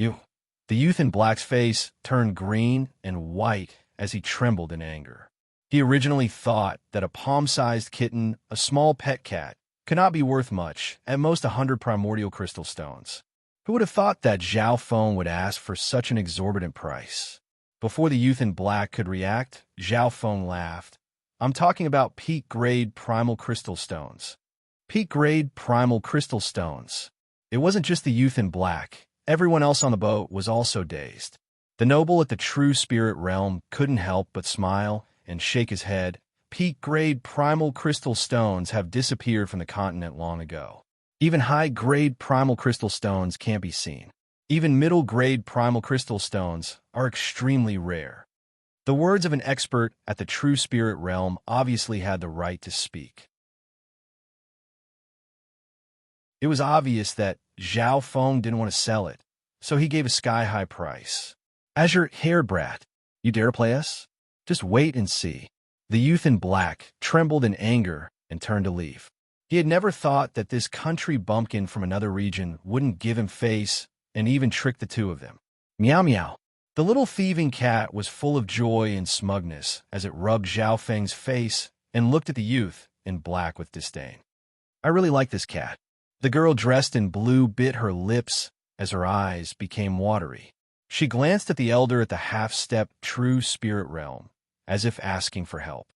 You. The youth in black's face turned green and white as he trembled in anger. He originally thought that a palm-sized kitten, a small pet cat, could not be worth much, at most 100 primordial crystal stones. Who would have thought that Zhao Feng would ask for such an exorbitant price? Before the youth in black could react, Zhao Feng laughed. I'm talking about peak-grade primal crystal stones. Peak-grade primal crystal stones. It wasn't just the youth in black. Everyone else on the boat was also dazed. The noble at the true spirit realm couldn't help but smile and shake his head. Peak-grade primal crystal stones have disappeared from the continent long ago. Even high-grade primal crystal stones can't be seen. Even middle-grade primal crystal stones are extremely rare. The words of an expert at the true spirit realm obviously had the right to speak. It was obvious that Zhao Feng didn't want to sell it, so he gave a sky-high price. Azure hair brat, you dare to play us? Just wait and see. The youth in black trembled in anger and turned to leave. He had never thought that this country bumpkin from another region wouldn't give him face and even trick the two of them. Meow meow. The little thieving cat was full of joy and smugness as it rubbed Zhao Feng's face and looked at the youth in black with disdain. I really like this cat. The girl dressed in blue bit her lips as her eyes became watery. She glanced at the elder at the half-step true spirit realm, as if asking for help.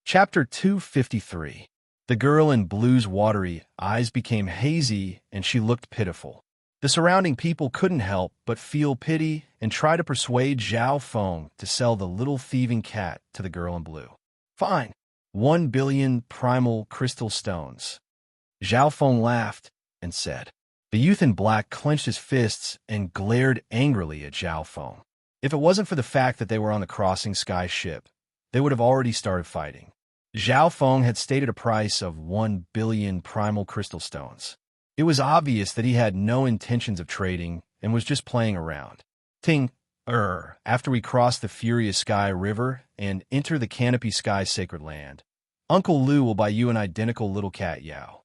Chapter 253. The girl in blue's watery eyes became hazy and she looked pitiful. The surrounding people couldn't help but feel pity and try to persuade Zhao Feng to sell the little thieving cat to the girl in blue. Fine. 1 billion primal crystal stones. Zhao Feng laughed and said. The youth in black clenched his fists and glared angrily at Zhao Feng. If it wasn't for the fact that they were on the crossing sky ship, they would have already started fighting. Zhao Feng had stated a price of 1 billion primal crystal stones. It was obvious that he had no intentions of trading and was just playing around. After we cross the Furious Sky River and enter the Canopy Sky Sacred Land, Uncle Lu will buy you an identical little cat Yao.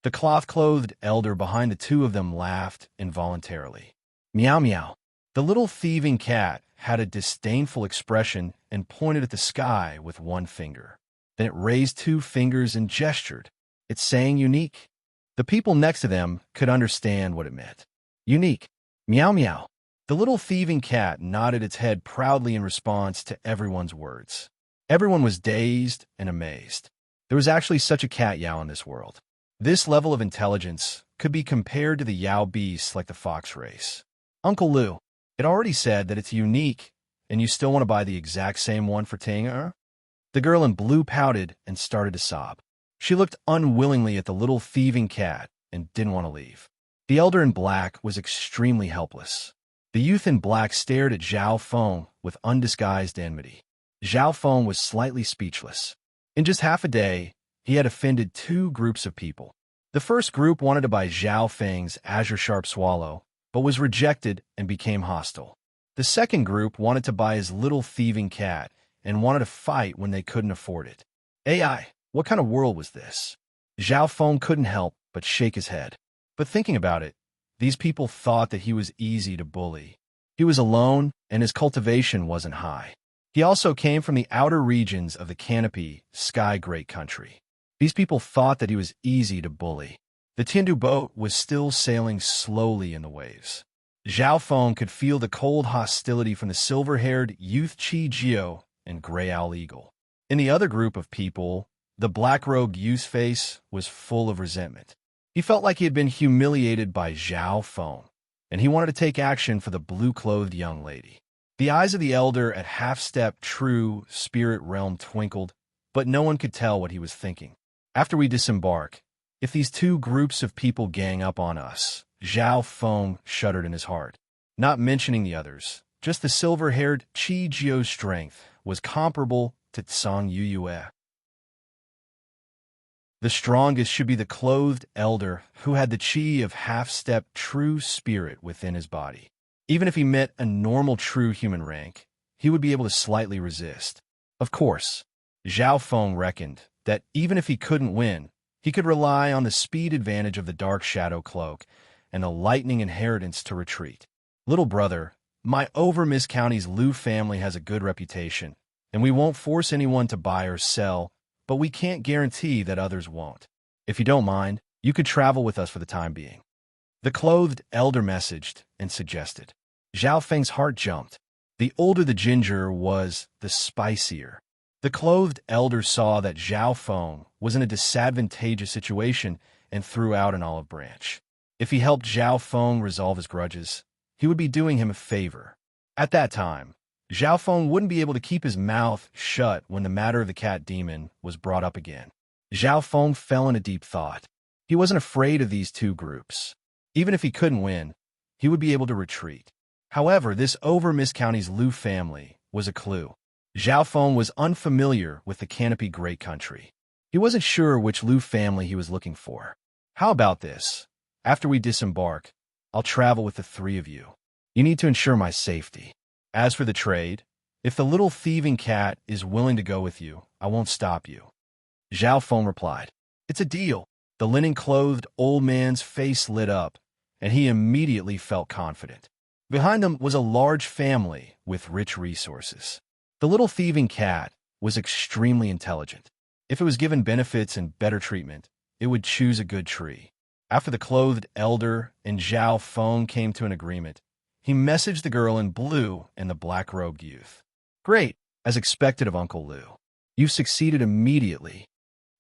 The cloth-clothed elder behind the two of them laughed involuntarily. Meow meow. The little thieving cat had a disdainful expression and pointed at the sky with one finger. Then it raised two fingers and gestured. It's saying unique. The people next to them could understand what it meant. Unique. Meow meow. The little thieving cat nodded its head proudly in response to everyone's words. Everyone was dazed and amazed. There was actually such a cat Yao in this world. This level of intelligence could be compared to the Yao beasts like the fox race. Uncle Lu, it already said that it's unique, and you still want to buy the exact same one for Ting? The girl in blue pouted and started to sob. She looked unwillingly at the little thieving cat and didn't want to leave. The elder in black was extremely helpless. The youth in black stared at Zhao Feng with undisguised enmity. Zhao Feng was slightly speechless. In just half a day, he had offended two groups of people. The first group wanted to buy Zhao Feng's Azure Sharp Swallow, but was rejected and became hostile. The second group wanted to buy his little thieving cat and wanted to fight when they couldn't afford it. AI, what kind of world was this? Zhao Feng couldn't help but shake his head. But thinking about it, these people thought that he was easy to bully. He was alone, and his cultivation wasn't high. He also came from the outer regions of the Canopy Sky Great Country. These people thought that he was easy to bully. The Tindu boat was still sailing slowly in the waves. Zhao Feng could feel the cold hostility from the silver-haired youth Chi Jio and Gray Owl Eagle. In the other group of people, the black-robed youth's face was full of resentment. He felt like he had been humiliated by Zhao Feng, and he wanted to take action for the blue-clothed young lady. The eyes of the elder at half-step true spirit realm twinkled, but no one could tell what he was thinking. After we disembark, If these two groups of people gang up on us, Zhao Feng shuddered in his heart. Not mentioning the others, just the silver-haired Qi Jiu's strength was comparable to Tsang Yuyue. The strongest should be the clothed elder who had the qi of half-step true spirit within his body. Even if he met a normal true human rank, he would be able to slightly resist. Of course, Zhao Feng reckoned that even if he couldn't win, he could rely on the speed advantage of the dark shadow cloak and the lightning inheritance to retreat. Little brother, my over Miss County's Liu family has a good reputation, and we won't force anyone to buy or sell, but we can't guarantee that others won't. If you don't mind, you could travel with us for the time being. The clothed elder messaged and suggested. Zhao Feng's heart jumped. The older the ginger was, the spicier. The clothed elder saw that Zhao Feng was in a disadvantageous situation and threw out an olive branch. If he helped Zhao Feng resolve his grudges, he would be doing him a favor. At that time, Zhao Feng wouldn't be able to keep his mouth shut when the matter of the cat demon was brought up again. Zhao Feng fell into deep thought. He wasn't afraid of these two groups. Even if he couldn't win, he would be able to retreat. However, this over Miss County's Liu family was a clue. Zhao Feng was unfamiliar with the Canopy Great Country. He wasn't sure which Liu family he was looking for. How about this? After we disembark, I'll travel with the three of you. You need to ensure my safety. As for the trade, if the little thieving cat is willing to go with you, I won't stop you. Zhao Feng replied. It's a deal. The linen-clothed old man's face lit up, and he immediately felt confident. Behind him was a large family with rich resources. The little thieving cat was extremely intelligent. If it was given benefits and better treatment, it would choose a good tree. After the clothed elder and Zhao Feng came to an agreement, he messaged the girl in blue and the black-robed youth. Great, as expected of Uncle Liu. You've succeeded immediately.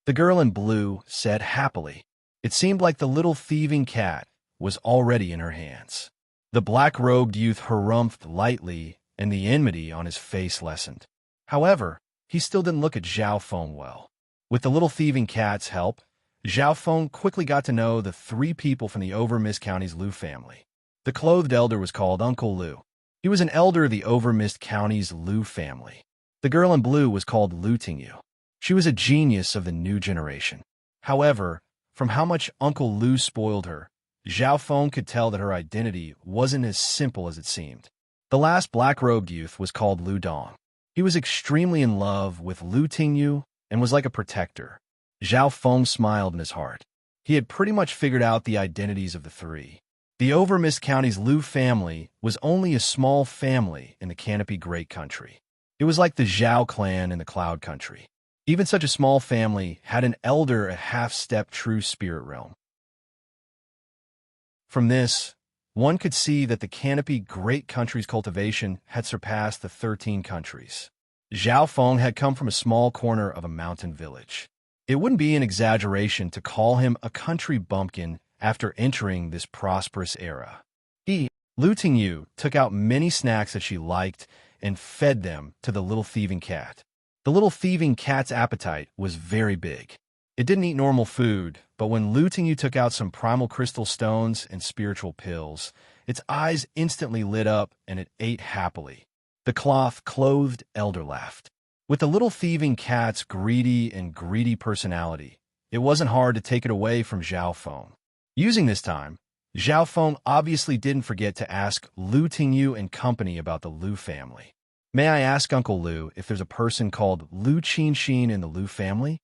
The girl in blue said happily. It seemed like the little thieving cat was already in her hands. The black-robed youth harumphed lightly, and the enmity on his face lessened. However, he still didn't look at Zhao Feng well. With the little thieving cat's help, Zhao Feng quickly got to know the three people from the over Miss County's Liu family. The clothed elder was called Uncle Liu. He was an elder of the over Miss County's Liu family. The girl in blue was called Liu Tingyu. She was a genius of the new generation. However, from how much Uncle Liu spoiled her, Zhao Feng could tell that her identity wasn't as simple as it seemed. The last black-robed youth was called Liu Dong. He was extremely in love with Liu Tingyu and was like a protector. Zhao Feng smiled in his heart. He had pretty much figured out the identities of the three. The over Miss County's Liu family was only a small family in the Canopy Great Country. It was like the Zhao clan in the Cloud Country. Even such a small family had an elder a half-step true spirit realm. From this, one could see that the Canopy Great Country's cultivation had surpassed the 13 countries. Zhao Feng had come from a small corner of a mountain village. It wouldn't be an exaggeration to call him a country bumpkin after entering this prosperous era. Liu Tingyu, took out many snacks that she liked and fed them to the little thieving cat. The little thieving cat's appetite was very big. It didn't eat normal food, but when Liu Tingyu took out some primal crystal stones and spiritual pills, its eyes instantly lit up and it ate happily. The cloth-clothed elder laughed. With the little thieving cat's greedy personality, it wasn't hard to take it away from Zhao Feng. Using this time, Zhao Feng obviously didn't forget to ask Liu Tingyu and company about the Liu family. May I ask Uncle Liu if there's a person called Liu Qinxin in the Liu family?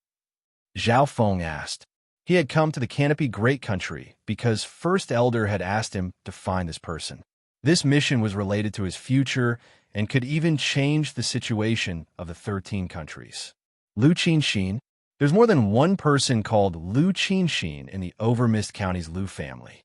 Zhao Feng asked. He had come to the Canopy Great Country because First Elder had asked him to find this person. This mission was related to his future and could even change the situation of the 13 countries. Liu Qinxin? There's more than one person called Liu Qinxin in the over Mist County's Liu family.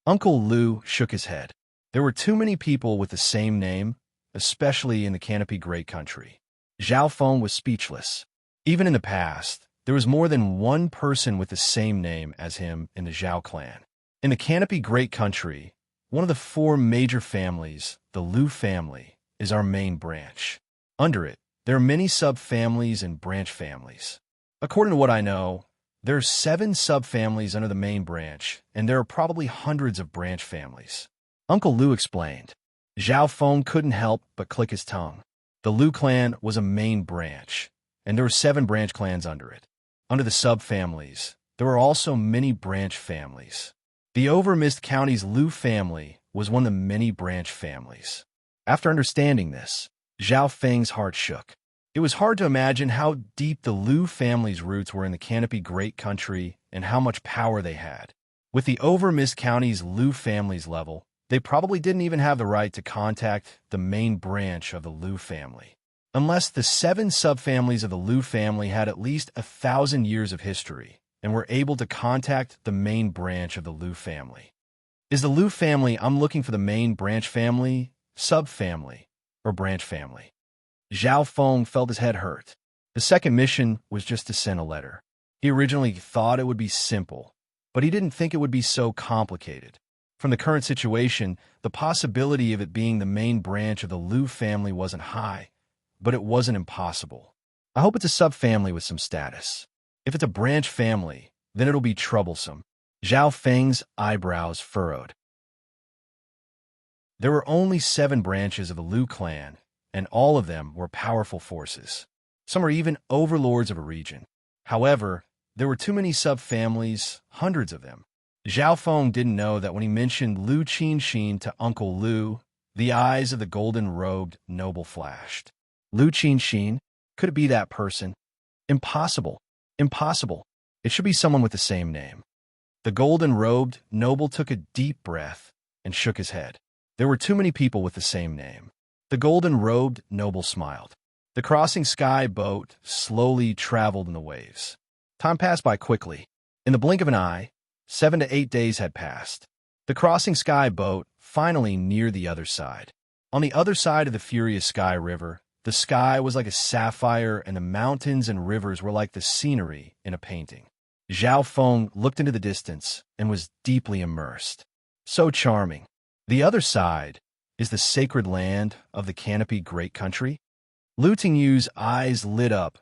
Uncle Liu shook his head. There were too many people with the same name, especially in the Canopy Great Country. Zhao Feng was speechless. Even in the past, there was more than one person with the same name as him in the Zhao clan. In the Canopy Great Country, one of the four major families, the Liu family, is our main branch. Under it, there are many sub-families and branch families. According to what I know, There are 7 subfamilies under the main branch, and there are probably hundreds of branch families. Uncle Lu explained. Zhao Feng couldn't help but click his tongue. The Lu clan was a main branch, and there were 7 branch clans under it. Under the subfamilies, there were also many branch families. The Overmist County's Lu family was one of the many branch families. After understanding this, Zhao Feng's heart shook. It was hard to imagine how deep the Lu family's roots were in the Canopy Great Country and how much power they had. With the Overmist County's Lu family's level, they probably didn't even have the right to contact the main branch of the Lu family. Unless the 7 subfamilies of the Lu family had at least 1,000 years of history and were able to contact the main branch of the Lu family. Is the Lu family I'm looking for the main branch family, subfamily, or branch family? Zhao Feng felt his head hurt. The second mission was just to send a letter. He originally thought it would be simple, but he didn't think it would be so complicated. From the current situation, the possibility of it being the main branch of the Lu family wasn't high, but it wasn't impossible. I hope it's a subfamily with some status. If it's a branch family, then it'll be troublesome. Zhao Feng's eyebrows furrowed. There were only 7 branches of the Lu clan, and all of them were powerful forces. Some are even overlords of a region. However, there were too many subfamilies, hundreds of them. Zhao Feng didn't know that when he mentioned Lu Qinxin to Uncle Lu, the eyes of the golden-robed noble flashed. Lu Qinxin? Could it be that person? Impossible. Impossible. It should be someone with the same name. The golden-robed noble took a deep breath and shook his head. There were too many people with the same name. The golden-robed noble smiled. The crossing sky boat slowly traveled in the waves. Time passed by quickly. In the blink of an eye, 7 to 8 days had passed. The crossing sky boat finally neared the other side. On the other side of the furious sky river, the sky was like a sapphire and the mountains and rivers were like the scenery in a painting. Zhao Feng looked into the distance and was deeply immersed. So charming. The other side is the sacred land of the Canopy Great Country. Lu Tingyu's eyes lit up,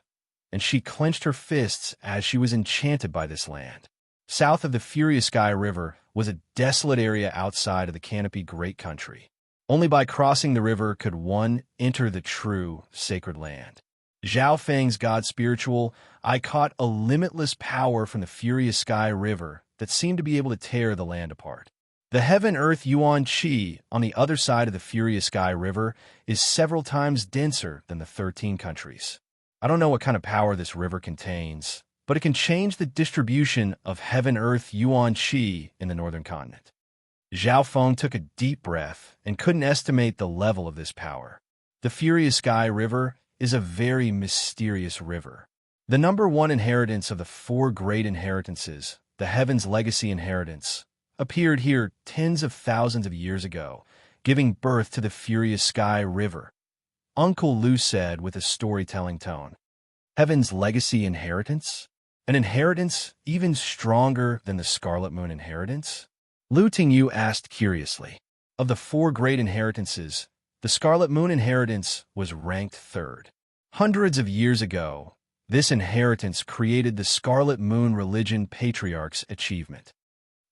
and she clenched her fists as she was enchanted by this land. South of the Furious Sky River was a desolate area outside of the Canopy Great Country. Only by crossing the river could one enter the true sacred land. Zhao Feng's God Spiritual, I caught a limitless power from the Furious Sky River that seemed to be able to tear the land apart. The Heaven-Earth Yuan Qi on the other side of the Furious Sky River is several times denser than the 13 countries. I don't know what kind of power this river contains, but it can change the distribution of Heaven-Earth Yuan Qi in the northern continent. Zhao Feng took a deep breath and couldn't estimate the level of this power. The Furious Sky River is a very mysterious river. The number 1 inheritance of the 4 great inheritances, the Heaven's Legacy Inheritance, appeared here tens of thousands of years ago, giving birth to the Furious Sky River. Uncle Lu said with a storytelling tone. Heaven's Legacy Inheritance? An inheritance even stronger than the Scarlet Moon Inheritance? Lu Tingyu asked curiously. Of the 4 great inheritances, the Scarlet Moon Inheritance was ranked 3rd. Hundreds of years ago, this inheritance created the Scarlet Moon Religion Patriarch's achievement.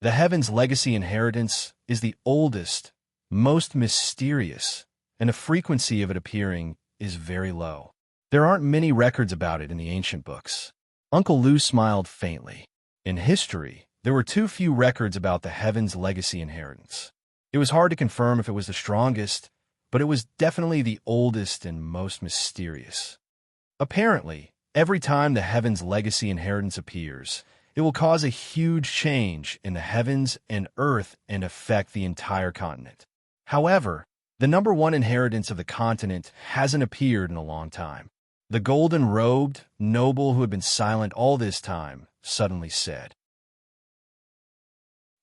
The Heaven's Legacy Inheritance is the oldest, most mysterious, and the frequency of it appearing is very low. There aren't many records about it in the ancient books. Uncle Lu smiled faintly. In history, there were too few records about the Heaven's Legacy Inheritance. It was hard to confirm if it was the strongest, but it was definitely the oldest and most mysterious. Apparently, every time the Heaven's Legacy Inheritance appears, it will cause a huge change in the heavens and earth and affect the entire continent. However, the number 1 inheritance of the continent hasn't appeared in a long time. The golden-robed noble who had been silent all this time suddenly said.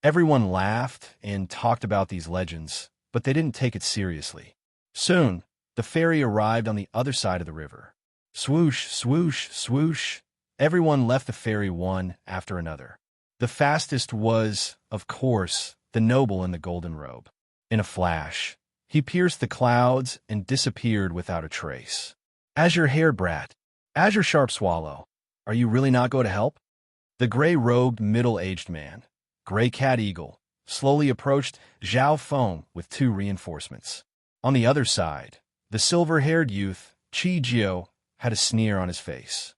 Everyone laughed and talked about these legends, but they didn't take it seriously. Soon, the ferry arrived on the other side of the river. Swoosh, swoosh, swoosh. Everyone left the ferry one after another. The fastest was, of course, the noble in the golden robe. In a flash, he pierced the clouds and disappeared without a trace. Azure-haired brat, azure sharp swallow, are you really not going to help? The gray-robed, middle-aged man, Gray Cat Eagle, slowly approached Zhao Feng with 2 reinforcements. On the other side, the silver-haired youth, Qi Jiao, had a sneer on his face.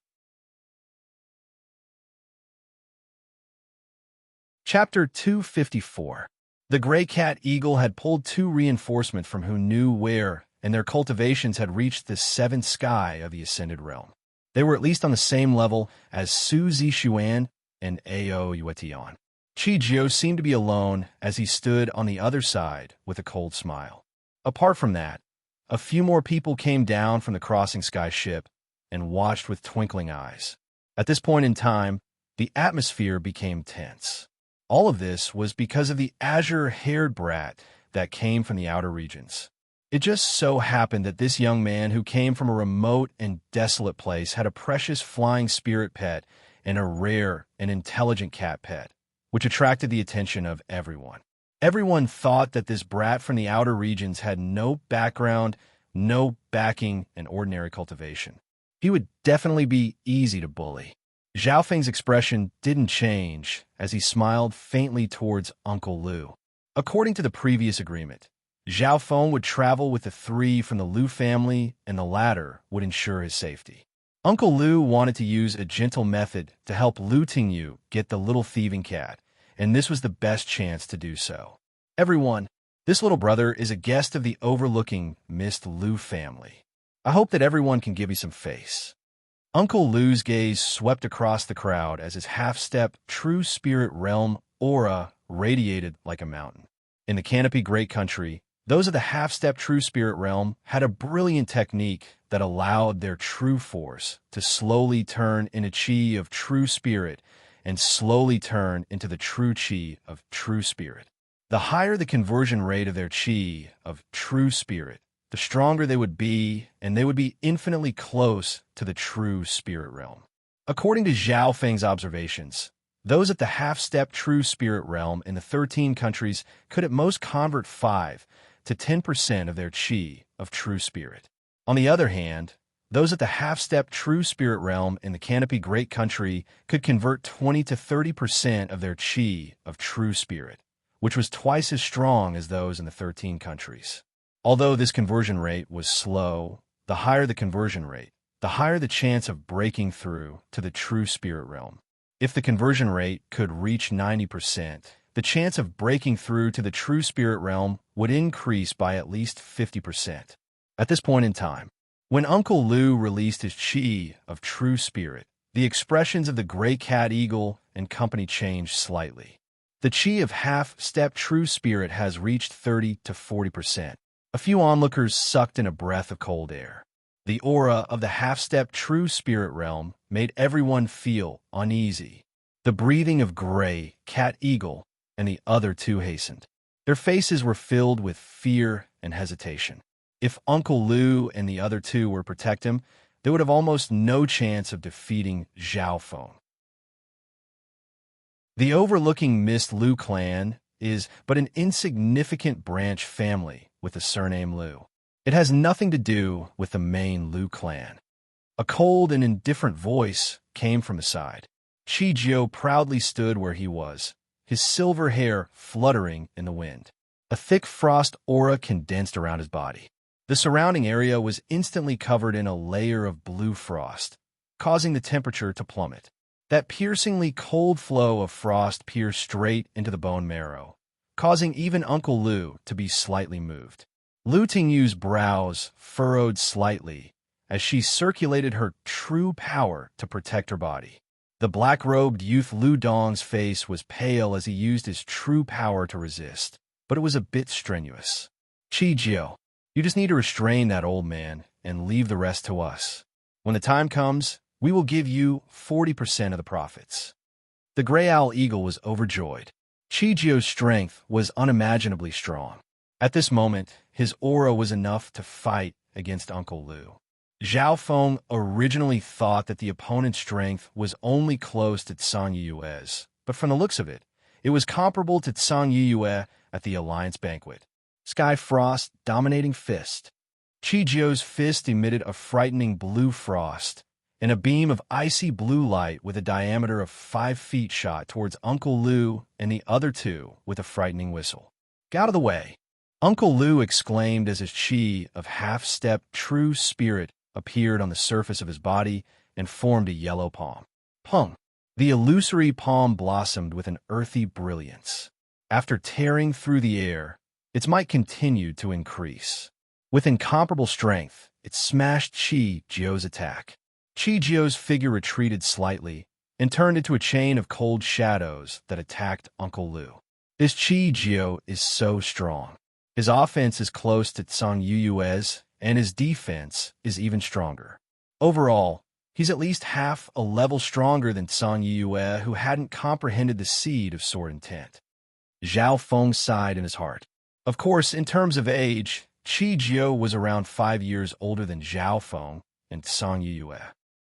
Chapter 254. The Gray Cat Eagle had pulled 2 reinforcements from who knew where, and their cultivations had reached the 7th sky of the Ascended Realm. They were at least on the same level as Su Zixuan and Ao Yuetian. Qi Jiao seemed to be alone as he stood on the other side with a cold smile. Apart from that, a few more people came down from the crossing sky ship and watched with twinkling eyes. At this point in time, the atmosphere became tense. All of this was because of the azure-haired brat that came from the outer regions. It just so happened that this young man who came from a remote and desolate place had a precious flying spirit pet and a rare and intelligent cat pet, which attracted the attention of everyone. Everyone thought that this brat from the outer regions had no background, no backing, and ordinary cultivation. He would definitely be easy to bully. Zhao Feng's expression didn't change as he smiled faintly towards Uncle Lu. According to the previous agreement, Zhao Feng would travel with the 3 from the Lu family, and the latter would ensure his safety. Uncle Lu wanted to use a gentle method to help Lu Tingyu get the little thieving cat, and this was the best chance to do so. Everyone, this little brother is a guest of the overlooking Mist Lu family. I hope that everyone can give me some face. Uncle Lu's gaze swept across the crowd as his half-step true spirit realm aura radiated like a mountain. In the Canopy Great Country, those of the half-step true spirit realm had a brilliant technique that allowed their true force to slowly turn into chi of true spirit and slowly turn into the true chi of true spirit. The higher the conversion rate of their chi of true spirit, the stronger they would be, and they would be infinitely close to the true spirit realm. According to Zhao Feng's observations, those at the half-step true spirit realm in the 13 countries could at most convert 5 to 10% of their chi of true spirit. On the other hand, those at the half-step true spirit realm in the Canopy Great Country could convert 20 to 30% of their chi of true spirit, which was twice as strong as those in the 13 countries. Although this conversion rate was slow, the higher the conversion rate, the higher the chance of breaking through to the true spirit realm. If the conversion rate could reach 90%, the chance of breaking through to the true spirit realm would increase by at least 50%. At this point in time, when Uncle Lu released his chi of true spirit, the expressions of the Gray Cat Eagle and company changed slightly. The chi of half-step true spirit has reached 30 to 40%. A few onlookers sucked in a breath of cold air. The aura of the half-step true spirit realm made everyone feel uneasy. The breathing of Gray Cat Eagle and the other 2 hastened. Their faces were filled with fear and hesitation. If Uncle Lu and the other 2 were to protect him, they would have almost no chance of defeating Zhao Feng. The overlooking Mist Lu clan is but an insignificant branch family with the surname Lu. It has nothing to do with the main Lu clan. A cold and indifferent voice came from the side. Qi Jiao proudly stood where he was, his silver hair fluttering in the wind. A thick frost aura condensed around his body. The surrounding area was instantly covered in a layer of blue frost, causing the temperature to plummet. That piercingly cold flow of frost pierced straight into the bone marrow, causing even Uncle Lu to be slightly moved. Lu Tingyu's brows furrowed slightly as she circulated her true power to protect her body. The black-robed youth Lu Dong's face was pale as he used his true power to resist, but it was a bit strenuous. Qi Jiao, you just need to restrain that old man and leave the rest to us. When the time comes, we will give you 40% of the profits. The Gray Owl Eagle was overjoyed. Qi Jiao's strength was unimaginably strong. At this moment, his aura was enough to fight against Uncle Lu. Zhao Feng originally thought that the opponent's strength was only close to Tsang Yue's, but from the looks of it, it was comparable to Tsang Yue at the Alliance Banquet. Sky Frost, Dominating Fist. Qi Jiao's fist emitted a frightening blue frost, and a beam of icy blue light with a diameter of 5 feet shot towards Uncle Lou and the other two with a frightening whistle. "Get out of the way!" Uncle Lou exclaimed as his chi of half-step true spirit appeared on the surface of his body and formed a yellow palm. Pung! The illusory palm blossomed with an earthy brilliance. After tearing through the air, its might continued to increase. With incomparable strength, it smashed Chi Jio's attack. Chi Jio's figure retreated slightly and turned into a chain of cold shadows that attacked Uncle Lou. This Chi Jio is so strong. His offense is close to Tsang Yuyue's, and his defense is even stronger. Overall, he's at least half a level stronger than Tsang Yuyue, who hadn't comprehended the seed of sword intent. Zhao Feng sighed in his heart. Of course, in terms of age, Chi Jio was around 5 years older than Zhao Feng and Tsang Yuyue.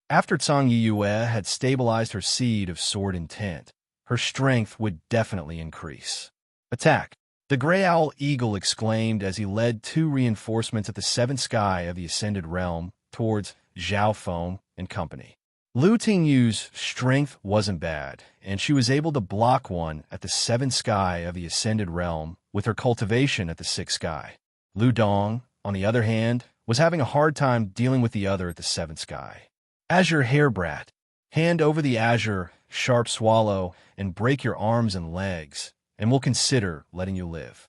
After Tsang Yuyue had stabilized her seed of sword intent, her strength would definitely increase. "Attack!" The Gray Owl Eagle exclaimed as he led 2 reinforcements at the 7th sky of the Ascended Realm towards Zhao Feng and company. Lu Tingyu's strength wasn't bad, and she was able to block one at the 7th sky of the Ascended Realm with her cultivation at the 6th sky. Lu Dong, on the other hand, was having a hard time dealing with the other at the 7th sky. "Azure Hairbrat, hand over the Azure Sharp Swallow and break your arms and legs, and we'll consider letting you live."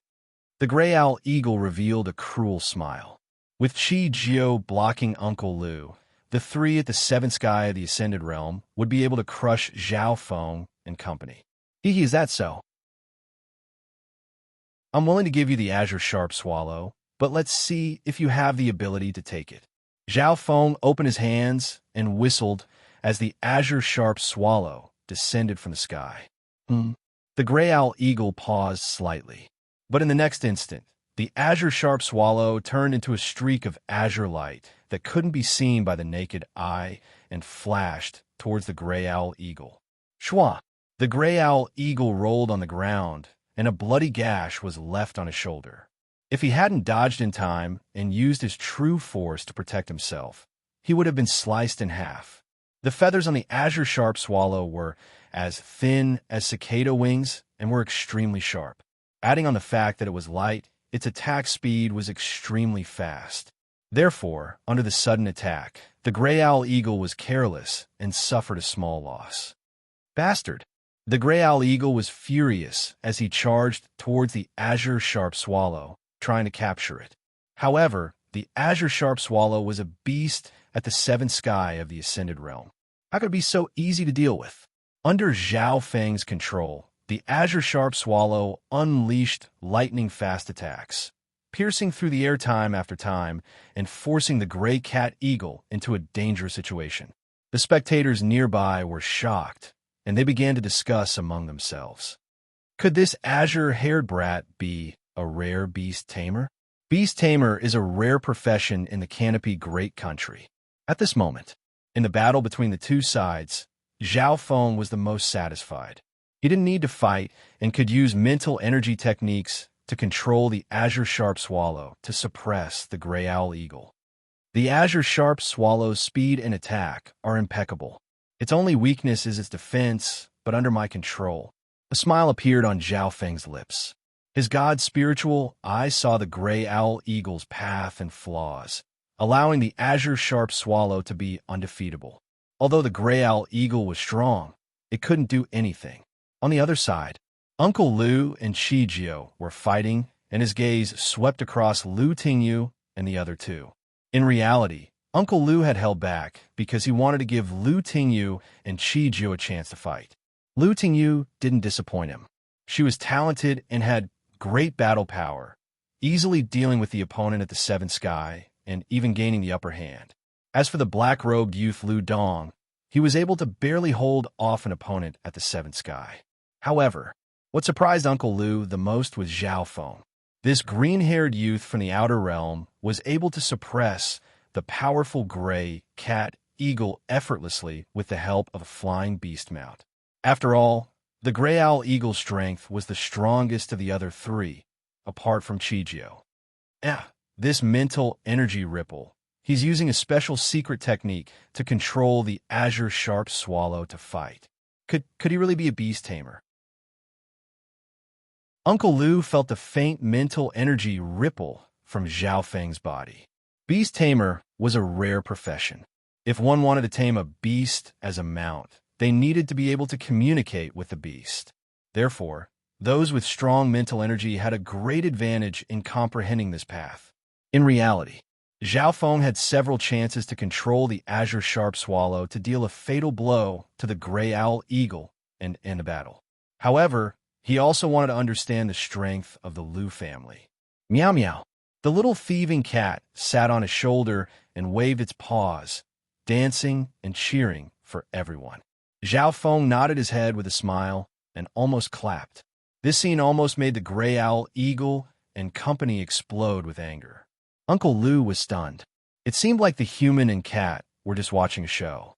The Gray Owl Eagle revealed a cruel smile. With Chi Jio blocking Uncle Lou, the 3 at the 7th sky of the Ascended Realm would be able to crush Zhao Feng and company. "Hee, is that so? I'm willing to give you the Azure Sharp Swallow, but let's see if you have the ability to take it." Zhao Feng opened his hands and whistled as the Azure Sharp Swallow descended from the sky. The Gray Owl Eagle paused slightly, but in the next instant, the Azure Sharp Swallow turned into a streak of azure light that couldn't be seen by the naked eye and flashed towards the Gray Owl Eagle. Shwa! The Gray Owl Eagle rolled on the ground, and a bloody gash was left on his shoulder. If he hadn't dodged in time and used his true force to protect himself, he would have been sliced in half. The feathers on the Azure Sharp Swallow were as thin as cicada wings and were extremely sharp. Adding on the fact that it was light, its attack speed was extremely fast. Therefore, under the sudden attack, the Gray Owl Eagle was careless and suffered a small loss. "Bastard!" The Gray Owl Eagle was furious as he charged towards the Azure Sharp Swallow, trying to capture it. However, the Azure Sharp Swallow was a beast at the 7th sky of the Ascended Realm. How could it be so easy to deal with? Under Zhao Feng's control, the Azure Sharp Swallow unleashed lightning-fast attacks, piercing through the air time after time and forcing the Gray Cat Eagle into a dangerous situation. The spectators nearby were shocked, and they began to discuss among themselves. Could this azure-haired brat be a rare beast tamer? Beast tamer is a rare profession in the Canopy Great Country. At this moment, in the battle between the two sides, Zhao Feng was the most satisfied. He didn't need to fight and could use mental energy techniques to control the Azure Sharp Swallow to suppress the Gray Owl Eagle. The Azure Sharp Swallow's speed and attack are impeccable. Its only weakness is its defense, but under my control. A smile appeared on Zhao Feng's lips. His god's spiritual eye saw the Gray Owl Eagle's path and flaws, allowing the Azure Sharp Swallow to be undefeatable. Although the Gray Owl Eagle was strong, it couldn't do anything. On the other side, Uncle Lou and Chi Jio were fighting, and his gaze swept across Lu Tingyu and the other two. In reality, Uncle Lou had held back because he wanted to give Lu Tingyu and Chi Jio a chance to fight. Lu Tingyu didn't disappoint him. She was talented and had great battle power, easily dealing with the opponent at the 7th sky and even gaining the upper hand. As for the black-robed youth Lu Dong, he was able to barely hold off an opponent at the 7th sky. However, what surprised Uncle Lou the most was Zhao Feng. This green-haired youth from the Outer Realm was able to suppress the powerful Gray Cat Eagle effortlessly with the help of a flying beast mount. After all, the Gray Owl Eagle's strength was the strongest of the other 3, apart from Chi Jio. This mental energy ripple, He's using a special secret technique to control the azure sharp swallow to fight. Could he really be a beast tamer? Uncle Lu felt a faint mental energy ripple from Zhao Feng's body. Beast tamer was a rare profession. If one wanted to tame a beast as a mount, they needed to be able to communicate with the beast. Therefore, those with strong mental energy had a great advantage in comprehending this path. In reality, Zhao Feng had several chances to control the azure sharp swallow to deal a fatal blow to the gray owl eagle and end the battle. However, he also wanted to understand the strength of the Lu family. Meow meow. The little thieving cat sat on his shoulder and waved its paws, dancing and cheering for everyone. Zhao Feng nodded his head with a smile and almost clapped. This scene almost made the gray owl eagle and company explode with anger. Uncle Lu was stunned. It seemed like the human and cat were just watching a show.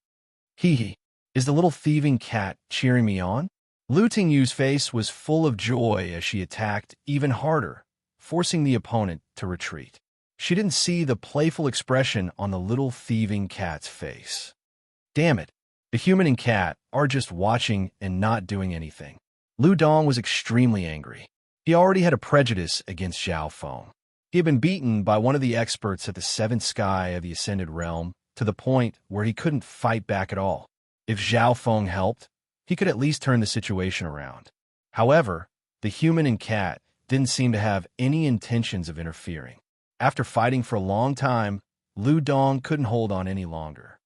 Hee hee. Is the little thieving cat cheering me on? Lu Tingyu's face was full of joy as she attacked even harder, forcing the opponent to retreat. She didn't see the playful expression on the little thieving cat's face. Damn it. The human and cat are just watching and not doing anything. Lu Dong was extremely angry. He already had a prejudice against Zhao Feng. He had been beaten by one of the experts at the seventh sky of the Ascended Realm to the point where he couldn't fight back at all. If Zhao Feng helped, he could at least turn the situation around. However, the human and cat didn't seem to have any intentions of interfering. After fighting for a long time, Lu Dong couldn't hold on any longer.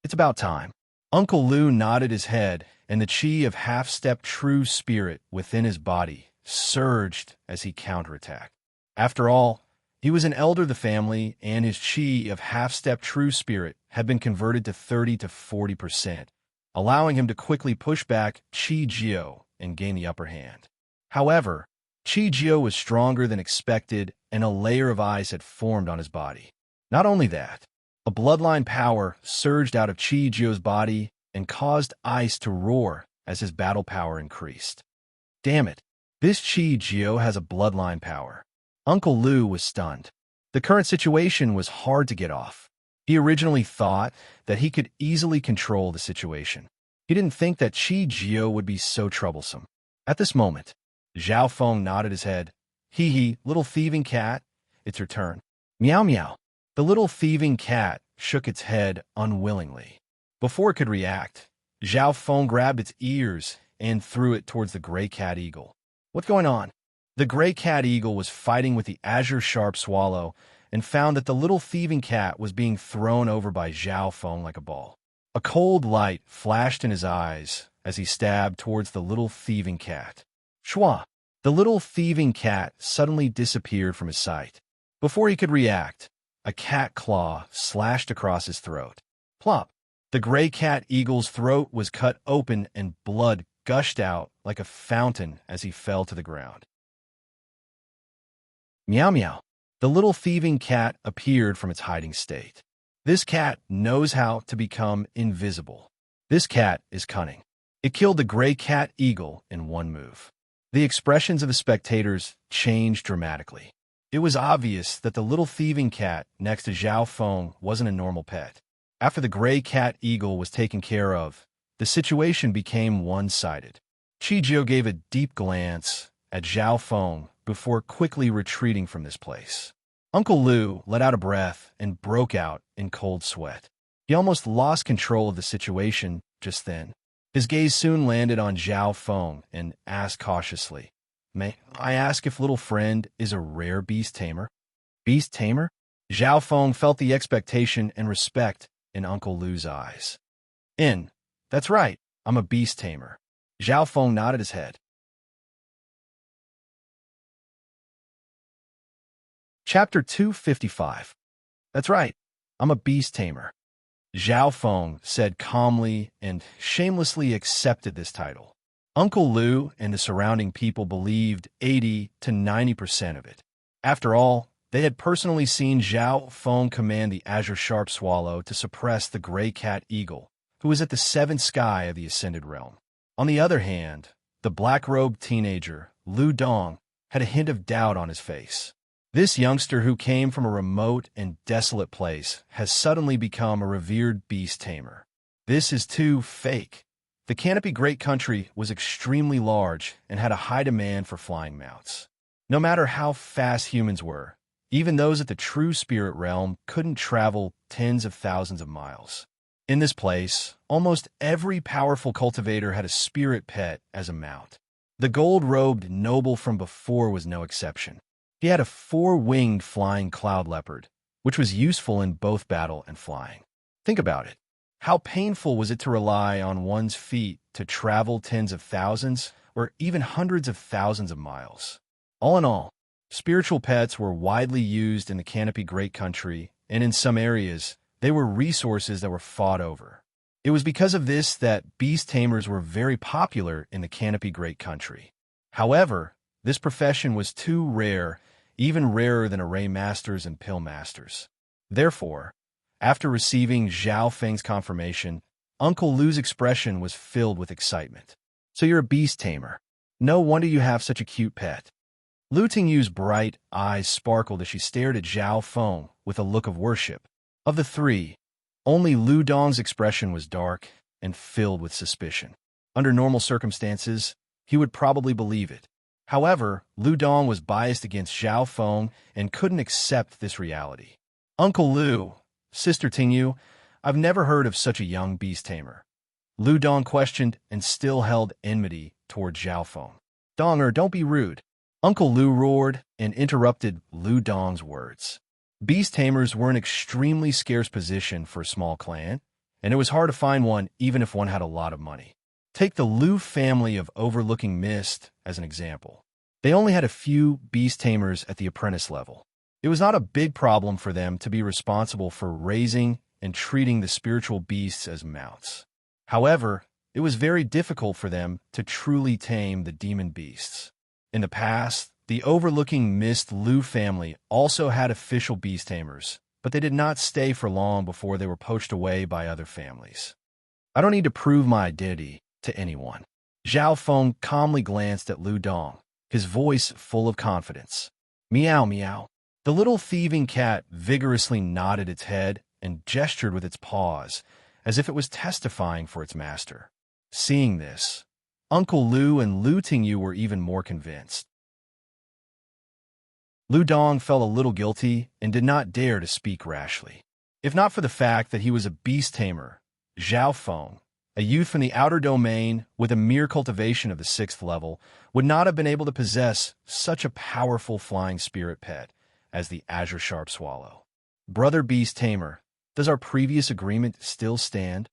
It's about time. Uncle Lu nodded his head, and the chi of half-step true spirit within his body surged as he counterattacked. After all, he was an elder of the family, and his chi of half-step true spirit had been converted to 30 to 40%, allowing him to quickly push back Qi Jiao and gain the upper hand. However, Qi Jiao was stronger than expected, and a layer of ice had formed on his body. Not only that, a bloodline power surged out of Qi Jiao's body and caused ice to roar as his battle power increased. Damn it, this Qi Jiao has a bloodline power. Uncle Lu was stunned. The current situation was hard to get off. He originally thought that he could easily control the situation. He didn't think that Qi Jiao would be so troublesome. At this moment, Zhao Feng nodded his head. Hee hee, little thieving cat, it's your turn. Meow meow. The little thieving cat shook its head unwillingly. Before it could react, Zhao Feng grabbed its ears and threw it towards the gray cat eagle. What's going on? The gray cat eagle was fighting with the azure sharp swallow and found that the little thieving cat was being thrown over by Zhao Feng like a ball. A cold light flashed in his eyes as he stabbed towards the little thieving cat. Shwa! The little thieving cat suddenly disappeared from his sight. Before he could react, a cat claw slashed across his throat. Plop! The gray cat eagle's throat was cut open and blood gushed out like a fountain as he fell to the ground. Meow meow. The little thieving cat appeared from its hiding state. This cat knows how to become invisible. This cat is cunning. It killed the gray cat eagle in one move. The expressions of the spectators changed dramatically. It was obvious that the little thieving cat next to Zhao Feng wasn't a normal pet. After the gray cat eagle was taken care of, the situation became one-sided. Qi Jiao gave a deep glance at Zhao Feng before quickly retreating from this place. Uncle Lu let out a breath and broke out in cold sweat. He almost lost control of the situation just then. His gaze soon landed on Zhao Feng and asked cautiously, "May I ask if little friend is a rare beast tamer?" Beast tamer? Zhao Feng felt the expectation and respect in Uncle Lu's eyes. That's right, I'm a beast tamer." Zhao Feng nodded his head. Chapter 255. That's right, I'm a beast tamer. Zhao Feng said calmly and shamelessly accepted this title. Uncle Lu and the surrounding people believed 80 to 90% of it. After all, they had personally seen Zhao Feng command the azure sharp swallow to suppress the gray cat eagle, who was at the seventh sky of the Ascended Realm. On the other hand, the black-robed teenager, Lu Dong, had a hint of doubt on his face. This youngster who came from a remote and desolate place has suddenly become a revered beast tamer. This is too fake. The Canopy Great Country was extremely large and had a high demand for flying mounts. No matter how fast humans were, even those at the true spirit realm couldn't travel tens of thousands of miles. In this place, almost every powerful cultivator had a spirit pet as a mount. The gold-robed noble from before was no exception. He had a four-winged flying cloud leopard, which was useful in both battle and flying. Think about it. How painful was it to rely on one's feet to travel tens of thousands or even hundreds of thousands of miles? All in all, spiritual pets were widely used in the Canopy Great Country, and in some areas, they were resources that were fought over. It was because of this that beast tamers were very popular in the Canopy Great Country. However, this profession was too rare, even rarer than array masters and pill masters. Therefore, after receiving Zhao Feng's confirmation, Uncle Lu's expression was filled with excitement. So you're a beast tamer. No wonder you have such a cute pet. Lu Tingyu's bright eyes sparkled as she stared at Zhao Feng with a look of worship. Of the three, only Lu Dong's expression was dark and filled with suspicion. Under normal circumstances, he would probably believe it. However, Lu Dong was biased against Zhao Feng and couldn't accept this reality. Uncle Lu, Sister Tingyu, I've never heard of such a young beast tamer. Lu Dong questioned and still held enmity toward Zhao Feng. Donger, don't be rude. Uncle Lu roared and interrupted Lu Dong's words. Beast tamers were an extremely scarce position for a small clan, and it was hard to find one even if one had a lot of money. Take the Lu family of Overlooking Mist as an example. They only had a few beast tamers at the apprentice level. It was not a big problem for them to be responsible for raising and treating the spiritual beasts as mounts. However, it was very difficult for them to truly tame the demon beasts. In the past, the Overlooking Mist Lu family also had official beast tamers, but they did not stay for long before they were poached away by other families. I don't need to prove my identity to anyone. Zhao Feng calmly glanced at Lu Dong, his voice full of confidence. Meow, meow. The little thieving cat vigorously nodded its head and gestured with its paws, as if it was testifying for its master. Seeing this, Uncle Lu and Lu Tingyu were even more convinced. Lu Dong felt a little guilty and did not dare to speak rashly. If not for the fact that he was a beast tamer, Zhao Feng, a youth from the outer domain with a mere cultivation of the 6th level, would not have been able to possess such a powerful flying spirit pet as the Azure Sharp Swallow. Brother Beast Tamer, does our previous agreement still stand?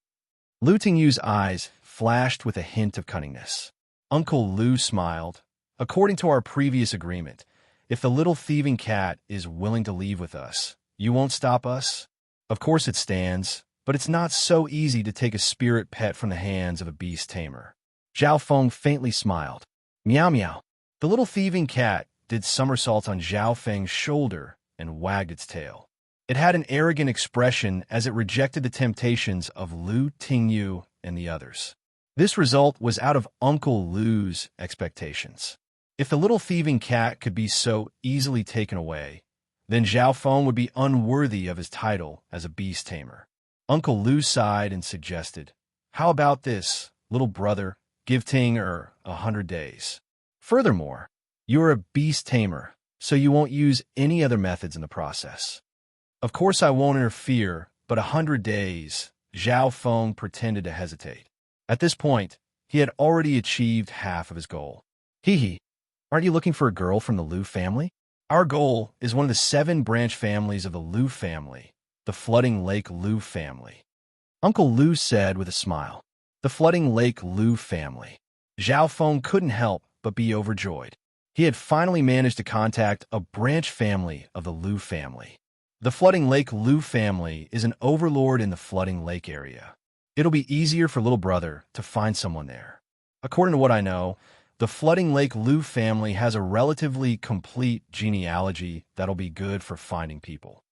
Lu Tingyu's eyes flashed with a hint of cunningness. Uncle Lu smiled. According to our previous agreement, if the little thieving cat is willing to leave with us, you won't stop us? Of course it stands, but it's not so easy to take a spirit pet from the hands of a beast tamer. Zhao Feng faintly smiled. Meow meow. The little thieving cat did somersaults on Zhao Feng's shoulder and wagged its tail. It had an arrogant expression as it rejected the temptations of Lu Tingyu and the others. This result was out of Uncle Lu's expectations. If the little thieving cat could be so easily taken away, then Zhao Feng would be unworthy of his title as a beast tamer. Uncle Lu sighed and suggested, how about this, little brother, give Ting 100 days. Furthermore, you are a beast tamer, so you won't use any other methods in the process. Of course I won't interfere, but 100 days, Zhao Feng pretended to hesitate. At this point, he had already achieved half of his goal. Hee. Aren't you looking for a girl from the Lu family? Our goal is one of the 7 branch families of the Lu family, the Flooding Lake Lu family. Uncle Lu said with a smile. The Flooding Lake Lu family. Zhao Feng couldn't help but be overjoyed. He had finally managed to contact a branch family of the Lu family. The Flooding Lake Lu family is an overlord in the Flooding Lake area. It'll be easier for little brother to find someone there. According to what I know, the Flooding Lake Lu family has a relatively complete genealogy that'll be good for finding people.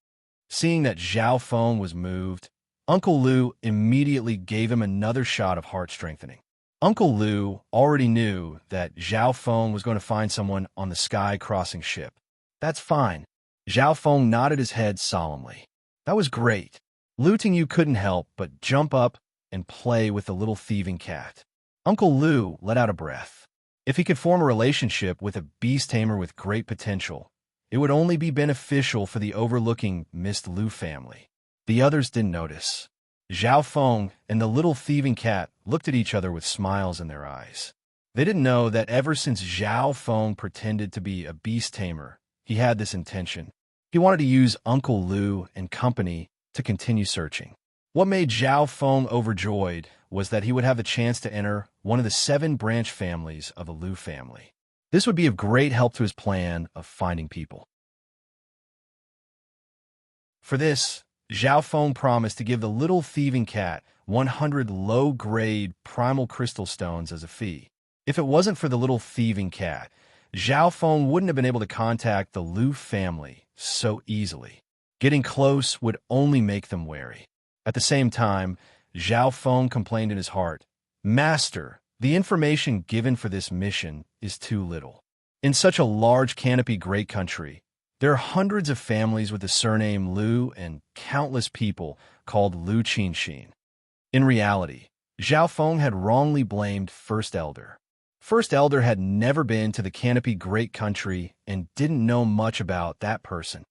Seeing that Zhao Feng was moved, Uncle Lu immediately gave him another shot of heart strengthening. Uncle Lu already knew that Zhao Feng was going to find someone on the sky crossing ship. That's fine. Zhao Feng nodded his head solemnly. That was great. Lu Tingyu couldn't help but jump up and play with the little thieving cat. Uncle Lu let out a breath. If he could form a relationship with a beast tamer with great potential, it would only be beneficial for the overlooking Mist Lu family. The others didn't notice. Zhao Feng and the little thieving cat looked at each other with smiles in their eyes. They didn't know that ever since Zhao Feng pretended to be a beast tamer, he had this intention. He wanted to use Uncle Lu and company to continue searching. What made Zhao Feng overjoyed was that he would have the chance to enter one of the 7 branch families of the Lu family. This would be of great help to his plan of finding people. For this, Zhao Feng promised to give the little thieving cat 100 low-grade primal crystal stones as a fee. If it wasn't for the little thieving cat, Zhao Feng wouldn't have been able to contact the Lu family so easily. Getting close would only make them wary. At the same time, Zhao Feng complained in his heart, "Master, the information given for this mission is too little. In such a large canopy great country, there are hundreds of families with the surname Lu and countless people called Lu Qinshin." In reality, Zhao Feng had wrongly blamed First Elder. First Elder had never been to the canopy great country and didn't know much about that person.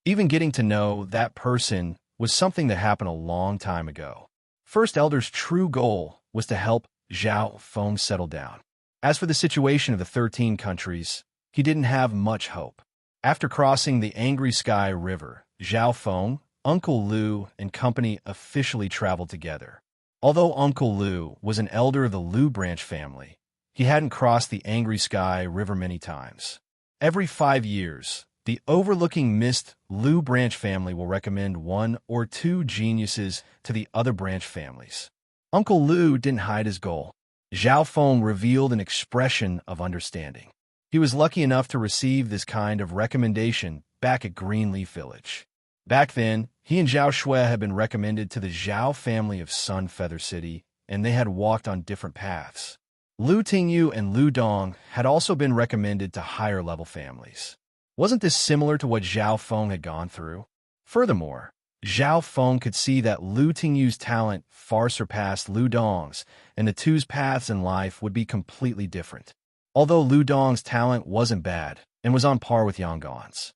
Even getting to know that person was something that happened a long time ago. First Elder's true goal was to help Zhao Feng settle down. As for the situation of the 13 countries, he didn't have much hope. After crossing the Angry Sky River, Zhao Feng, Uncle Lu, and company officially traveled together. Although Uncle Lu was an elder of the Lu branch family, he hadn't crossed the Angry Sky River many times. Every 5 years, the overlooking Mist Lu branch family will recommend 1 or 2 geniuses to the other branch families. Uncle Lu didn't hide his goal. Zhao Feng revealed an expression of understanding. He was lucky enough to receive this kind of recommendation back at Greenleaf Village. Back then, he and Zhao Shui had been recommended to the Zhao family of Sun Feather City, and they had walked on different paths. Lu Tingyu and Lu Dong had also been recommended to higher-level families. Wasn't this similar to what Zhao Feng had gone through? Furthermore, Zhao Feng could see that Lu Tingyu's talent far surpassed Lu Dong's, and the two's paths in life would be completely different. Although Lu Dong's talent wasn't bad and was on par with Yanggon's.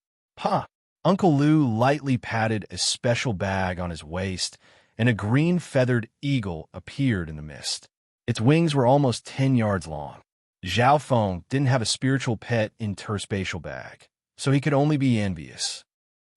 Uncle Lu lightly patted a special bag on his waist, and a green-feathered eagle appeared in the mist. Its wings were almost 10 yards long. Zhao Feng didn't have a spiritual pet interspatial bag, so he could only be envious.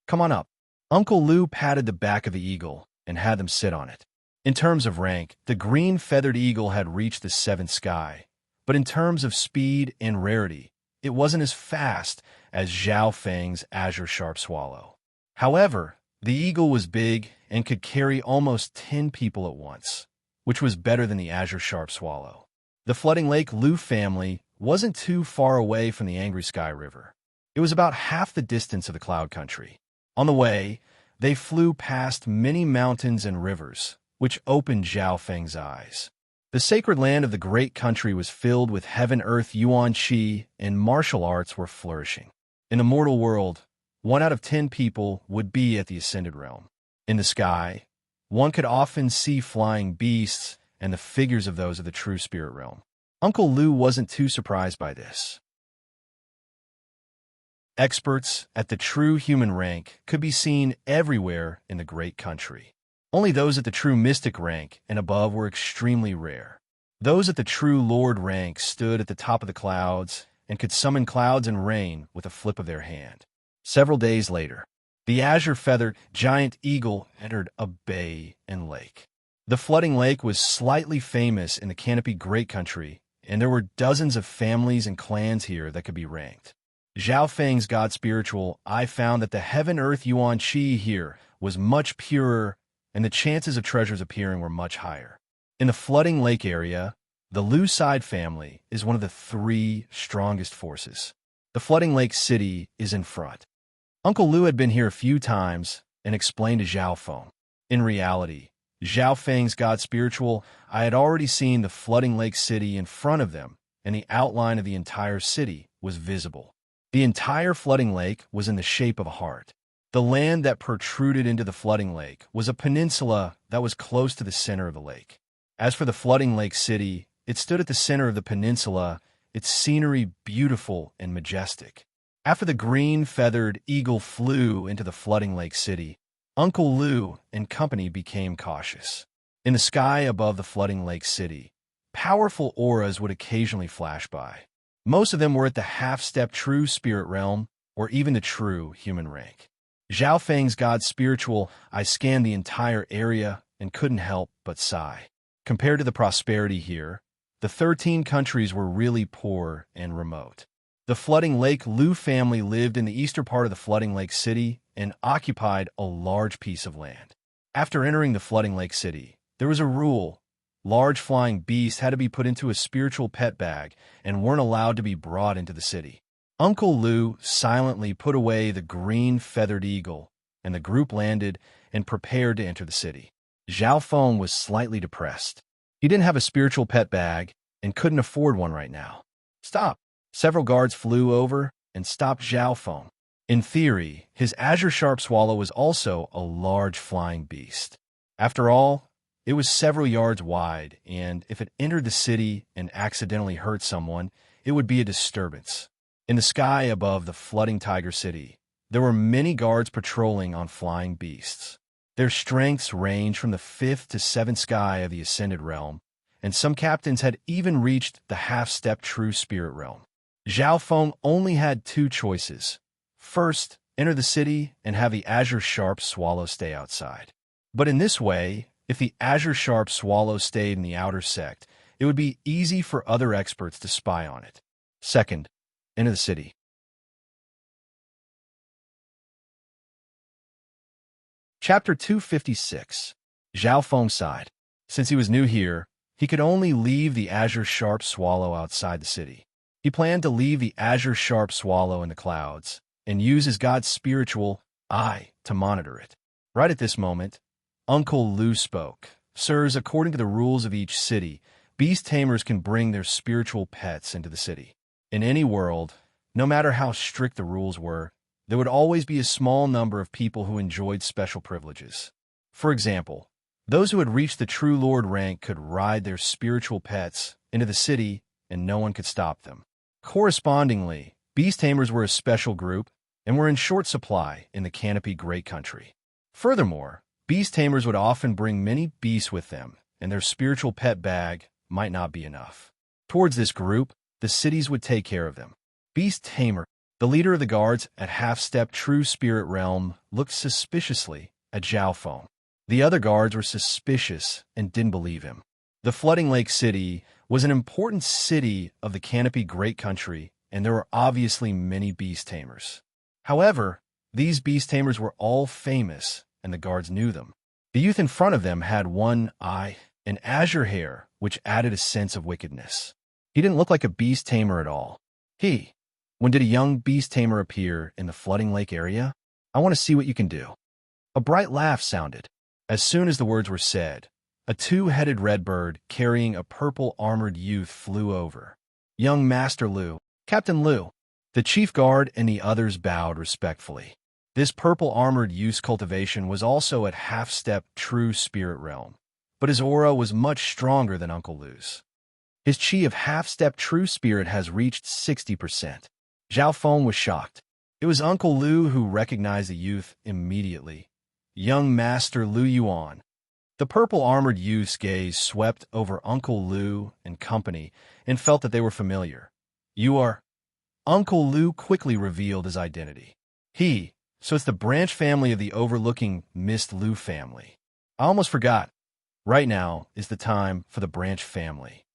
"Come on up." Uncle Lu patted the back of the eagle and had them sit on it. In terms of rank, the green-feathered eagle had reached the 7th sky, but in terms of speed and rarity, it wasn't as fast as Zhao Feng's azure sharp swallow. However, the eagle was big and could carry almost 10 people at once, which was better than the azure sharp swallow. The Flooding Lake Lu family wasn't too far away from the Angry Sky River. It was about half the distance of the Cloud Country. On the way, they flew past many mountains and rivers, which opened Zhao Feng's eyes. The sacred land of the great country was filled with heaven-earth yuan qi, and martial arts were flourishing. In the mortal world, 1 out of 10 people would be at the Ascended Realm. In the sky, one could often see flying beasts and the figures of those of the true spirit realm. Uncle Lu wasn't too surprised by this. Experts at the true human rank could be seen everywhere in the great country. Only those at the true mystic rank and above were extremely rare. Those at the true lord rank stood at the top of the clouds and could summon clouds and rain with a flip of their hand. Several days later, the azure-feathered giant eagle entered a bay and lake. The Flooding Lake was slightly famous in the Canopy Great Country, and there were dozens of families and clans here that could be ranked. Zhao Feng's God Spiritual, I found that the heaven-earth yuan qi here was much purer, and the chances of treasures appearing were much higher. In the Flooding Lake area, the Lu Side family is one of the 3 strongest forces. The Flooding Lake City is in front. Uncle Lu had been here a few times and explained to Zhao Feng. In reality, Zhao Feng's God Spiritual, I had already seen the Flooding Lake City in front of them, and the outline of the entire city was visible. The entire flooding lake was in the shape of a heart. The land that protruded into the flooding lake was a peninsula that was close to the center of the lake. As for the flooding lake city, it stood at the center of the peninsula, its scenery beautiful and majestic. After the green-feathered eagle flew into the flooding lake city, Uncle Lou and company became cautious. In the sky above the flooding lake city, powerful auras would occasionally flash by. Most of them were at the half-step true spirit realm, or even the true human rank. Zhao Feng's God's spiritual eye scanned the entire area and couldn't help but sigh. Compared to the prosperity here, the 13 countries were really poor and remote. The flooding lake Lu family lived in the eastern part of the flooding lake city and occupied a large piece of land. After entering the flooding lake city, there was a rule. Large flying beasts had to be put into a spiritual pet bag and weren't allowed to be brought into the city. Uncle Lou silently put away the green-feathered eagle, and the group landed and prepared to enter the city. Zhao Feng was slightly depressed. He didn't have a spiritual pet bag and couldn't afford one right now. Stop! Several guards flew over and stopped Zhao Feng. In theory, his azure sharp swallow was also a large flying beast. After all, it was several yards wide, and if it entered the city and accidentally hurt someone, it would be a disturbance. In the sky above the flooding tiger city, there were many guards patrolling on flying beasts. Their strengths ranged from the 5th to 7th sky of the ascended realm, and some captains had even reached the half-step true spirit realm. Zhao Feng only had 2 choices. First, enter the city and have the azure sharp swallow stay outside. But in this way, if the azure sharp swallow stayed in the outer sect, it would be easy for other experts to spy on it. Second, enter the city. Chapter 256. Zhao Feng sighed. Since he was new here, he could only leave the azure sharp swallow outside the city. He planned to leave the azure sharp swallow in the clouds and use his God's spiritual eye to monitor it. Right at this moment, Uncle Lou spoke. Sirs, according to the rules of each city, beast tamers can bring their spiritual pets into the city. In any world, no matter how strict the rules were, there would always be a small number of people who enjoyed special privileges. For example, those who had reached the true lord rank could ride their spiritual pets into the city and no one could stop them. Correspondingly, beast tamers were a special group and were in short supply in the Canopy Great Country. Furthermore, beast tamers would often bring many beasts with them, and their spiritual pet bag might not be enough. Towards this group, the cities would take care of them. Beast tamer, the leader of the guards at half-step true spirit realm, looked suspiciously at Zhao Feng. The other guards were suspicious and didn't believe him. The flooding lake city was an important city of the Canopy Great Country, and there were obviously many beast tamers. However, these beast tamers were all famous, and the guards knew them. The youth in front of them had one eye and azure hair, which added a sense of wickedness. He didn't look like a beast tamer at all. When did a young beast tamer appear in the flooding lake area? I want to see what you can do. A bright laugh sounded. As soon as the words were said, a 2-headed redbird carrying a purple armored youth flew over. Young Master Lu, Captain Lu. The chief guard and the others bowed respectfully. This purple armored youth's cultivation was also at half-step true spirit realm, but his aura was much stronger than Uncle Lu's. His chi of half-step true spirit has reached 60%. Zhao Feng was shocked. It was Uncle Lu who recognized the youth immediately. Young Master Lu Yuan. The purple-armored youth's gaze swept over Uncle Lu and company and felt that they were familiar. You are... Uncle Lu quickly revealed his identity. So it's the branch family of the overlooking Mist Lu family. I almost forgot. Right now is the time for the branch family.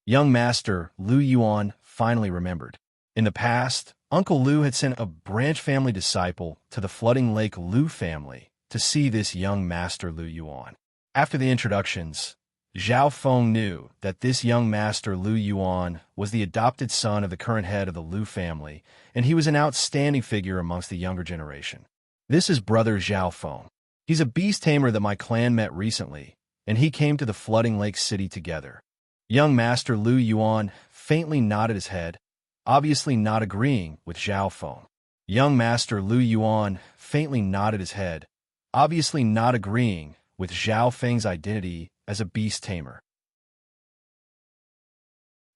Young Master Lu Yuan finally remembered. In the past, Uncle Lu had sent a branch family disciple to the flooding lake Lu family to see this young Master Lu Yuan. After the introductions, Zhao Feng knew that this young Master Lu Yuan was the adopted son of the current head of the Lu family, and he was an outstanding figure amongst the younger generation. This is Brother Zhao Feng. He's a beast tamer that my clan met recently, and he came to the flooding lake city together. Young Master Lu Yuan faintly nodded his head. obviously not agreeing with Zhao Feng. Young Master Lu Yuan faintly nodded his head, obviously not agreeing with Zhao Feng's identity as a beast tamer.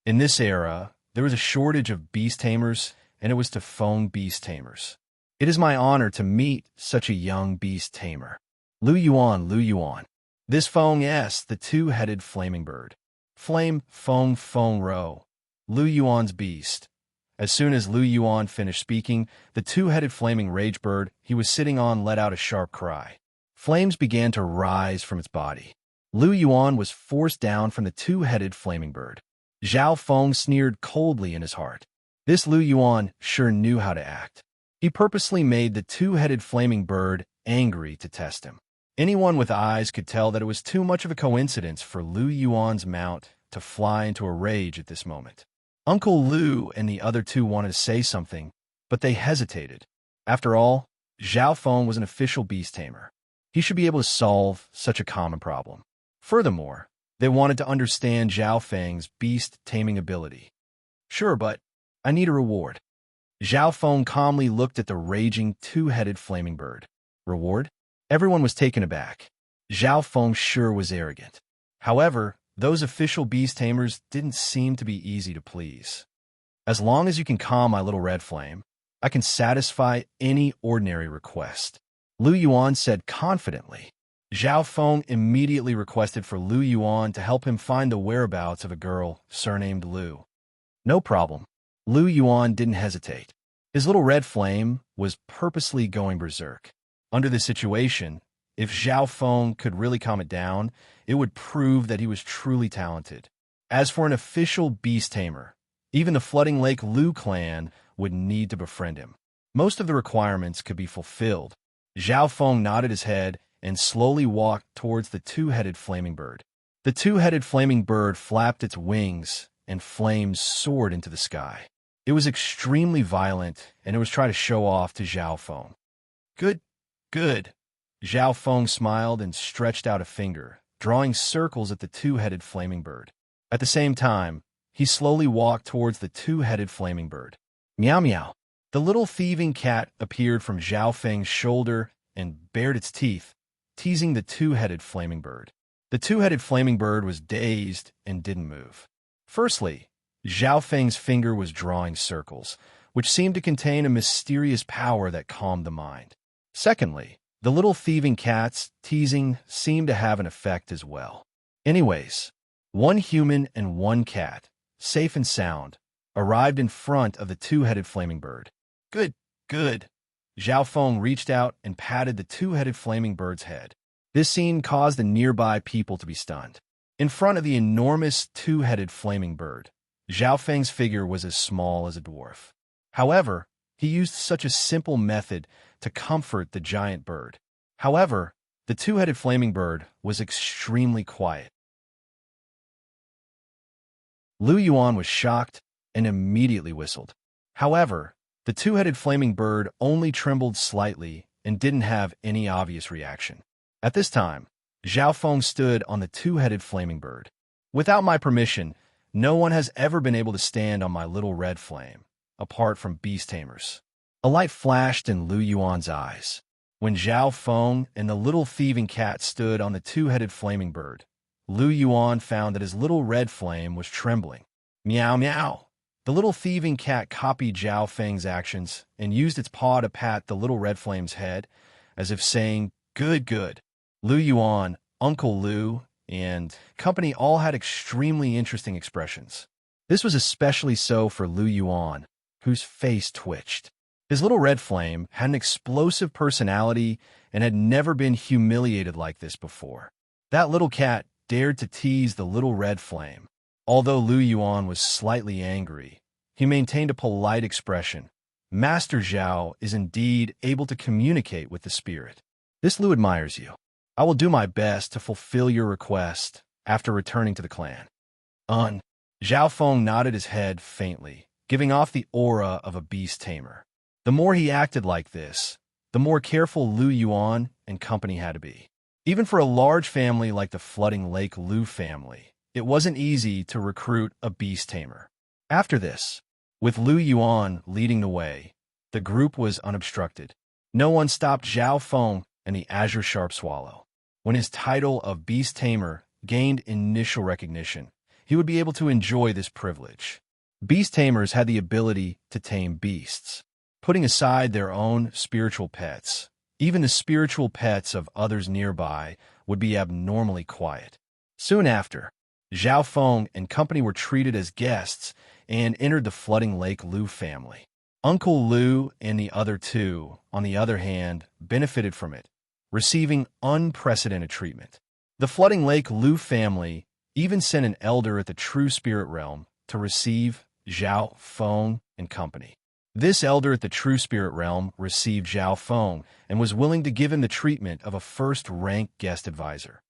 In this era, there was a shortage of beast tamers, and it was to Feng beast tamers. It is my honor to meet such a young beast tamer. Lu Yuan, Lu Yuan. This Feng is the two-headed flaming bird. Flame Feng Feng Ro. Lu Yuan's beast. As soon as Lu Yuan finished speaking, the two-headed flaming rage bird he was sitting on let out a sharp cry. Flames began to rise from its body. Lu Yuan was forced down from the two-headed flaming bird. Zhao Feng sneered coldly in his heart. This Lu Yuan sure knew how to act. He purposely made the two-headed flaming bird angry to test him. Anyone with eyes could tell that it was too much of a coincidence for Lu Yuan's mount to fly into a rage at this moment. Uncle Lu and the other two wanted to say something, but they hesitated. After all, Zhao Feng was an official beast tamer. He should be able to solve such a common problem. Furthermore, they wanted to understand Zhao Feng's beast taming ability. Sure, but I need a reward. Zhao Feng calmly looked at the raging two-headed flaming bird. Reward? Everyone was taken aback. Zhao Feng sure was arrogant. However, those official beast tamers didn't seem to be easy to please. As long as you can calm my little red flame, I can satisfy any ordinary request, Lu Yuan said confidently. Zhao Feng immediately requested for Lu Yuan to help him find the whereabouts of a girl surnamed Lu. No problem. Lu Yuan didn't hesitate. His little red flame was purposely going berserk. Under this situation, if Zhao Feng could really calm it down, it would prove that he was truly talented. As for an official beast tamer, even the Flooding Lake Lu clan would need to befriend him. Most of the requirements could be fulfilled. Zhao Feng nodded his head and slowly walked towards the two-headed flaming bird. The two-headed flaming bird flapped its wings, and flames soared into the sky. It was extremely violent, and it was trying to show off to Zhao Feng. Good, good. Zhao Feng smiled and stretched out a finger, drawing circles at the two-headed flaming bird. At the same time, he slowly walked towards the two-headed flaming bird. Meow meow. The little thieving cat appeared from Zhao Feng's shoulder and bared its teeth, teasing the two-headed flaming bird. The two-headed flaming bird was dazed and didn't move. Firstly, Zhao Feng's finger was drawing circles, which seemed to contain a mysterious power that calmed the mind. Secondly, the little thieving cat's teasing seemed to have an effect as well. Anyways, one human and one cat, safe and sound, arrived in front of the two-headed flaming bird. Good, good. Zhao Feng reached out and patted the two-headed flaming bird's head. This scene caused the nearby people to be stunned. In front of the enormous two-headed flaming bird, Zhao Feng's figure was as small as a dwarf. However, he used such a simple method to comfort the giant bird. However, the two-headed flaming bird was extremely quiet. Lu Yuan was shocked and immediately whistled. However, the two-headed flaming bird only trembled slightly and didn't have any obvious reaction. At this time, Zhao Feng stood on the two-headed flaming bird. Without my permission, no one has ever been able to stand on my little red flame, apart from beast tamers. A light flashed in Lu Yuan's eyes. When Zhao Feng and the little thieving cat stood on the two-headed flaming bird, Lu Yuan found that his little red flame was trembling. Meow meow. The little thieving cat copied Zhao Feng's actions and used its paw to pat the little red flame's head, as if saying, good, good. Lu Yuan, Uncle Lu, and company all had extremely interesting expressions. This was especially so for Lu Yuan, whose face twitched. His little red flame had an explosive personality and had never been humiliated like this before. That little cat dared to tease the little red flame. Although Lu Yuan was slightly angry, he maintained a polite expression. Master Zhao is indeed able to communicate with the spirit. This Lu admires you. I will do my best to fulfill your request after returning to the clan. Zhao Feng nodded his head faintly, giving off the aura of a beast tamer. The more he acted like this, the more careful Lu Yuan and company had to be. Even for a large family like the Flooding Lake Lu family, it wasn't easy to recruit a beast tamer. After this, With Lu Yuan leading the way, the group was unobstructed. No one stopped Zhao Feng and the Azure Sharp Swallow. When his title of Beast Tamer gained initial recognition, he would be able to enjoy this privilege. Beast Tamers had the ability to tame beasts, putting aside their own spiritual pets. Even the spiritual pets of others nearby would be abnormally quiet. Soon after, Zhao Feng and company were treated as guests and entered the Flooding Lake Lu family. Uncle Lu and the other two, on the other hand, benefited from it, receiving unprecedented treatment. The Flooding Lake Lu family even sent an elder at the True Spirit Realm to receive Zhao Feng and company. This elder at the True Spirit Realm received Zhao Feng and was willing to give him the treatment of a first-rank guest advisor.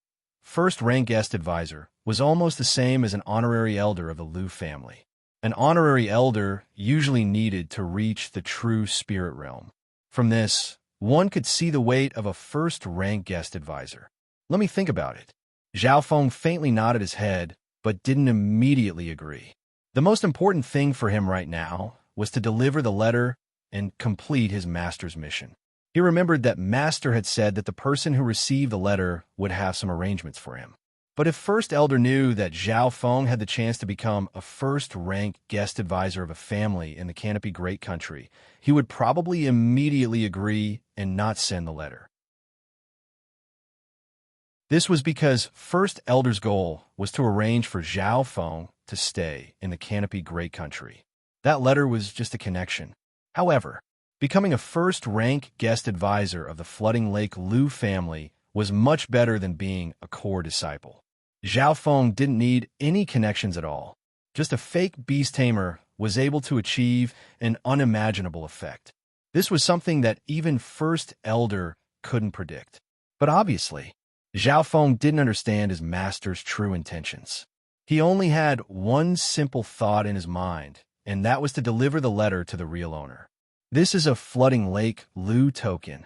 First-rank guest advisor was almost the same as an honorary elder of the Lu family. An honorary elder usually needed to reach the True Spirit Realm. From this, one could see the weight of a first-rank guest advisor. Let me think about it. Zhao Feng faintly nodded his head, but didn't immediately agree. The most important thing for him right now was to deliver the letter and complete his master's mission. He remembered that Master had said that the person who received the letter would have some arrangements for him. But if First Elder knew that Zhao Feng had the chance to become a first-rank guest advisor of a family in the Canopy Great Country, he would probably immediately agree and not send the letter. This was because First Elder's goal was to arrange for Zhao Feng to stay in the Canopy Great Country. That letter was just a connection. However, becoming a first-rank guest advisor of the Flooding Lake Lu family was much better than being a core disciple. Zhao Feng didn't need any connections at all. Just a fake beast tamer was able to achieve an unimaginable effect. This was something that even First Elder couldn't predict. But obviously, Zhao Feng didn't understand his master's true intentions. He only had one simple thought in his mind, and that was to deliver the letter to the real owner. This is a Flooding Lake Lu token.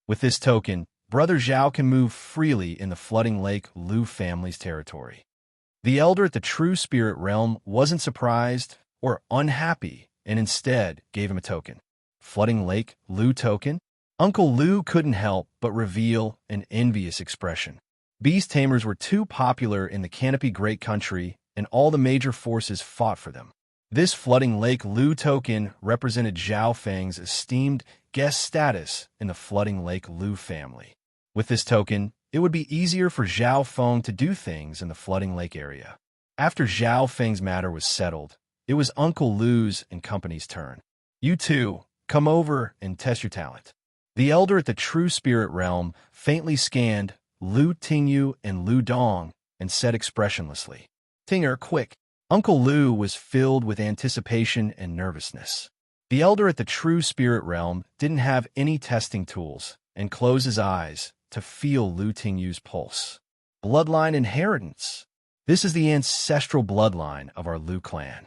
With this token, Brother Zhao can move freely in the Flooding Lake Lu family's territory. The elder at the True Spirit Realm wasn't surprised or unhappy, and instead gave him a token. Flooding Lake Lu token? Uncle Lu couldn't help but reveal an envious expression. Beast tamers were too popular in the Canopy Great Country, and all the major forces fought for them. This Flooding Lake Lu token represented Zhao Feng's esteemed guest status in the Flooding Lake Lu family. With this token, it would be easier for Zhao Feng to do things in the Flooding Lake area. After Zhao Feng's matter was settled, it was Uncle Lu's and company's turn. You two, come over and test your talent. The elder at the True Spirit Realm faintly scanned Lu Tingyu and Lu Dong and said expressionlessly, "Tinger, quick." Uncle Lu was filled with anticipation and nervousness. The elder at the True Spirit Realm didn't have any testing tools and closed his eyes to feel Lu Tingyu's pulse. Bloodline inheritance. This is the ancestral bloodline of our Lu clan.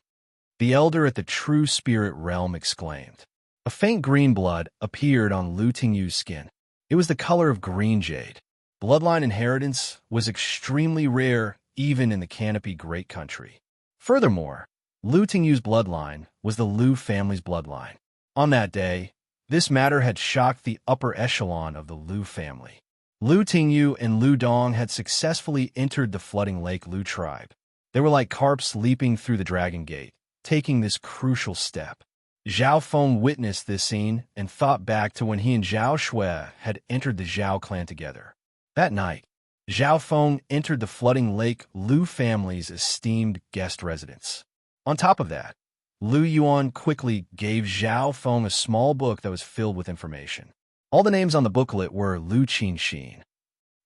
The elder at the True Spirit Realm exclaimed. A faint green blood appeared on Lu Tingyu's skin. It was the color of green jade. Bloodline inheritance was extremely rare even in the Canopy Great Country. Furthermore, Lu Tingyu's bloodline was the Lu family's bloodline. On that day, this matter had shocked the upper echelon of the Lu family. Lu Tingyu and Lu Dong had successfully entered the Flooding Lake Lu tribe. They were like carps leaping through the Dragon Gate, taking this crucial step. Zhao Feng witnessed this scene and thought back to when he and Zhao Shui had entered the Zhao clan together. That night, Zhao Feng entered the Flooding Lake Lu family's esteemed guest residence. On top of that, Lu Yuan quickly gave Zhao Feng a small book that was filled with information. All the names on the booklet were Lu Qinxin.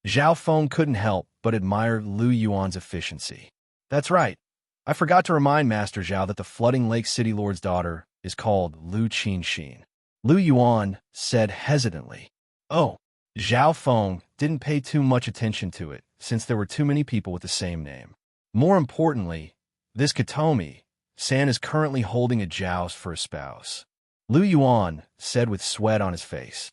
Zhao Feng couldn't help but admire Lu Yuan's efficiency. That's right. I forgot to remind Master Zhao that the Flooding Lake City Lord's daughter is called Lu Qinxin. Lu Yuan said hesitantly. Oh, Zhao Feng didn't pay too much attention to it, since there were too many people with the same name. More importantly, this Katomi-san is currently holding a joust for a spouse. Lu Yuan said with sweat on his face.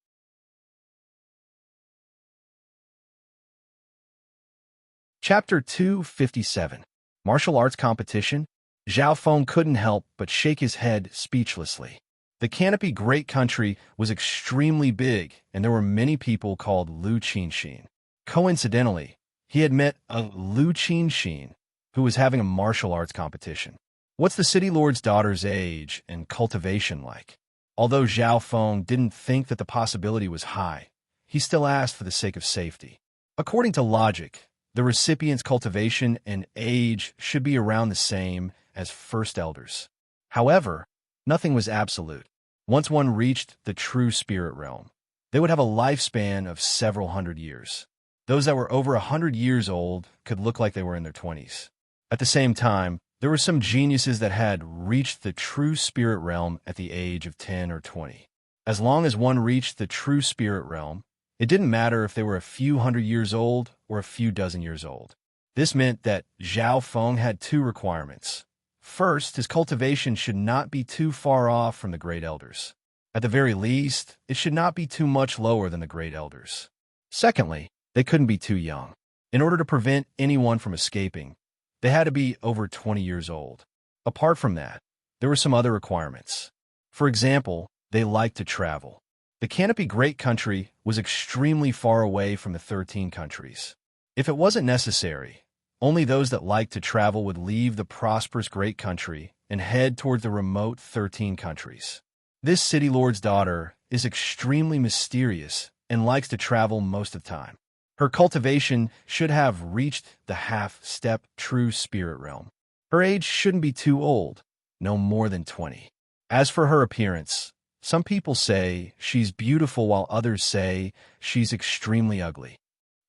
Chapter 257. Martial Arts Competition. Zhao Feng couldn't help but shake his head speechlessly. The canopy great country was extremely big, and there were many people called Lu Qinxin. Coincidentally, he had met a Lu Qinxin who was having a martial arts competition. What's the city lord's daughter's age and cultivation like? Although Zhao Feng didn't think that the possibility was high, he still asked for the sake of safety. According to logic, the recipient's cultivation and age should be around the same as first elders. However, nothing was absolute. Once one reached the true spirit realm, they would have a lifespan of several hundred years. Those that were over 100 years old could look like they were in their 20s. At the same time, there were some geniuses that had reached the true spirit realm at the age of 10 or 20. As long as one reached the true spirit realm, it didn't matter if they were a few hundred years old or a few dozen years old. This meant that Zhao Feng had two requirements. First, his cultivation should not be too far off from the great elders. At the very least, it should not be too much lower than the great elders. Secondly, they couldn't be too young. In order to prevent anyone from escaping, they had to be over 20 years old. Apart from that, there were some other requirements. For example, they liked to travel. The Canopy Great Country was extremely far away from the 13 countries. If it wasn't necessary, only those that liked to travel would leave the prosperous Great Country and head toward the remote 13 countries. This city lord's daughter is extremely mysterious and likes to travel most of the time. Her cultivation should have reached the half-step true spirit realm. Her age shouldn't be too old, no more than 20. As for her appearance, some people say she's beautiful while others say she's extremely ugly.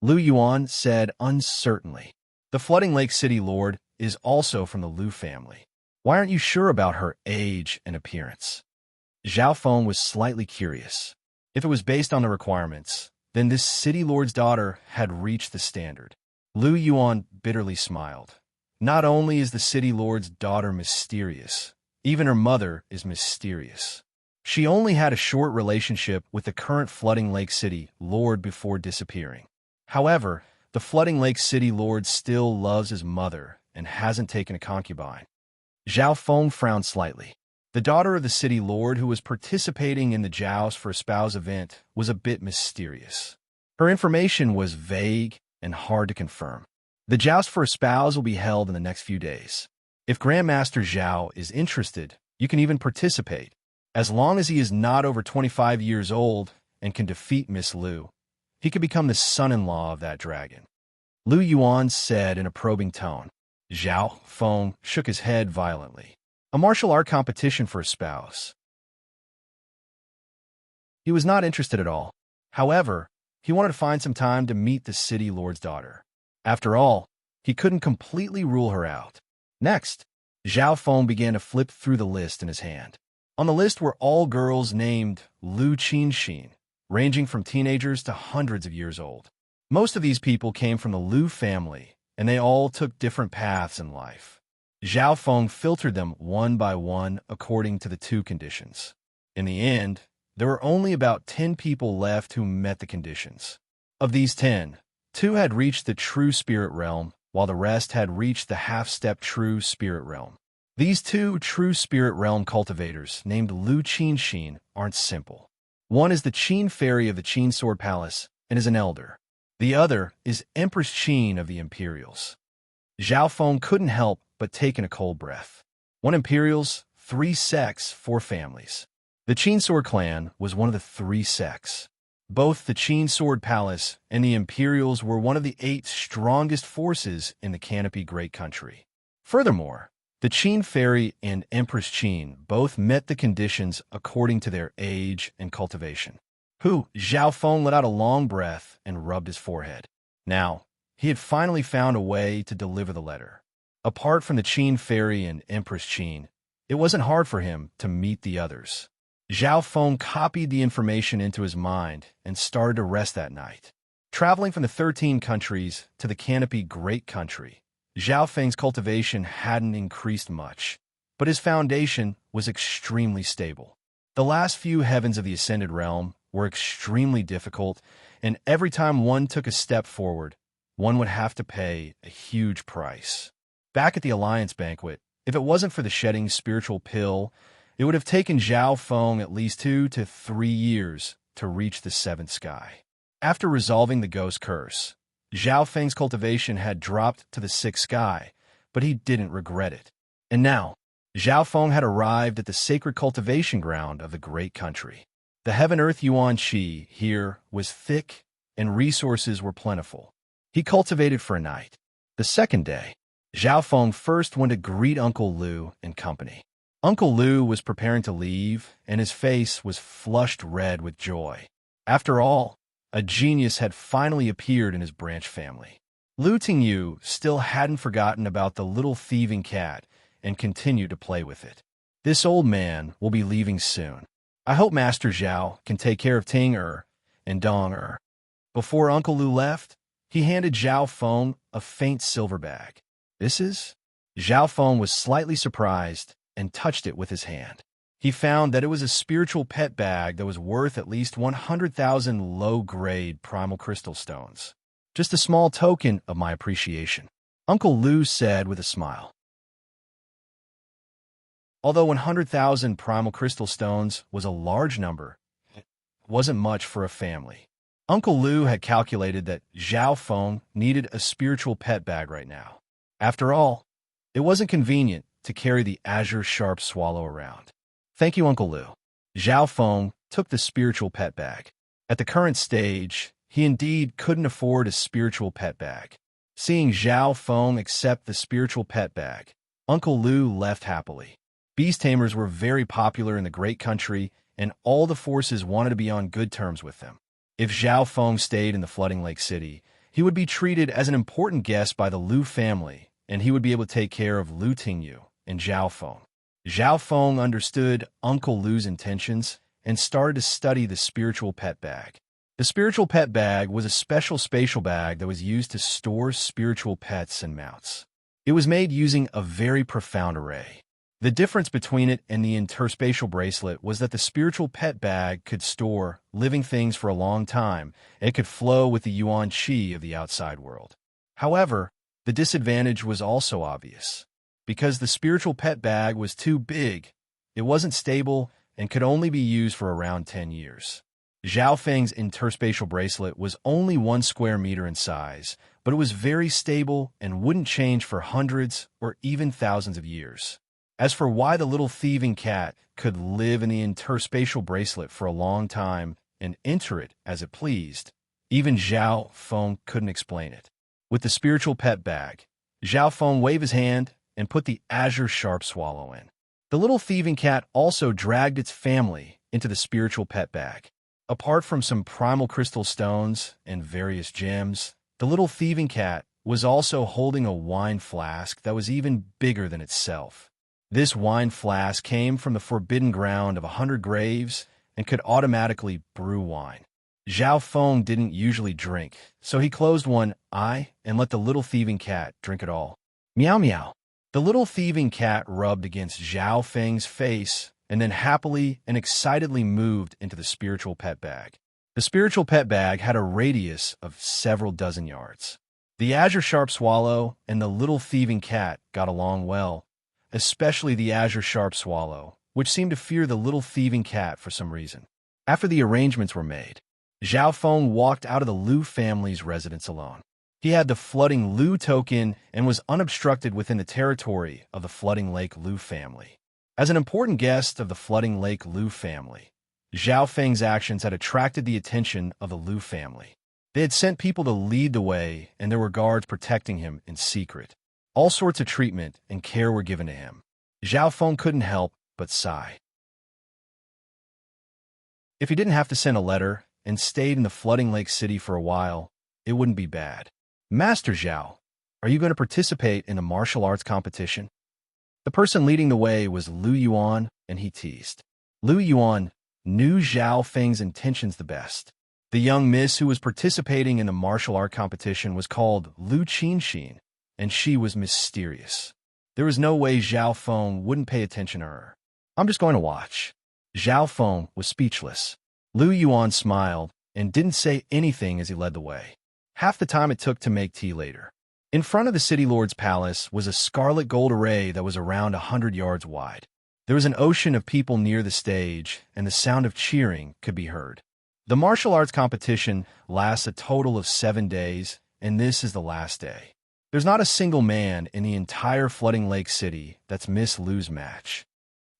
Lu Yuan said uncertainly. The Flooding Lake City Lord is also from the Lu family. Why aren't you sure about her age and appearance? Zhao Feng was slightly curious. If it was based on the requirements, then this city lord's daughter had reached the standard. Lu Yuan bitterly smiled. Not only is the city lord's daughter mysterious, even her mother is mysterious. She only had a short relationship with the current Flooding Lake City Lord before disappearing. However, the Flooding Lake City Lord still loves his mother and hasn't taken a concubine. Zhao Feng frowned slightly. The daughter of the city lord who was participating in the Joust for a Spouse event was a bit mysterious. Her information was vague and hard to confirm. The Joust for a Spouse will be held in the next few days. If Grandmaster Zhao is interested, you can even participate, as long as he is not over 25 years old and can defeat Miss Lu. He could become the son-in-law of that dragon. Lu Yuan said in a probing tone. Zhao Feng shook his head violently. A martial art competition for a spouse. He was not interested at all. However, he wanted to find some time to meet the city lord's daughter. After all, he couldn't completely rule her out. Next, Zhao Feng began to flip through the list in his hand. On the list were all girls named Lu Qinxin, ranging from teenagers to hundreds of years old. Most of these people came from the Lu family, and they all took different paths in life. Zhao Feng filtered them one by one according to the two conditions. In the end, there were only about 10 people left who met the conditions. Of these 10, 2 had reached the true spirit realm, while the rest had reached the half-step true spirit realm. These 2 true spirit realm cultivators, named Lu Qinxin, aren't simple. One is the Qin Fairy of the Qin Sword Palace and is an elder. The other is Empress Qin of the Imperials. Zhao Feng couldn't help but take in a cold breath. 1 Imperials, 3 sects, 4 families. The Qin Sword clan was one of the 3 sects. Both the Qin Sword Palace and the Imperials were one of the 8 strongest forces in the Canopy Great Country. Furthermore, the Qin Fairy and Empress Qin both met the conditions according to their age and cultivation. Zhao Feng let out a long breath and rubbed his forehead. Now, he had finally found a way to deliver the letter. Apart from the Qin Fairy and Empress Qin, it wasn't hard for him to meet the others. Zhao Feng copied the information into his mind and started to rest that night. Traveling from the 13 countries to the Canopy Great Country, Zhao Feng's cultivation hadn't increased much, but his foundation was extremely stable. The last few heavens of the Ascended Realm were extremely difficult, and every time one took a step forward, one would have to pay a huge price. Back at the Alliance banquet, If it wasn't for the shedding spiritual pill, it would have taken Zhao Feng at least 2 to 3 years to reach the seventh sky. After resolving the ghost curse, Zhao Feng's cultivation had dropped to the sixth sky, but he didn't regret it. And now, Zhao Feng had arrived at the sacred cultivation ground of the great country. The heaven-earth yuan qi here was thick, and resources were plentiful. He cultivated for a night. The second day, Zhao Feng first went to greet Uncle Lu and company. Uncle Lu was preparing to leave, and his face was flushed red with joy. After all, a genius had finally appeared in his branch family. Lu Tingyu still hadn't forgotten about the little thieving cat and continued to play with it. This old man will be leaving soon. I hope Master Zhao can take care of Ting and Dong. Before Uncle Lu left, he handed Zhao Feng a faint silver bag. This is? Zhao Feng was slightly surprised and touched it with his hand. He found that it was a spiritual pet bag that was worth at least 100,000 low-grade primal crystal stones. Just a small token of my appreciation, Uncle Lu said with a smile. Although 100,000 primal crystal stones was a large number, it wasn't much for a family. Uncle Lu had calculated that Zhao Feng needed a spiritual pet bag right now. After all, it wasn't convenient to carry the azure sharp swallow around. Thank you, Uncle Lu. Zhao Feng took the spiritual pet bag. At the current stage, he indeed couldn't afford a spiritual pet bag. Seeing Zhao Feng accept the spiritual pet bag, Uncle Lu left happily. Beast tamers were very popular in the great country, and all the forces wanted to be on good terms with them. If Zhao Feng stayed in the flooding lake city, he would be treated as an important guest by the Lu family, and he would be able to take care of Lu Tingyu and Zhao Feng. Zhao Feng understood Uncle Lu's intentions and started to study the spiritual pet bag. The spiritual pet bag was a special spatial bag that was used to store spiritual pets and mounts. It was made using a very profound array. The difference between it and the interspatial bracelet was that the spiritual pet bag could store living things for a long time, and it could flow with the yuan qi of the outside world. However, the disadvantage was also obvious. Because the spiritual pet bag was too big, it wasn't stable and could only be used for around 10 years. Zhao Feng's interspatial bracelet was only 1 square meter in size, but it was very stable and wouldn't change for hundreds or even thousands of years. As for why the little thieving cat could live in the interspatial bracelet for a long time and enter it as it pleased, even Zhao Feng couldn't explain it. With the spiritual pet bag, Zhao Feng waved his hand and put the azure sharp swallow in. The little thieving cat also dragged its family into the spiritual pet bag. Apart from some primal crystal stones and various gems, the little thieving cat was also holding a wine flask that was even bigger than itself. This wine flask came from the forbidden ground of 100 graves and could automatically brew wine. Zhao Feng didn't usually drink, so he closed one eye and let the little thieving cat drink it all. Meow meow. The little thieving cat rubbed against Zhao Feng's face and then happily and excitedly moved into the spiritual pet bag. The spiritual pet bag had a radius of several dozen yards. The azure sharp swallow and the little thieving cat got along well, especially the azure sharp swallow, which seemed to fear the little thieving cat for some reason. After the arrangements were made, Zhao Feng walked out of the Lu family's residence alone. He had the flooding Lu token and was unobstructed within the territory of the flooding lake Lu family. As an important guest of the flooding lake Lu family, Zhao Feng's actions had attracted the attention of the Lu family. They had sent people to lead the way, and there were guards protecting him in secret. All sorts of treatment and care were given to him. Zhao Feng couldn't help but sigh. If he didn't have to send a letter and stayed in the flooding lake city for a while, it wouldn't be bad. Master Zhao, are you going to participate in a martial arts competition? The person leading the way was Lu Yuan, and he teased. Lu Yuan knew Zhao Feng's intentions the best. The young miss who was participating in the martial art competition was called Lu Qinxin, and she was mysterious. There was no way Zhao Feng wouldn't pay attention to her. I'm just going to watch. Zhao Feng was speechless. Lu Yuan smiled and didn't say anything as he led the way. Half the time it took to make tea later. In front of the city lord's palace was a scarlet gold array that was around 100 yards wide. There was an ocean of people near the stage, and the sound of cheering could be heard. The martial arts competition lasts a total of 7 days, and this is the last day. There's not a single man in the entire Flooding Lake City that's Miss Lu's match.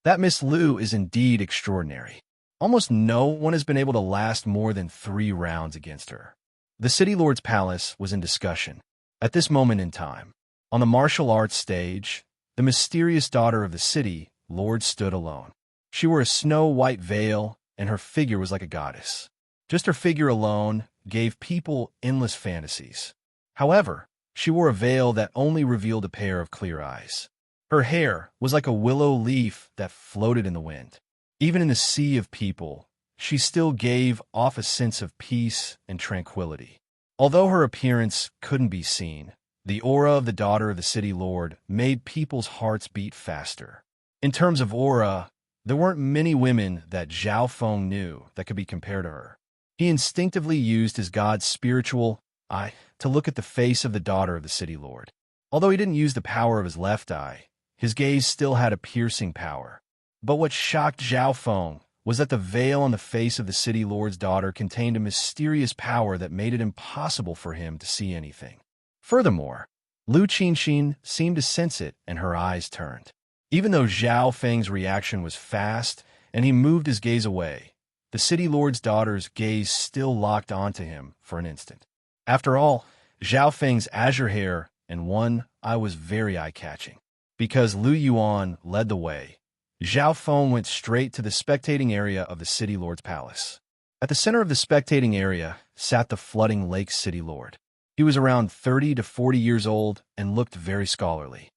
That Miss Lu is indeed extraordinary. Almost no one has been able to last more than 3 rounds against her. The city lord's palace was in discussion. At this moment in time, on the martial arts stage, the mysterious daughter of the city lord stood alone. She wore a snow-white veil, and her figure was like a goddess. Just her figure alone gave people endless fantasies. However, she wore a veil that only revealed a pair of clear eyes. Her hair was like a willow leaf that floated in the wind. Even in the sea of people, she still gave off a sense of peace and tranquility. Although her appearance couldn't be seen, the aura of the daughter of the city lord made people's hearts beat faster. In terms of aura, there weren't many women that Zhao Feng knew that could be compared to her. He instinctively used his god's spiritual eye to look at the face of the daughter of the city lord. Although he didn't use the power of his left eye, his gaze still had a piercing power. But what shocked Zhao Feng was that the veil on the face of the city lord's daughter contained a mysterious power that made it impossible for him to see anything. Furthermore, Lu Qinxin seemed to sense it, and her eyes turned. Even though Zhao Feng's reaction was fast and he moved his gaze away, the city lord's daughter's gaze still locked onto him for an instant. After all, Zhao Feng's azure hair and one eye was very eye-catching. Because Lu Yuan led the way, Zhao Feng went straight to the spectating area of the city lord's palace. At the center of the spectating area sat the Flooding Lake City Lord. He was around 30 to 40 years old and looked very scholarly.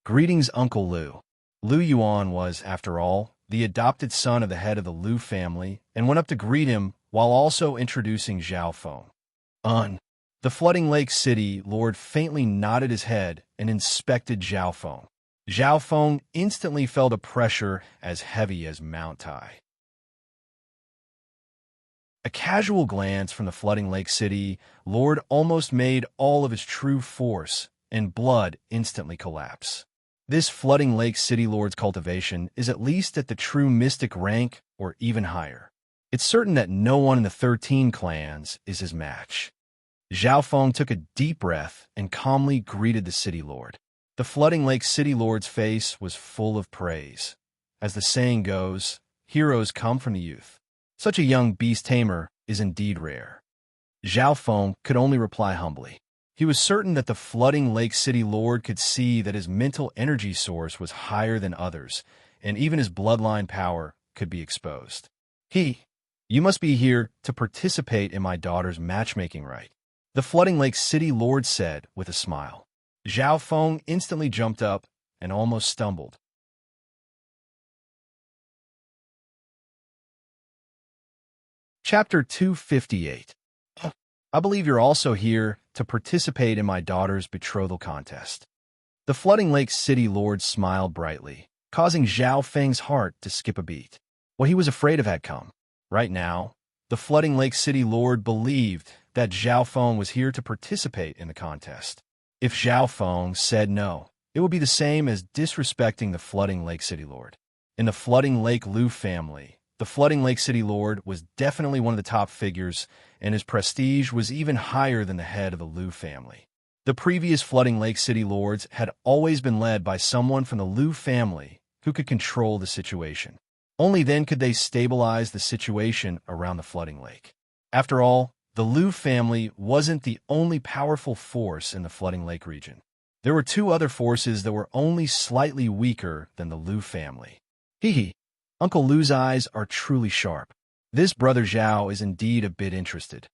"Greetings, Uncle Lu." Lu Yuan was, after all, the adopted son of the head of the Lu family and went up to greet him while also introducing Zhao Feng. The Flooding Lake City Lord faintly nodded his head and inspected Zhao Feng. Zhao Feng instantly felt a pressure as heavy as Mount Tai. A casual glance from the Flooding Lake City Lord almost made all of his true force and blood instantly collapse. This Flooding Lake City Lord's cultivation is at least at the true mystic rank or even higher. It's certain that no one in the 13 clans is his match. Zhao Feng took a deep breath and calmly greeted the City Lord. The Flooding Lake City Lord's face was full of praise. As the saying goes, heroes come from the youth. Such a young beast tamer is indeed rare. Zhao Feng could only reply humbly. He was certain that the Flooding Lake City Lord could see that his mental energy source was higher than others, and even his bloodline power could be exposed. "You must be here to participate in my daughter's matchmaking rite," the Flooding Lake City Lord said with a smile. Zhao Feng instantly jumped up and almost stumbled. Chapter 258. I believe you're also here to participate in my daughter's betrothal contest. The Flooding Lake City Lord smiled brightly, causing Zhao Feng's heart to skip a beat. What he was afraid of had come. Right now, the Flooding Lake City Lord believed that Zhao Feng was here to participate in the contest. If Zhao Feng said no, it would be the same as disrespecting the Flooding Lake City Lord. In the Flooding Lake Lu family, the Flooding Lake City Lord was definitely one of the top figures, and his prestige was even higher than the head of the Lu family. The previous Flooding Lake City Lords had always been led by someone from the Lu family who could control the situation. Only then could they stabilize the situation around the Flooding Lake. After all, the Lu family wasn't the only powerful force in the Flooding Lake region. There were 2 other forces that were only slightly weaker than the Lu family. Uncle Lu's eyes are truly sharp. This brother Zhao is indeed a bit interested.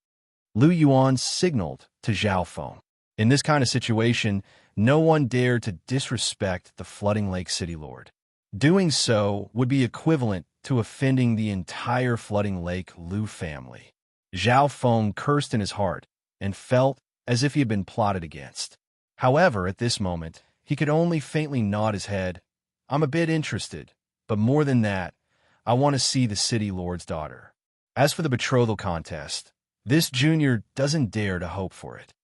Lu Yuan signaled to Zhao Feng. In this kind of situation, no one dared to disrespect the Flooding Lake City Lord. Doing so would be equivalent to offending the entire Flooding Lake Lu family. Zhao Feng cursed in his heart and felt as if he had been plotted against. However, at this moment, he could only faintly nod his head. "I'm a bit interested, but more than that, I want to see the City Lord's daughter." As for the betrothal contest, this junior doesn't dare to hope for it.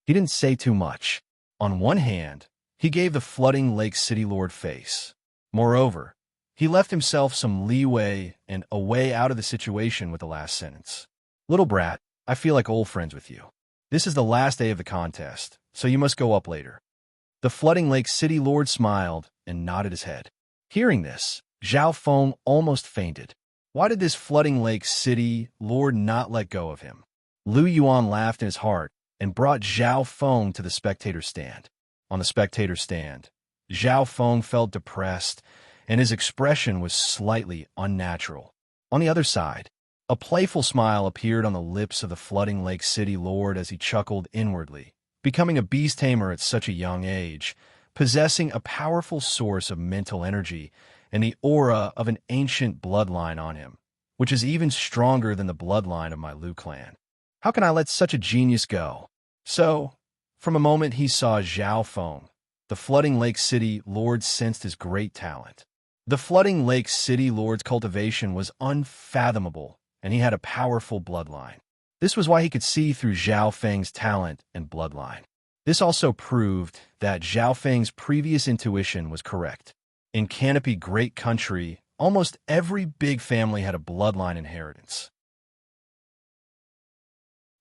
He didn't say too much. On one hand, he gave the flooding Lake City Lord face. Moreover, he left himself some leeway and a way out of the situation with the last sentence. Little brat, I feel like old friends with you. This is the last day of the contest, so you must go up later. The flooding Lake City Lord smiled and nodded his head. Hearing this, Zhao Feng almost fainted. Why did this flooding Lake City Lord not let go of him? Lu Yuan laughed in his heart and brought Zhao Feng to the spectator stand. On the spectator stand, Zhao Feng felt depressed, and his expression was slightly unnatural. On the other side, a playful smile appeared on the lips of the flooding Lake City Lord as he chuckled inwardly. Becoming a beast tamer at such a young age, possessing a powerful source of mental energy and the aura of an ancient bloodline on him, which is even stronger than the bloodline of my Lu clan. How can I let such a genius go? So, from a moment he saw Zhao Feng, the flooding Lake City Lord sensed his great talent. The flooding Lake City Lord's cultivation was unfathomable, and he had a powerful bloodline. This was why he could see through Zhao Feng's talent and bloodline. This also proved that Zhao Feng's previous intuition was correct. In Canopy Great Country, almost every big family had a bloodline inheritance.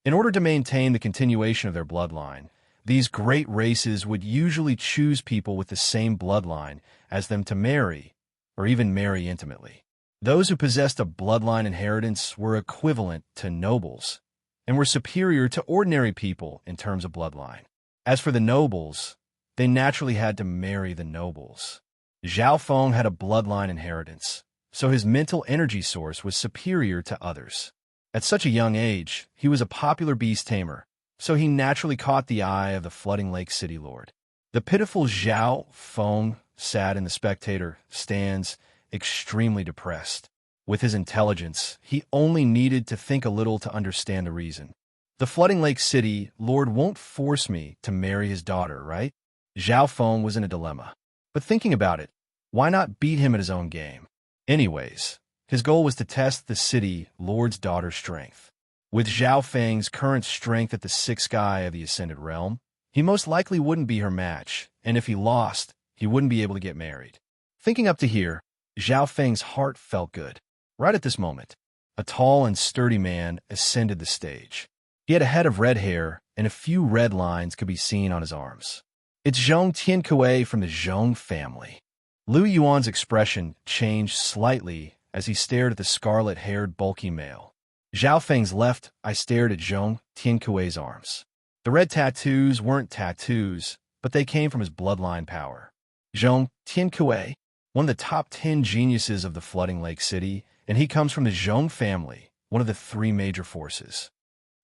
In order to maintain the continuation of their bloodline, these great races would usually choose people with the same bloodline as them to marry, or even marry intimately. Those who possessed a bloodline inheritance were equivalent to nobles, and were superior to ordinary people in terms of bloodline. As for the nobles, they naturally had to marry the nobles. Zhao Feng had a bloodline inheritance, so his mental energy source was superior to others. At such a young age, he was a popular beast tamer, so he naturally caught the eye of the flooding Lake City Lord. The pitiful Zhao Feng sat in the spectator stands, extremely depressed. With his intelligence, he only needed to think a little to understand the reason. The flooding Lake City Lord won't force me to marry his daughter, right? Zhao Feng was in a dilemma. But thinking about it, why not beat him at his own game? Anyways, his goal was to test the City Lord's daughter's strength. With Zhao Feng's current strength at the sixth sky of the Ascended Realm, he most likely wouldn't be her match, and if he lost, he wouldn't be able to get married. Thinking up to here, Zhao Feng's heart felt good. Right at this moment, a tall and sturdy man ascended the stage. He had a head of red hair, and a few red lines could be seen on his arms. It's Zhong Tiankue from the Zhong family. Lu Yuan's expression changed slightly as he stared at the scarlet-haired, bulky male. Zhao Feng's left, I stared at Zhong Tiankue's arms. The red tattoos weren't tattoos, but they came from his bloodline power. Zhong Tiankue, one of the top 10 geniuses of the flooding Lake City, and he comes from the Zhong family, one of the three major forces.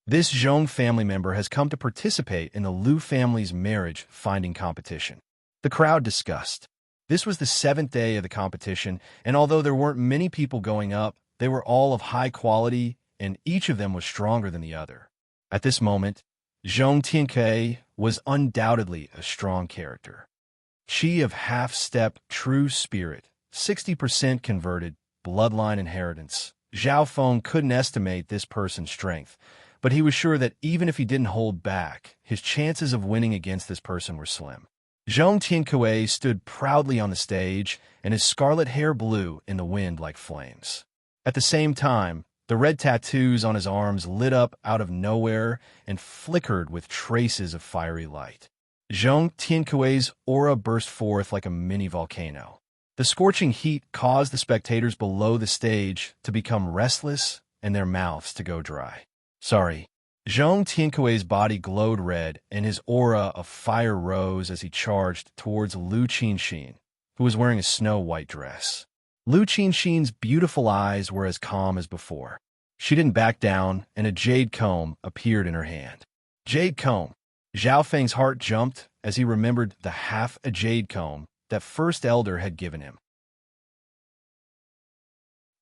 This Zhong family member has come to participate in the Lu family's marriage-finding competition. The crowd discussed. This was the 7th day of the competition, and although there weren't many people going up, they were all of high quality, and each of them was stronger than the other. At this moment, Zhong Tiankue was undoubtedly a strong character. Chi of half-step, true spirit, 60% converted, bloodline inheritance. Zhao Feng couldn't estimate this person's strength, but he was sure that even if he didn't hold back, his chances of winning against this person were slim. Zhong Tiankue stood proudly on the stage, and his scarlet hair blew in the wind like flames. At the same time, the red tattoos on his arms lit up out of nowhere and flickered with traces of fiery light. Zhong Tiankue's aura burst forth like a mini volcano. The scorching heat caused the spectators below the stage to become restless and their mouths to go dry. Sorry. Zhong Tiankue's body glowed red, and his aura of fire rose as he charged towards Lu Qinxin, who was wearing a snow-white dress. Lu Qinxin's beautiful eyes were as calm as before. She didn't back down, and a jade comb appeared in her hand. Jade comb. Zhao Feng's heart jumped as he remembered the half a jade comb that First Elder had given him.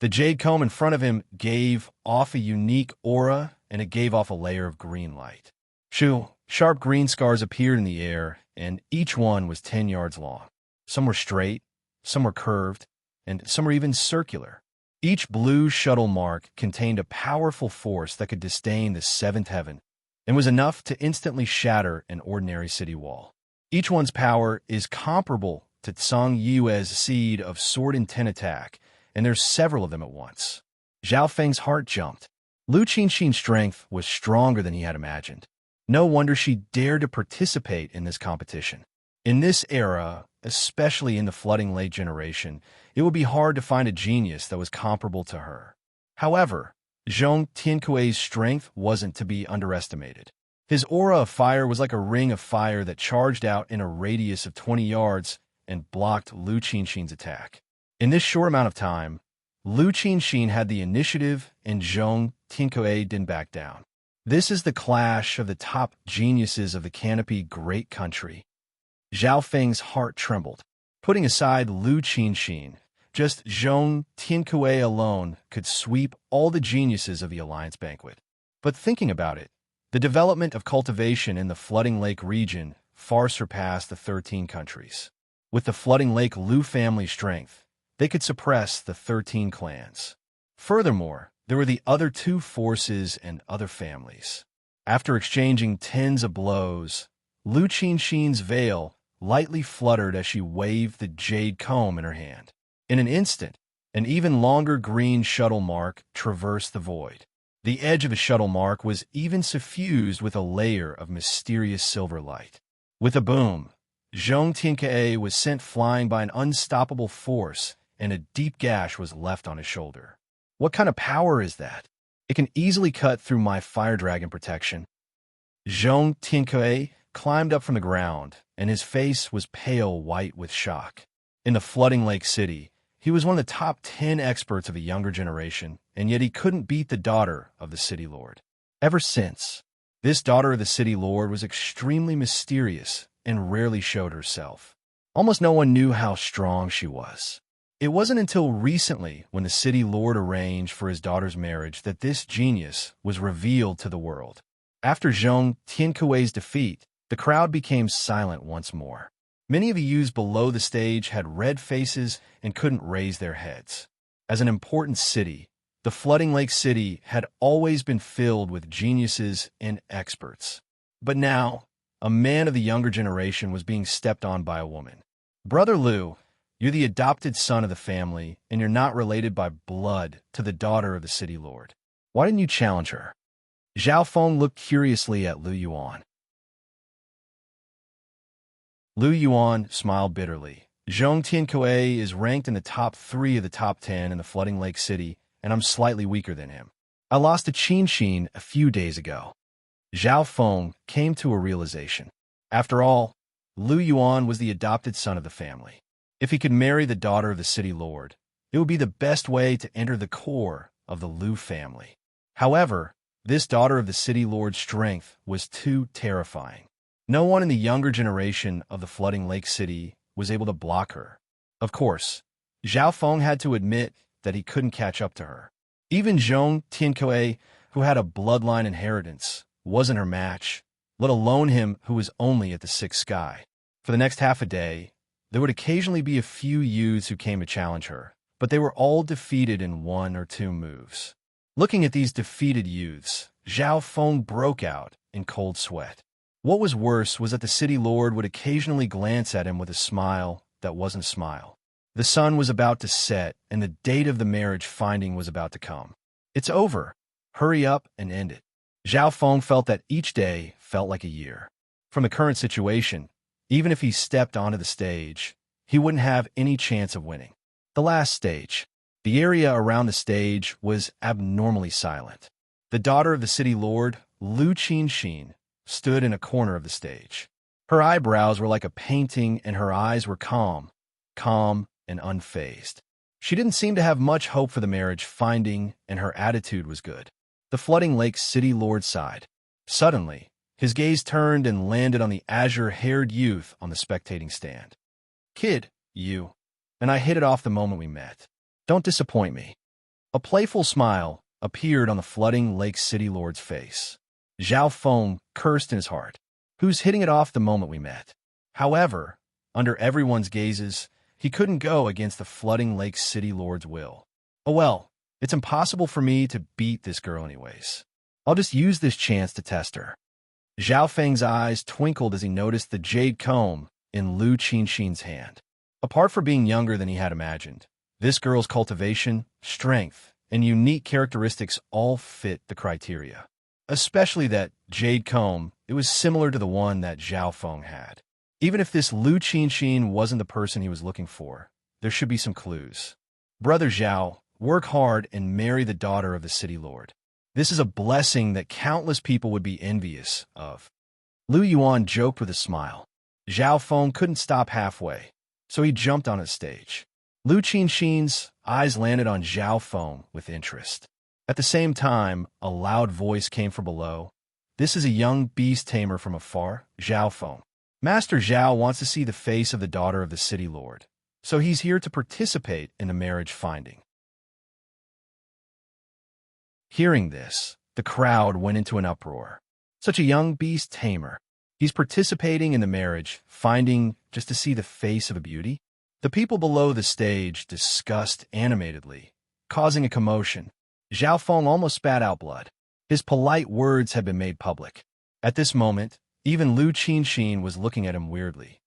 The jade comb in front of him gave off a unique aura, and it gave off a layer of green light. Sharp green scars appeared in the air, and each one was 10 yards long. Some were straight, some were curved, and some were even circular. Each blue shuttle mark contained a powerful force that could disdain the seventh heaven, and was enough to instantly shatter an ordinary city wall. Each one's power is comparable to Tsang Yue's seed of sword and ten attack, and there's several of them at once. Zhao Feng's heart jumped. Lu Qinxin's strength was stronger than he had imagined. No wonder she dared to participate in this competition. In this era, especially in the flooding lake generation, it would be hard to find a genius that was comparable to her. However, Zhong Tiankui's strength wasn't to be underestimated. His aura of fire was like a ring of fire that charged out in a radius of 20 yards and blocked Lu Qinxin's attack. In this short amount of time, Lu Qinxin had the initiative and Zhong Tiankui didn't back down. This is the clash of the top geniuses of the Canopy Great Country. Zhao Feng's heart trembled. Putting aside Lu Qinxin, just Zhong Tiankui alone could sweep all the geniuses of the Alliance Banquet. But thinking about it, the development of cultivation in the Flooding Lake region far surpassed the 13 countries. With the Flooding Lake Lu family strength, they could suppress the 13 clans. Furthermore, there were the other two forces and other families. After exchanging tens of blows, Lu Qinxin's veil lightly fluttered as she waved the jade comb in her hand. In an instant, an even longer green shuttle mark traversed the void. The edge of the shuttle mark was even suffused with a layer of mysterious silver light. With a boom, Zhong Tianke was sent flying by an unstoppable force, and a deep gash was left on his shoulder. What kind of power is that? It can easily cut through my fire dragon protection. Zhong Tianke climbed up from the ground, and his face was pale white with shock. In the Flooding Lake City, he was one of the top 10 experts of a younger generation, and yet he couldn't beat the daughter of the City Lord. Ever since, this daughter of the City Lord was extremely mysterious and rarely showed herself. Almost no one knew how strong she was. It wasn't until recently, when the City Lord arranged for his daughter's marriage, that this genius was revealed to the world. After Zhong Tiankui's defeat, the crowd became silent once more. Many of the youths below the stage had red faces and couldn't raise their heads. As an important city, the Flooding Lake City had always been filled with geniuses and experts. But now, a man of the younger generation was being stepped on by a woman. Brother Lu, you're the adopted son of the family, and you're not related by blood to the daughter of the City Lord. Why didn't you challenge her? Zhao Feng looked curiously at Lu Yuan. Lu Yuan smiled bitterly. Zhong Tiankui is ranked in the top 3 of the top 10 in the Flooding Lake City, and I'm slightly weaker than him. I lost to Qinxin a few days ago. Zhao Feng came to a realization. After all, Lu Yuan was the adopted son of the family. If he could marry the daughter of the City Lord, it would be the best way to enter the core of the Lu family. However, this daughter of the City Lord's strength was too terrifying. No one in the younger generation of the Flooding Lake City was able to block her. Of course, Zhao Feng had to admit that he couldn't catch up to her. Even Zhong Tiankui, who had a bloodline inheritance, wasn't her match, let alone him who was only at the 6th sky. For the next half a day, there would occasionally be a few youths who came to challenge her, but they were all defeated in 1 or 2 moves. Looking at these defeated youths, Zhao Feng broke out in cold sweat. What was worse was that the City Lord would occasionally glance at him with a smile that wasn't a smile. The sun was about to set, and the date of the marriage finding was about to come. It's over. Hurry up and end it. Zhao Feng felt that each day felt like a year. From the current situation, even if he stepped onto the stage, he wouldn't have any chance of winning. The last stage. The area around the stage was abnormally silent. The daughter of the City Lord, Lu Qinxin, stood in a corner of the stage. Her eyebrows were like a painting, and her eyes were calm and unfazed. She didn't seem to have much hope for the marriage finding, and her attitude was good. The Flooding Lake City Lord sighed. Suddenly, his gaze turned and landed on the azure-haired youth on the spectating stand. Kid, you, and I hit it off the moment we met. Don't disappoint me. A playful smile appeared on the Flooding Lake City Lord's face. Zhao Feng cursed in his heart. Who's hitting it off the moment we met? However, under everyone's gazes, he couldn't go against the Flooding Lake City Lord's will. Oh well, it's impossible for me to beat this girl anyways. I'll just use this chance to test her. Zhao Feng's eyes twinkled as he noticed the jade comb in Lu Qinxin's hand. Apart from being younger than he had imagined, this girl's cultivation, strength, and unique characteristics all fit the criteria. Especially that jade comb, it was similar to the one that Zhao Feng had. Even if this Lu Qinxin wasn't the person he was looking for, there should be some clues. Brother Zhao, work hard and marry the daughter of the city lord. This is a blessing that countless people would be envious of. Lu Yuan joked with a smile. Zhao Feng couldn't stop halfway, so he jumped on a stage. Lu Qinxin's eyes landed on Zhao Feng with interest. At the same time, a loud voice came from below. This is a young beast tamer from afar, Zhao Feng. Master Zhao wants to see the face of the daughter of the city lord, so he's here to participate in the marriage finding. Hearing this, the crowd went into an uproar. Such a young beast tamer. He's participating in the marriage finding just to see the face of a beauty? The people below the stage discussed animatedly, causing a commotion. Zhao Feng almost spat out blood. His polite words had been made public. At this moment, even Lu Qinxin was looking at him weirdly.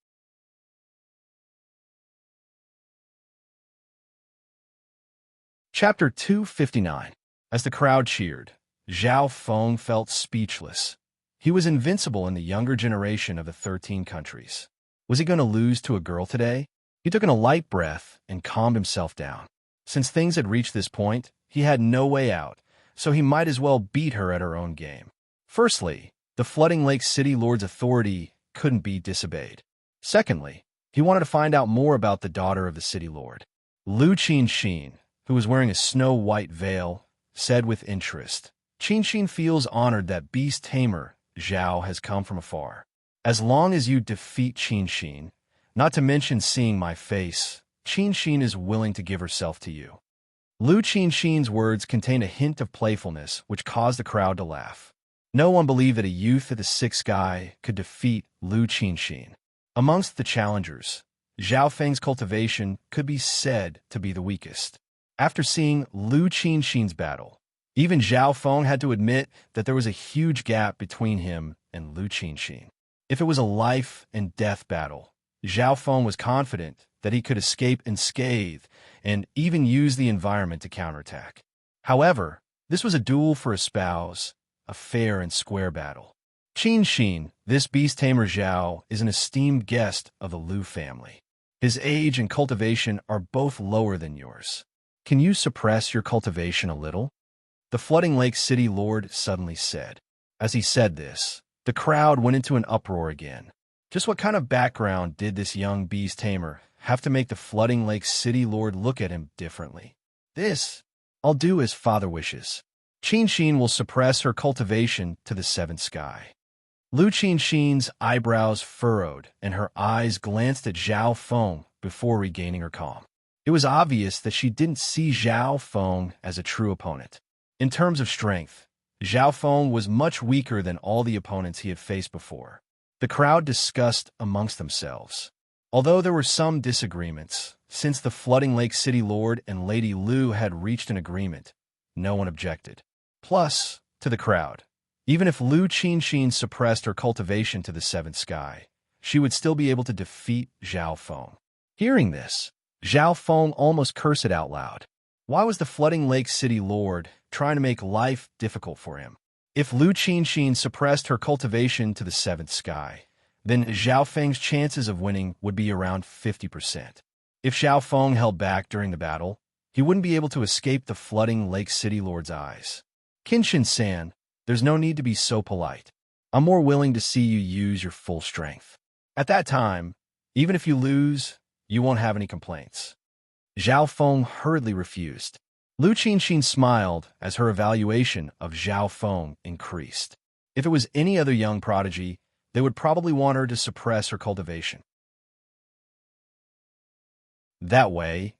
Chapter 259. As the crowd cheered, Zhao Feng felt speechless. He was invincible in the younger generation of the 13 countries. Was he going to lose to a girl today? He took in a light breath and calmed himself down. Since things had reached this point, he had no way out, so he might as well beat her at her own game. Firstly, the Flooding Lake City Lord's authority couldn't be disobeyed. Secondly, he wanted to find out more about the daughter of the city lord. Lu Qinxin, who was wearing a snow-white veil, said with interest, Qinxin feels honored that beast tamer Zhao has come from afar. As long as you defeat Qinxin, not to mention seeing my face, Qinxin is willing to give herself to you. Lu Qinxin's words contained a hint of playfulness which caused the crowd to laugh. No one believed that a youth of the sixth sky could defeat Lu Qinxin. Amongst the challengers, Zhao Feng's cultivation could be said to be the weakest. After seeing Lu Qinxin's battle, even Zhao Feng had to admit that there was a huge gap between him and Lu Qinxin. If it was a life and death battle, Zhao Feng was confident that he could escape unscathed and even use the environment to counterattack. However, this was a duel for a spouse, a fair and square battle. Qinxin, this beast tamer Zhao, is an esteemed guest of the Lu family. His age and cultivation are both lower than yours. Can you suppress your cultivation a little? The Flooding Lake City Lord suddenly said. As he said this, the crowd went into an uproar again. Just what kind of background did this young beast tamer have to make the Flooding Lake City Lord look at him differently? This, I'll do as father wishes. Qinxin will suppress her cultivation to the seventh sky. Lu Qinxin's eyebrows furrowed and her eyes glanced at Zhao Feng before regaining her calm. It was obvious that she didn't see Zhao Feng as a true opponent. In terms of strength, Zhao Feng was much weaker than all the opponents he had faced before. The crowd discussed amongst themselves. Although there were some disagreements, since the Flooding Lake City Lord and Lady Lu had reached an agreement, no one objected. Plus, to the crowd, even if Lu Qinxin suppressed her cultivation to the seventh sky, she would still be able to defeat Zhao Feng. Hearing this, Zhao Feng almost cursed it out loud. Why was the Flooding Lake City Lord trying to make life difficult for him? If Lu Qinxin suppressed her cultivation to the seventh sky, then Zhao Feng's chances of winning would be around 50%. If Zhao Feng held back during the battle, he wouldn't be able to escape the Flooding Lake City Lord's eyes. Qinxin-san, there's no need to be so polite. I'm more willing to see you use your full strength. At that time, even if you lose, you won't have any complaints. Zhao Feng hurriedly refused. Lu Qinxin smiled as her evaluation of Zhao Feng increased. If it was any other young prodigy, they would probably want her to suppress her cultivation. That way,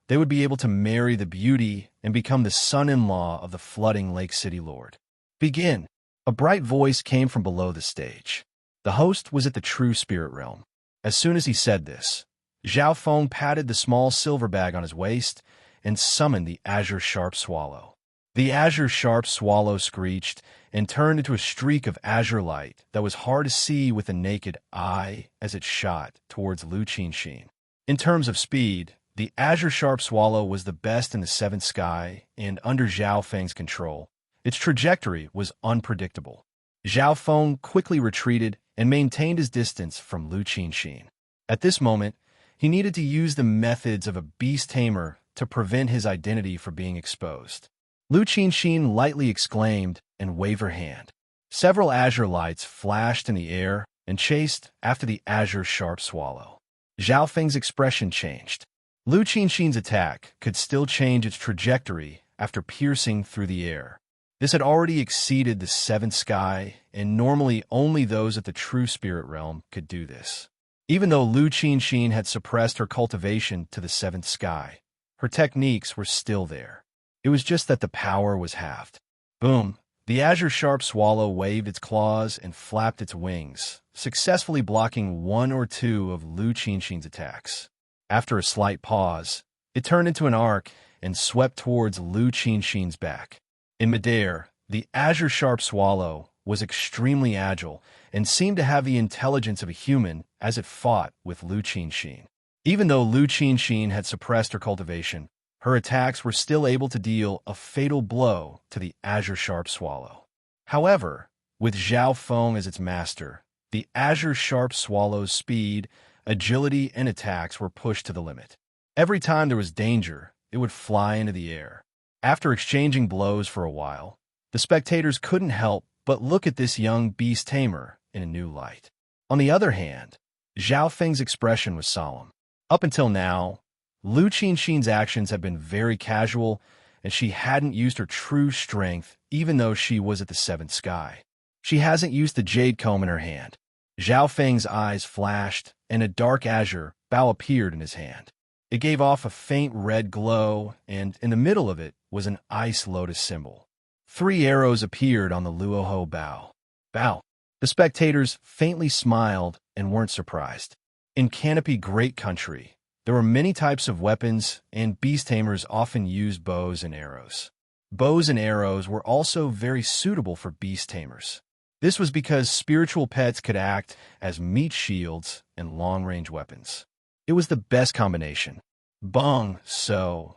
they would be able to marry the beauty and become the son-in-law of the Flooding Lake City Lord. Begin. A bright voice came from below the stage. The host was at the true spirit realm. As soon as he said this, Zhao Feng patted the small silver bag on his waist and summoned the azure sharp swallow. The azure sharp swallow screeched and turned into a streak of azure light that was hard to see with the naked eye as it shot towards Lu Qinxin. In terms of speed, the azure sharp swallow was the best in the seventh sky, and under Zhao Feng's control, its trajectory was unpredictable. Zhao Feng quickly retreated and maintained his distance from Lu Qinxin. At this moment, he needed to use the methods of a beast tamer to prevent his identity from being exposed. Lu Qinxin lightly exclaimed and waved her hand. Several azure lights flashed in the air and chased after the azure sharp swallow. Zhao Feng's expression changed. Lu Qinxin's attack could still change its trajectory after piercing through the air. This had already exceeded the seventh sky, and normally only those at the true spirit realm could do this. Even though Lu Qinxin had suppressed her cultivation to the seventh sky, her techniques were still there. It was just that the power was halved. Boom! The azure sharp swallow waved its claws and flapped its wings, successfully blocking one or two of Lu Qinxin's attacks. After a slight pause, it turned into an arc and swept towards Lu Qinxin's back. In midair, the azure sharp swallow was extremely agile and seemed to have the intelligence of a human as it fought with Lu Qinxin. Even though Lu Qinxin had suppressed her cultivation, her attacks were still able to deal a fatal blow to the azure sharp swallow. However, with Zhao Feng as its master, the azure sharp swallow's speed, agility, and attacks were pushed to the limit. Every time there was danger, it would fly into the air. After exchanging blows for a while, the spectators couldn't help but look at this young beast tamer in a new light. On the other hand, Zhao Feng's expression was solemn. Up until now, Lu Qinxin's actions had been very casual, and she hadn't used her true strength even though she was at the seventh sky. She hasn't used the jade comb in her hand. Zhao Feng's eyes flashed, and a dark azure bow appeared in his hand. It gave off a faint red glow, and in the middle of it was an ice lotus symbol. 3 arrows appeared on the Luoho bow. Bow. The spectators faintly smiled and weren't surprised. In Canopy Great Country, there were many types of weapons, and beast tamers often used bows and arrows. Bows and arrows were also very suitable for beast tamers. This was because spiritual pets could act as meat shields and long-range weapons. It was the best combination. Bong, so.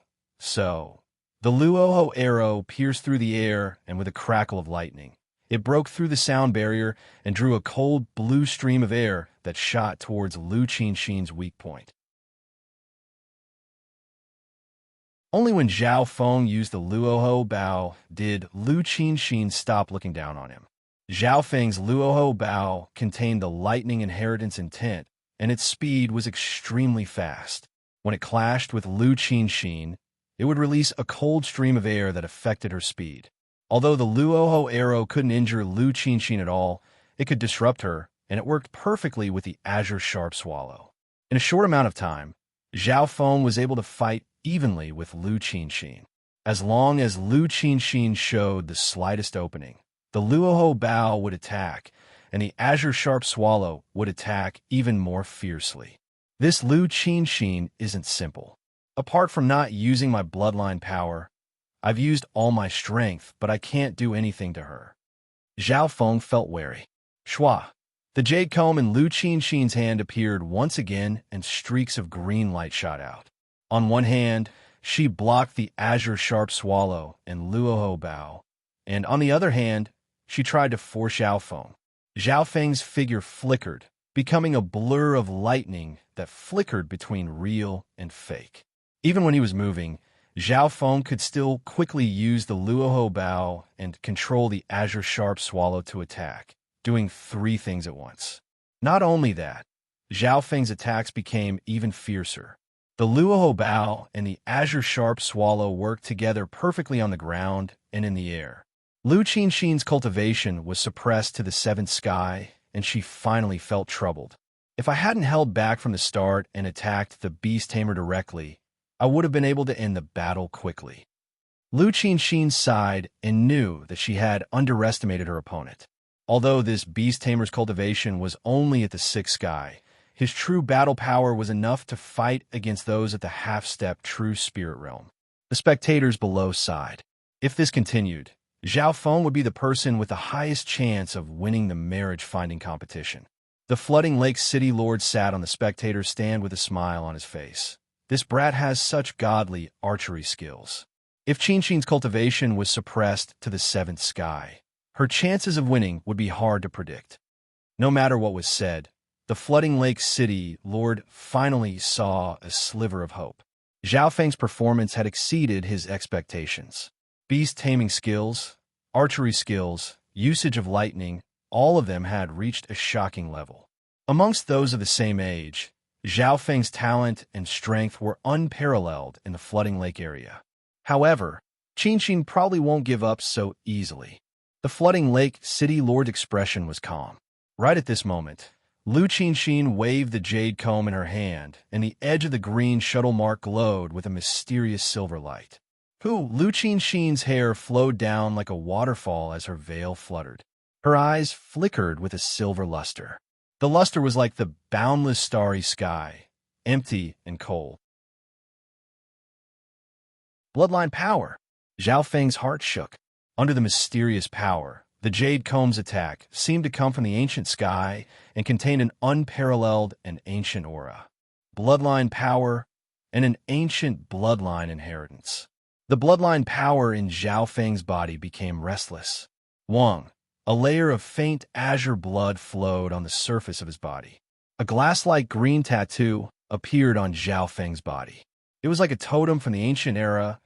The Luoho arrow pierced through the air, and with a crackle of lightning, it broke through the sound barrier and drew a cold blue stream of air that shot towards Lu Qinxin's weak point. Only when Zhao Feng used the Luoho bow did Lu Qinxin stop looking down on him. Zhao Feng's Luoho bow contained the lightning inheritance intent, and its speed was extremely fast. When it clashed with Lu Qinxin, it would release a cold stream of air that affected her speed. Although the Luoho arrow couldn't injure Lu Qinxin at all, it could disrupt her, and it worked perfectly with the azure sharp swallow. In a short amount of time, Zhao Feng was able to fight evenly with Lu Qinxin. As long as Lu Qinxin showed the slightest opening, the Luoho bow would attack, and the azure sharp swallow would attack even more fiercely. This Lu Qinxin isn't simple. Apart from not using my bloodline power, I've used all my strength, but I can't do anything to her. Zhao Feng felt wary. Shua. The jade comb in Lu Qinxin's hand appeared once again, and streaks of green light shot out. On one hand, she blocked the azure sharp swallow and Luoho bow, and on the other hand, she tried to force Zhao Feng. Zhao Feng's figure flickered, becoming a blur of lightning that flickered between real and fake. Even when he was moving, Zhao Feng could still quickly use the Luoho bow and control the azure sharp swallow to attack, doing 3 things at once. Not only that, Zhao Feng's attacks became even fiercer. The Luoho bow and the azure sharp swallow worked together perfectly on the ground and in the air. Lu Qinxin's cultivation was suppressed to the 7th sky, and she finally felt troubled. If I hadn't held back from the start and attacked the beast tamer directly, I would have been able to end the battle quickly. Lu Qinxin sighed and knew that she had underestimated her opponent. Although this beast tamer's cultivation was only at the 6th sky, his true battle power was enough to fight against those at the half-step true spirit realm. The spectators below sighed. If this continued, Zhao Feng would be the person with the highest chance of winning the marriage-finding competition. The flooding lake city lord sat on the spectator's stand with a smile on his face. This brat has such godly archery skills. If Qinshin's cultivation was suppressed to the seventh sky, her chances of winning would be hard to predict. No matter what was said, the flooding lake city lord finally saw a sliver of hope. Zhao Feng's performance had exceeded his expectations. Beast taming skills, archery skills, usage of lightning, all of them had reached a shocking level. Amongst those of the same age, Zhao Feng's talent and strength were unparalleled in the flooding lake area. However, Qinshin probably won't give up so easily. The flooding lake city lord's expression was calm. Right at this moment, Lu Qinshin waved the jade comb in her hand, and the edge of the green shuttle mark glowed with a mysterious silver light. Lu Qinshin's hair flowed down like a waterfall as her veil fluttered. Her eyes flickered with a silver luster. The luster was like the boundless starry sky, empty and cold. Bloodline power. Zhao Feng's heart shook. Under the mysterious power, the jade comb's attack seemed to come from the ancient sky and contained an unparalleled and ancient aura. Bloodline power and an ancient bloodline inheritance. The bloodline power in Zhao Feng's body became restless. Wang, a layer of faint azure blood flowed on the surface of his body. A glass-like green tattoo appeared on Zhao Feng's body. It was like a totem from the ancient era,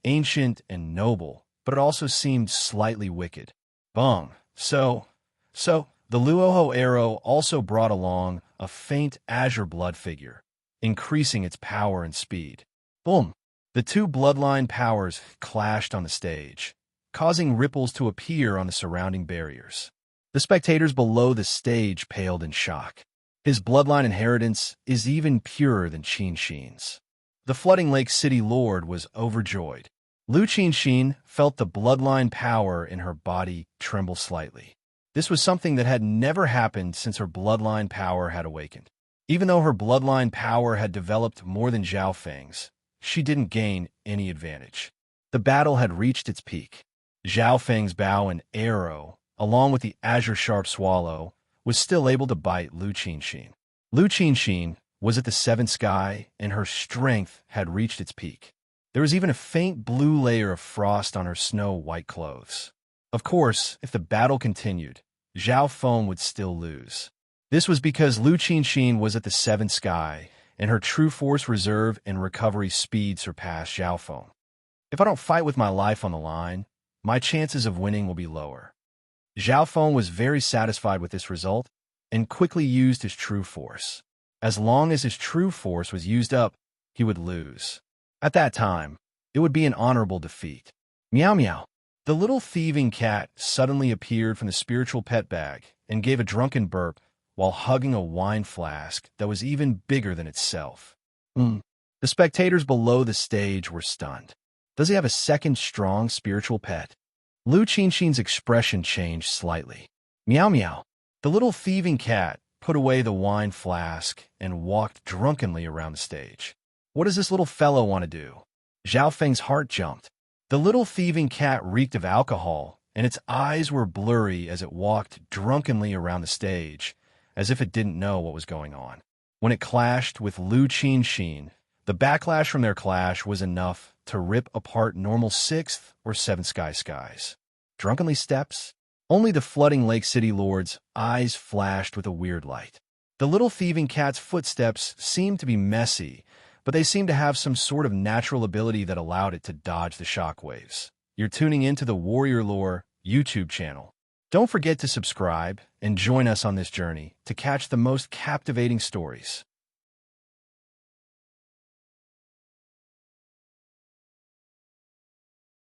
ancient and noble, but it also seemed slightly wicked. Bong. So, the Luoho arrow also brought along a faint azure blood figure, increasing its power and speed. Boom! The two bloodline powers clashed on the stage, causing ripples to appear on the surrounding barriers. The spectators below the stage paled in shock. His bloodline inheritance is even purer than Qinshin's. The flooding lake city lord was overjoyed. Lu Qinshin felt the bloodline power in her body tremble slightly. This was something that had never happened since her bloodline power had awakened. Even though her bloodline power had developed more than Zhao Feng's, she didn't gain any advantage. The battle had reached its peak. Zhao Feng's bow and arrow, along with the azure sharp swallow, was still able to bite Lu Qinshin. Lu Qinshin was at the seventh sky, and her strength had reached its peak. There was even a faint blue layer of frost on her snow-white clothes. Of course, if the battle continued, Zhao Feng would still lose. This was because Lu Qinshin was at the seventh sky, and her true force reserve and recovery speed surpassed Zhao Feng. If I don't fight with my life on the line, my chances of winning will be lower. Zhao Feng was very satisfied with this result and quickly used his true force. As long as his true force was used up, he would lose. At that time, it would be an honorable defeat. Meow meow. The little thieving cat suddenly appeared from the spiritual pet bag and gave a drunken burp while hugging a wine flask that was even bigger than itself. The spectators below the stage were stunned. Does he have a second strong spiritual pet? Lu Qinshin's expression changed slightly. Meow meow. The little thieving cat put away the wine flask and walked drunkenly around the stage. What does this little fellow want to do? Zhao Feng's heart jumped. The little thieving cat reeked of alcohol, and its eyes were blurry as it walked drunkenly around the stage, as if it didn't know what was going on. When it clashed with Lu Qinshin, the backlash from their clash was enough to rip apart normal sixth or seventh skies. Drunkenly steps? Only the flooding lake city lord's eyes flashed with a weird light. The little thieving cat's footsteps seemed to be messy, but they seemed to have some sort of natural ability that allowed it to dodge the shockwaves. You're tuning into the Warrior Lore YouTube channel. Don't forget to subscribe and join us on this journey to catch the most captivating stories.